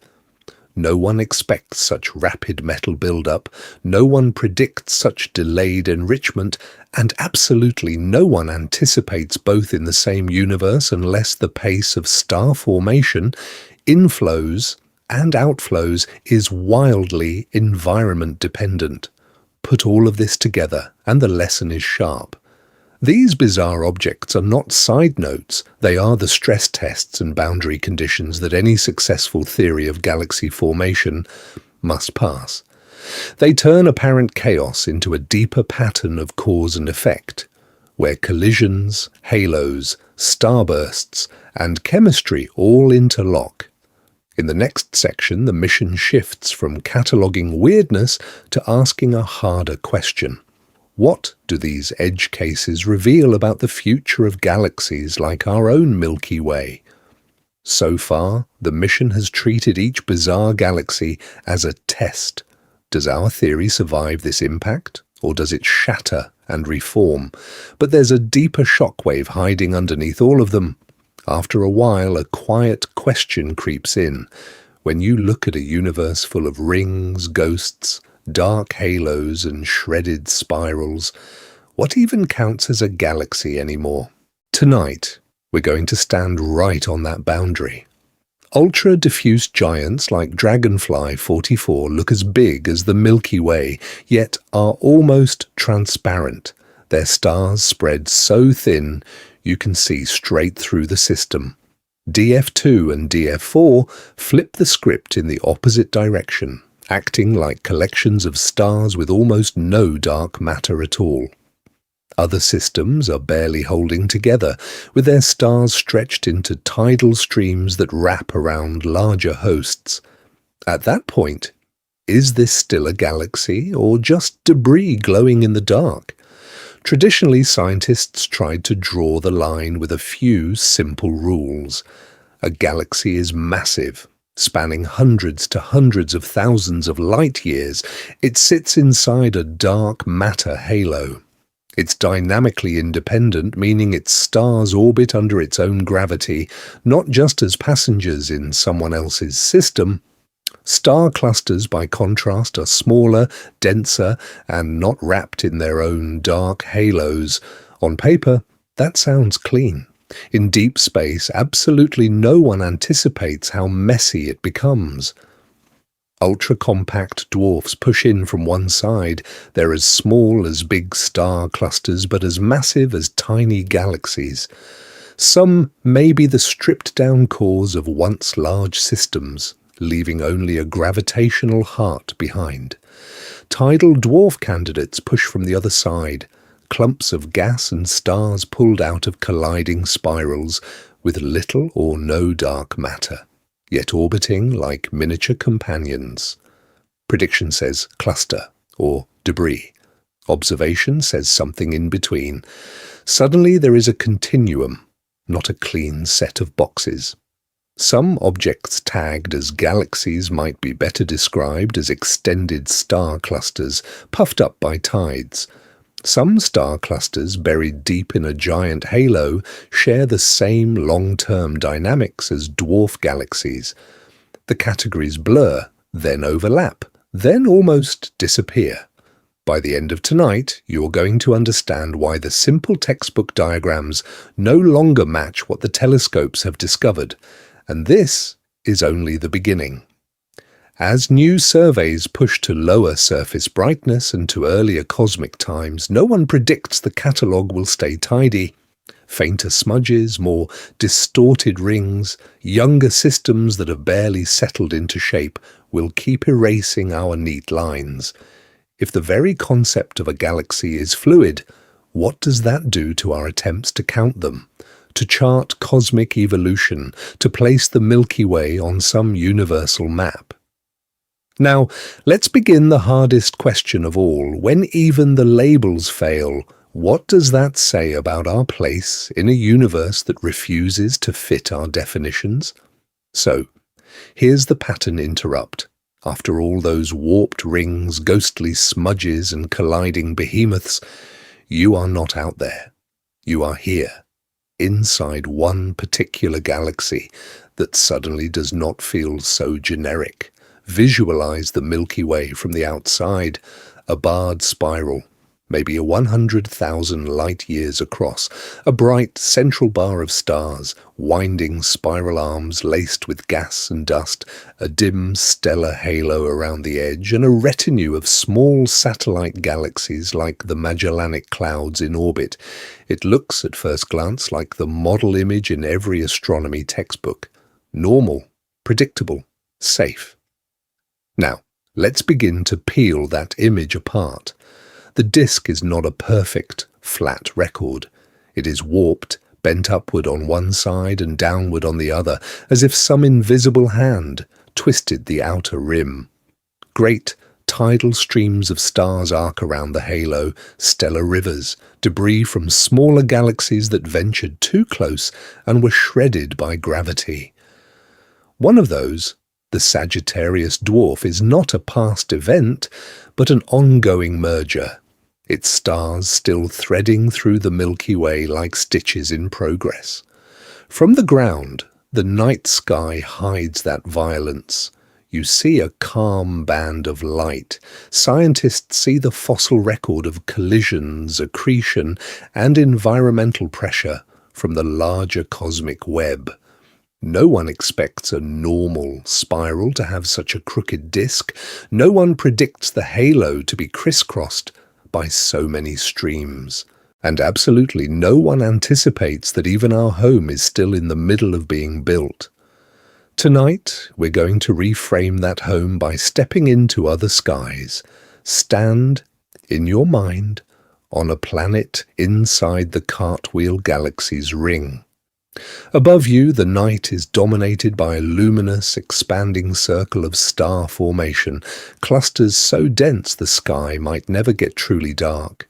No one expects such rapid metal buildup, no one predicts such delayed enrichment, and absolutely no one anticipates both in the same universe unless the pace of star formation, inflows, and outflows is wildly environment dependent. Put all of this together and the lesson is sharp. These bizarre objects are not side notes, they are the stress tests and boundary conditions that any successful theory of galaxy formation must pass. They turn apparent chaos into a deeper pattern of cause and effect, where collisions, halos, starbursts, and chemistry all interlock. In the next section, the mission shifts from cataloguing weirdness to asking a harder question. What do these edge cases reveal about the future of galaxies like our own Milky Way? So far, the mission has treated each bizarre galaxy as a test. Does our theory survive this impact, or does it shatter and reform? But there's a deeper shockwave hiding underneath all of them. After a while, a quiet question creeps in. When you look at a universe full of rings, ghosts, dark halos and shredded spirals, what even counts as a galaxy anymore? Tonight, we're going to stand right on that boundary. Ultra-diffuse giants like Dragonfly 44 look as big as the Milky Way, yet are almost transparent. Their stars spread so thin you can see straight through the system. DF2 and DF4 flip the script in the opposite direction, acting like collections of stars with almost no dark matter at all. Other systems are barely holding together, with their stars stretched into tidal streams that wrap around larger hosts. At that point, is this still a galaxy, or just debris glowing in the dark? Traditionally, scientists tried to draw the line with a few simple rules. A galaxy is massive, spanning hundreds to hundreds of thousands of light years. It sits inside a dark matter halo. It's dynamically independent, meaning its stars orbit under its own gravity, not just as passengers in someone else's system. Star clusters, by contrast, are smaller, denser, and not wrapped in their own dark halos. On paper, that sounds clean. In deep space, absolutely no one anticipates how messy it becomes. Ultra-compact dwarfs push in from one side. They're as small as big star clusters, but as massive as tiny galaxies. Some may be the stripped-down cores of once large systems, leaving only a gravitational heart behind. Tidal dwarf candidates push from the other side, clumps of gas and stars pulled out of colliding spirals with little or no dark matter, yet orbiting like miniature companions. Prediction says cluster or debris. Observation says something in between. Suddenly there is a continuum, not a clean set of boxes. Some objects tagged as galaxies might be better described as extended star clusters puffed up by tides. Some star clusters buried deep in a giant halo share the same long-term dynamics as dwarf galaxies. The categories blur, then overlap, then almost disappear. By the end of tonight, you're going to understand why the simple textbook diagrams no longer match what the telescopes have discovered, and this is only the beginning. As new surveys push to lower surface brightness and to earlier cosmic times, no one predicts the catalogue will stay tidy. Fainter smudges, more distorted rings, younger systems that have barely settled into shape will keep erasing our neat lines. If the very concept of a galaxy is fluid, what does that do to our attempts to count them? To chart cosmic evolution, to place the Milky Way on some universal map? Now, let's begin the hardest question of all. When even the labels fail, what does that say about our place in a universe that refuses to fit our definitions? So, here's the pattern interrupt. After all those warped rings, ghostly smudges, and colliding behemoths, you are not out there. You are here, inside one particular galaxy that suddenly does not feel so generic. Visualize the Milky Way from the outside, a barred spiral, maybe 100,000 light-years across, a bright central bar of stars, winding spiral arms laced with gas and dust, a dim stellar halo around the edge, and a retinue of small satellite galaxies like the Magellanic Clouds in orbit. It looks at first glance like the model image in every astronomy textbook. Normal, predictable, safe. Now, let's begin to peel that image apart. The disk is not a perfect, flat record. It is warped, bent upward on one side and downward on the other, as if some invisible hand twisted the outer rim. Great, tidal streams of stars arc around the halo, stellar rivers, debris from smaller galaxies that ventured too close and were shredded by gravity. One of those, the Sagittarius dwarf, is not a past event, but an ongoing merger, its stars still threading through the Milky Way like stitches in progress. From the ground, the night sky hides that violence. You see a calm band of light. Scientists see the fossil record of collisions, accretion, and environmental pressure from the larger cosmic web. No one expects a normal spiral to have such a crooked disk. No one predicts the halo to be crisscrossed by so many streams. And absolutely no one anticipates that even our home is still in the middle of being built. Tonight, we're going to reframe that home by stepping into other skies. Stand, in your mind, on a planet inside the Cartwheel galaxy's ring. Above you, the night is dominated by a luminous, expanding circle of star formation, clusters so dense the sky might never get truly dark.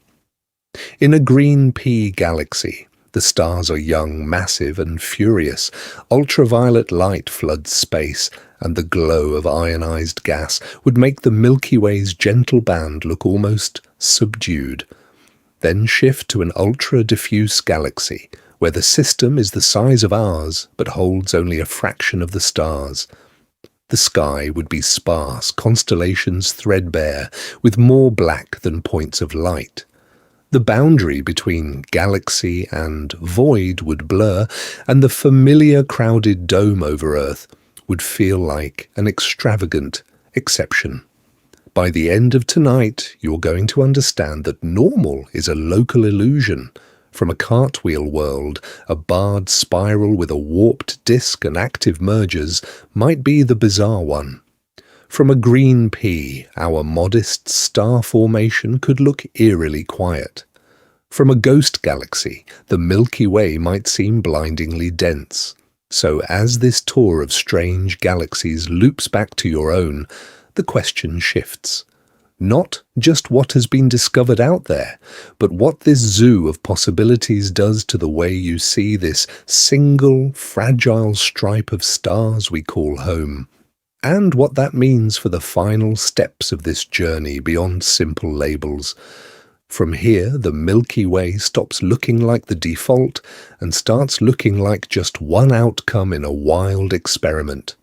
In a green pea galaxy, the stars are young, massive, and furious. Ultraviolet light floods space, and the glow of ionized gas would make the Milky Way's gentle band look almost subdued. Then shift to an ultra-diffuse galaxy, where the system is the size of ours but holds only a fraction of the stars. The sky would be sparse, constellations threadbare, with more black than points of light. The boundary between galaxy and void would blur, and the familiar crowded dome over Earth would feel like an extravagant exception. By the end of tonight, you're going to understand that normal is a local illusion. From a cartwheel world, a barred spiral with a warped disk and active mergers might be the bizarre one. From a green pea, our modest star formation could look eerily quiet. From a ghost galaxy, the Milky Way might seem blindingly dense. So as this tour of strange galaxies loops back to your own, the question shifts. Not just what has been discovered out there, but what this zoo of possibilities does to the way you see this single, fragile stripe of stars we call home, and what that means for the final steps of this journey beyond simple labels. From here, the Milky Way stops looking like the default and starts looking like just one outcome in a wild experiment.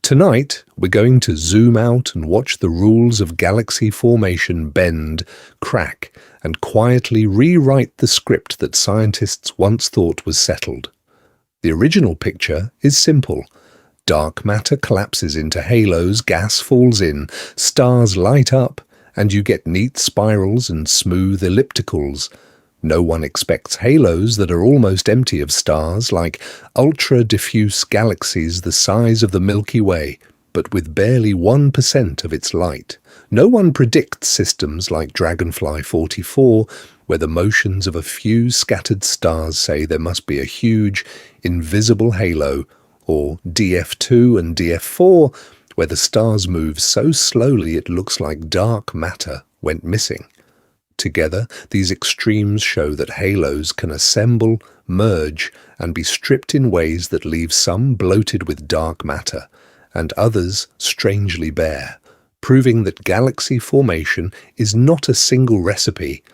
Tonight, we're going to zoom out and watch the rules of galaxy formation bend, crack, and quietly rewrite the script that scientists once thought was settled. The original picture is simple. Dark matter collapses into halos, gas falls in, stars light up, and you get neat spirals and smooth ellipticals. No one expects halos that are almost empty of stars, like ultra-diffuse galaxies the size of the Milky Way, but with barely 1% of its light. No one predicts systems like Dragonfly 44, where the motions of a few scattered stars say there must be a huge, invisible halo, or DF2 and DF4, where the stars move so slowly it looks like dark matter went missing. Together, these extremes show that halos can assemble, merge, and be stripped in ways that leave some bloated with dark matter, and others strangely bare, proving that galaxy formation is not a single recipe,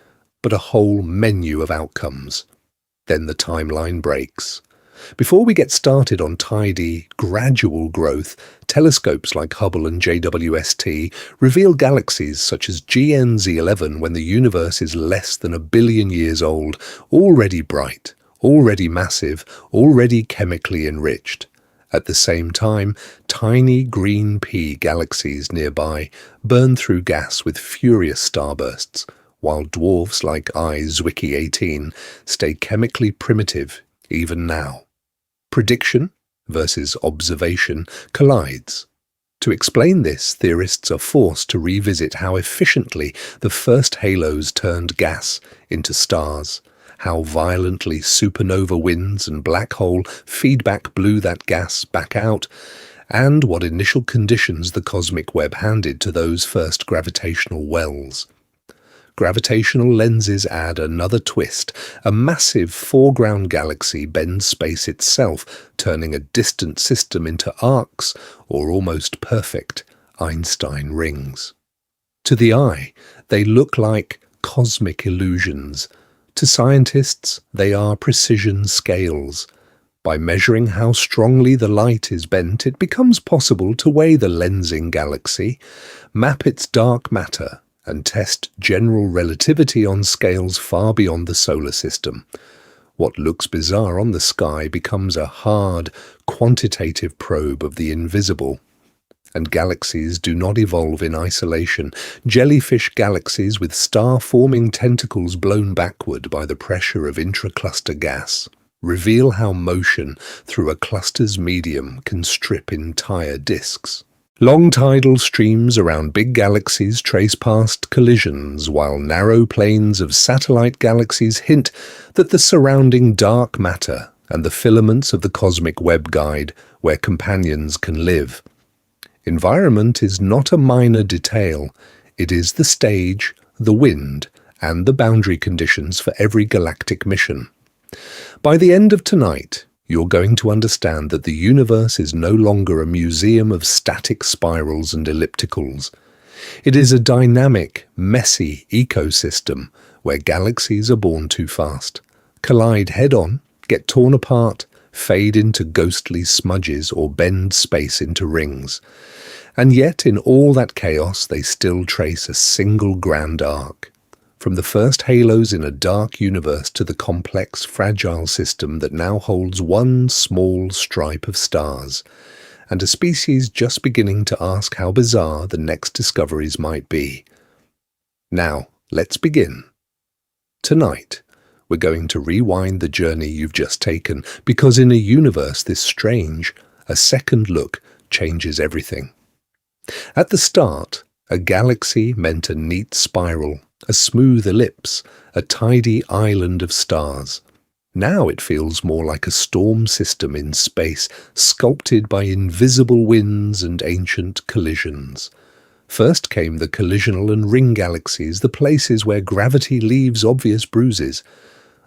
but a whole menu of outcomes. Then the timeline breaks. Before we get started on tidy, gradual growth, telescopes like Hubble and JWST reveal galaxies such as GNZ11 when the universe is less than 1 billion years old, already bright, already massive, already chemically enriched. At the same time, tiny green pea galaxies nearby burn through gas with furious starbursts, while dwarfs like I Zwicky 18 stay chemically primitive even now. Prediction versus observation collides. To explain this, theorists are forced to revisit how efficiently the first halos turned gas into stars, how violently supernova winds and black hole feedback blew that gas back out, and what initial conditions the cosmic web handed to those first gravitational wells. Gravitational lenses add another twist. A massive foreground galaxy bends space itself, turning a distant system into arcs or almost perfect Einstein rings. To the eye, they look like cosmic illusions. To scientists, they are precision scales. By measuring how strongly the light is bent, it becomes possible to weigh the lensing galaxy, map its dark matter, and test general relativity on scales far beyond the solar system. What looks bizarre on the sky becomes a hard, quantitative probe of the invisible. And galaxies do not evolve in isolation. Jellyfish galaxies with star-forming tentacles blown backward by the pressure of intra-cluster gas reveal how motion through a cluster's medium can strip entire disks. Long tidal streams around big galaxies trace past collisions, while narrow planes of satellite galaxies hint that the surrounding dark matter and the filaments of the cosmic web guide where companions can live. Environment is not a minor detail. It is the stage, the wind, and the boundary conditions for every galactic mission. By the end of tonight, you're going to understand that the universe is no longer a museum of static spirals and ellipticals. It is a dynamic, messy ecosystem where galaxies are born too fast, collide head-on, get torn apart, fade into ghostly smudges, or bend space into rings. And yet, in all that chaos, they still trace a single grand arc. From the first halos in a dark universe to the complex, fragile system that now holds one small stripe of stars, and a species just beginning to ask how bizarre the next discoveries might be. Now, let's begin. Tonight, we're going to rewind the journey you've just taken, because in a universe this strange, a second look changes everything. At the start, a galaxy meant a neat spiral, a smooth ellipse, a tidy island of stars. Now it feels more like a storm system in space, sculpted by invisible winds and ancient collisions. First came the collisional and ring galaxies, the places where gravity leaves obvious bruises.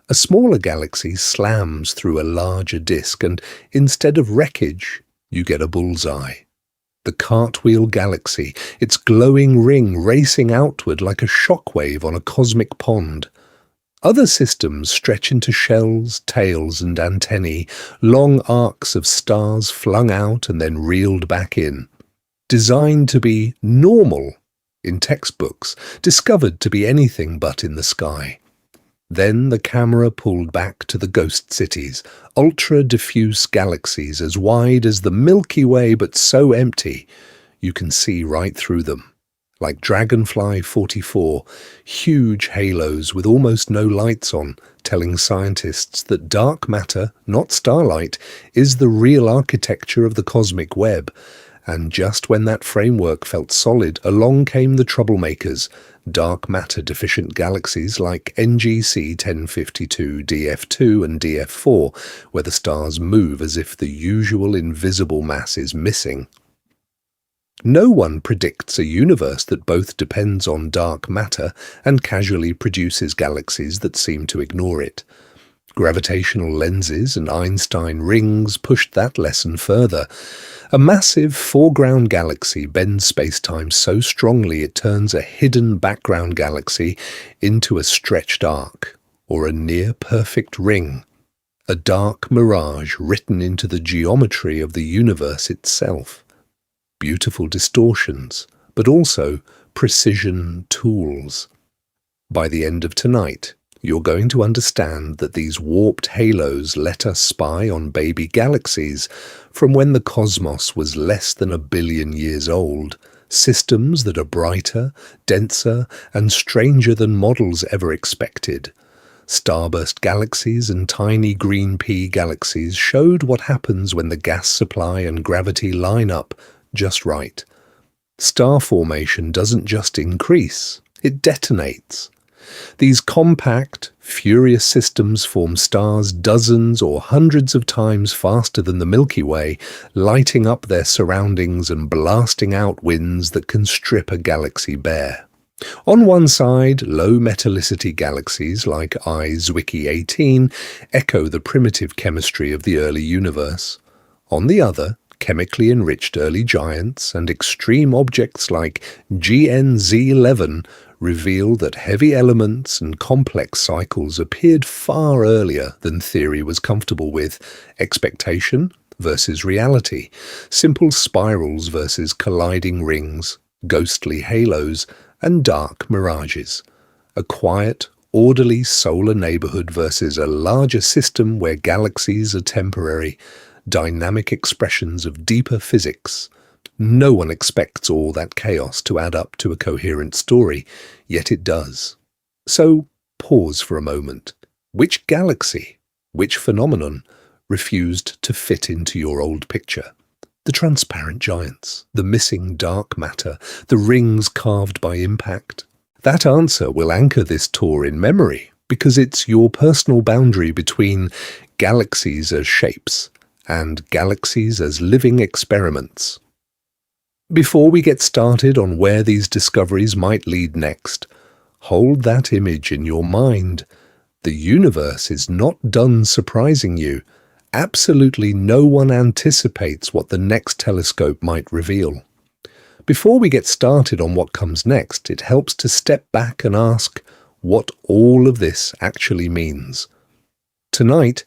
A smaller galaxy slams through a larger disk, and instead of wreckage, you get a bullseye. The Cartwheel galaxy, its glowing ring racing outward like a shockwave on a cosmic pond. Other systems stretch into shells, tails, and antennae, long arcs of stars flung out and then reeled back in. Designed to be normal in textbooks, discovered to be anything but in the sky. Then the camera pulled back to the ghost cities, ultra-diffuse galaxies as wide as the Milky Way but so empty you can see right through them. Like Dragonfly 44, huge halos with almost no lights on, telling scientists that dark matter, not starlight, is the real architecture of the cosmic web. And just when that framework felt solid, along came the troublemakers, dark matter-deficient galaxies like NGC 1052, DF2 and DF4, where the stars move as if the usual invisible mass is missing. No one predicts a universe that both depends on dark matter and casually produces galaxies that seem to ignore it. Gravitational lenses and Einstein rings pushed that lesson further. A massive foreground galaxy bends spacetime so strongly it turns a hidden background galaxy into a stretched arc, or a near-perfect ring, a dark mirage written into the geometry of the universe itself. Beautiful distortions, but also precision tools. By the end of tonight, you're going to understand that these warped halos let us spy on baby galaxies from when the cosmos was less than 1 billion years old, systems that are brighter, denser, and stranger than models ever expected. Starburst galaxies and tiny green pea galaxies showed what happens when the gas supply and gravity line up just right. Star formation doesn't just increase, it detonates. These compact, furious systems form stars dozens or hundreds of times faster than the Milky Way, lighting up their surroundings and blasting out winds that can strip a galaxy bare. On one side, low metallicity galaxies like I Zwicky 18 echo the primitive chemistry of the early universe. On the other, chemically enriched early giants and extreme objects like GNZ11 reveal that heavy elements and complex cycles appeared far earlier than theory was comfortable with. Expectation versus reality, simple spirals versus colliding rings, ghostly halos, and dark mirages. A quiet, orderly solar neighborhood versus a larger system where galaxies are temporary, dynamic expressions of deeper physics. No one expects all that chaos to add up to a coherent story, yet it does. So, pause for a moment. Which galaxy, which phenomenon, refused to fit into your old picture? The transparent giants, the missing dark matter, the rings carved by impact? That answer will anchor this tour in memory, because it's your personal boundary between galaxies as shapes and galaxies as living experiments. Before we get started on where these discoveries might lead next, hold that image in your mind. The universe is not done surprising you. Absolutely no one anticipates what the next telescope might reveal. Before we get started on what comes next, it helps to step back and ask what all of this actually means. Tonight,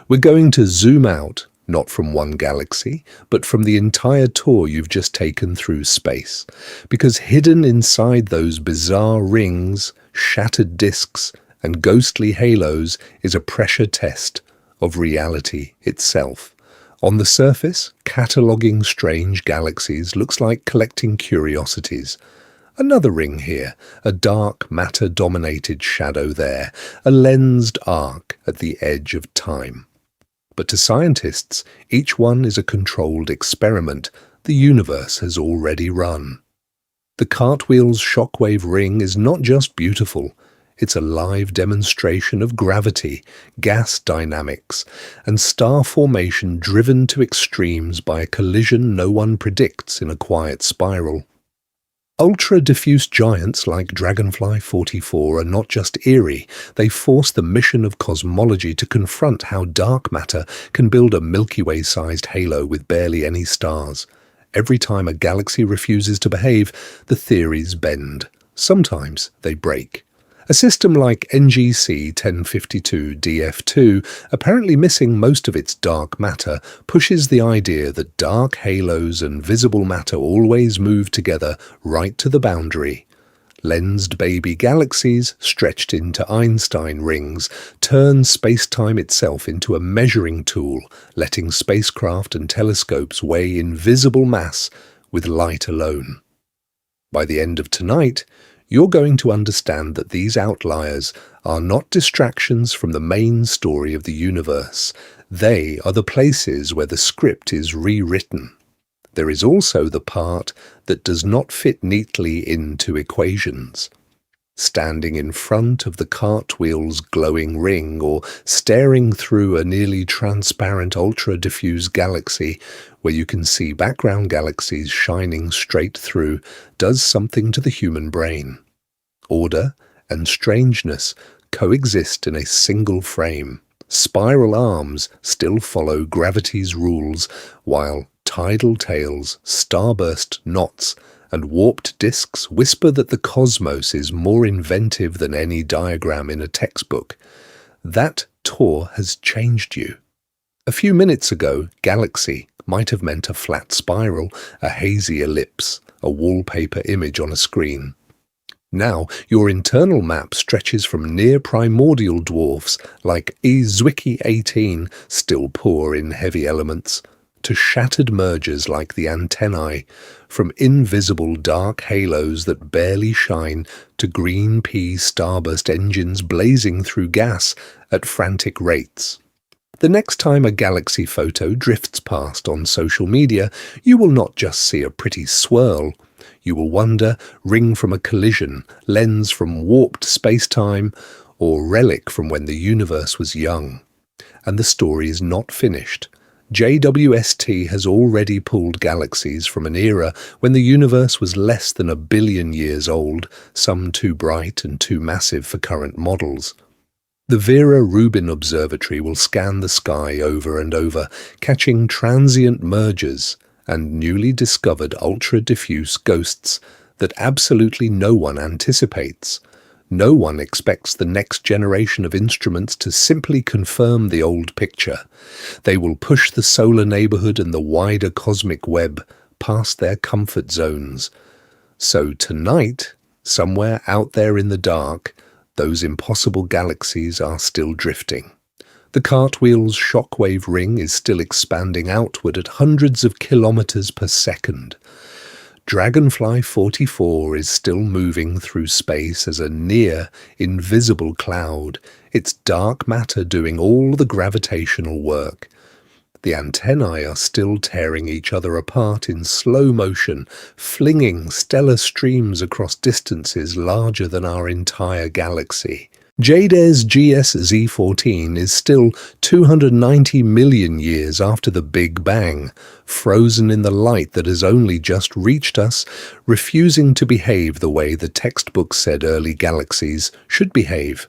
we're going to zoom out, not from one galaxy, but from the entire tour you've just taken through space, because hidden inside those bizarre rings, shattered disks, and ghostly halos is a pressure test of reality itself. On the surface, cataloguing strange galaxies looks like collecting curiosities. Another ring here, a dark matter-dominated shadow there, a lensed arc at the edge of time. But to scientists, each one is a controlled experiment the universe has already run. The Cartwheel's shockwave ring is not just beautiful, it's a live demonstration of gravity, gas dynamics, and star formation driven to extremes by a collision no one predicts in a quiet spiral. Ultra-diffuse giants like Dragonfly 44 are not just eerie, they force the mission of cosmology to confront how dark matter can build a Milky Way-sized halo with barely any stars. Every time a galaxy refuses to behave, the theories bend. Sometimes they break. A system like NGC 1052 DF2, apparently missing most of its dark matter, pushes the idea that dark halos and visible matter always move together right to the boundary. Lensed baby galaxies, stretched into Einstein rings, turn space-time itself into a measuring tool, letting spacecraft and telescopes weigh invisible mass with light alone. By the end of tonight, you're going to understand that these outliers are not distractions from the main story of the universe. They are the places where the script is rewritten. There is also the part that does not fit neatly into equations. Standing in front of the Cartwheel's glowing ring or staring through a nearly transparent ultra-diffuse galaxy where you can see background galaxies shining straight through does something to the human brain. Order and strangeness coexist in a single frame. Spiral arms still follow gravity's rules, while tidal tails, starburst knots, and warped disks whisper that the cosmos is more inventive than any diagram in a textbook. That tour has changed you. A few minutes ago, galaxy might have meant a flat spiral, a hazy ellipse, a wallpaper image on a screen. Now, your internal map stretches from near-primordial dwarfs like E Zwicky 18, still poor in heavy elements, to shattered mergers like the Antennae, from invisible dark halos that barely shine to green pea starburst engines blazing through gas at frantic rates. The next time a galaxy photo drifts past on social media, you will not just see a pretty swirl. You will wonder, ring from a collision, lens from warped space-time, or relic from when the universe was young. And the story is not finished. JWST has already pulled galaxies from an era when the universe was less than 1 billion years old, some too bright and too massive for current models. The Vera Rubin Observatory will scan the sky over and over, catching transient mergers and newly discovered ultra-diffuse ghosts that absolutely no one anticipates. No one expects the next generation of instruments to simply confirm the old picture. They will push the solar neighborhood and the wider cosmic web past their comfort zones. So tonight, somewhere out there in the dark, those impossible galaxies are still drifting. The Cartwheel's shockwave ring is still expanding outward at hundreds of kilometers per second. Dragonfly 44 is still moving through space as a near, invisible cloud, its dark matter doing all the gravitational work. The antennae are still tearing each other apart in slow motion, flinging stellar streams across distances larger than our entire galaxy. JDE's GSZ14 is still 290 million years after the Big Bang, frozen in the light that has only just reached us, refusing to behave the way the textbook said early galaxies should behave.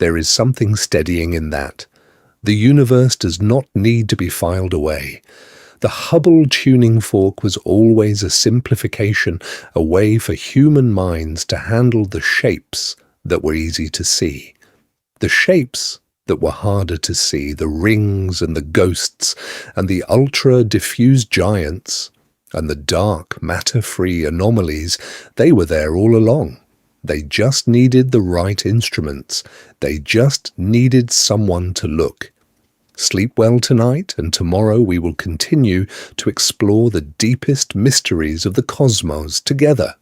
There is something steadying in that. The universe does not need to be filed away. The Hubble tuning fork was always a simplification, a way for human minds to handle the shapes that were easy to see. The shapes that were harder to see, the rings and the ghosts and the ultra-diffuse giants and the dark matter-free anomalies, they were there all along. They just needed the right instruments. They just needed someone to look. Sleep well tonight, and tomorrow we will continue to explore the deepest mysteries of the cosmos together.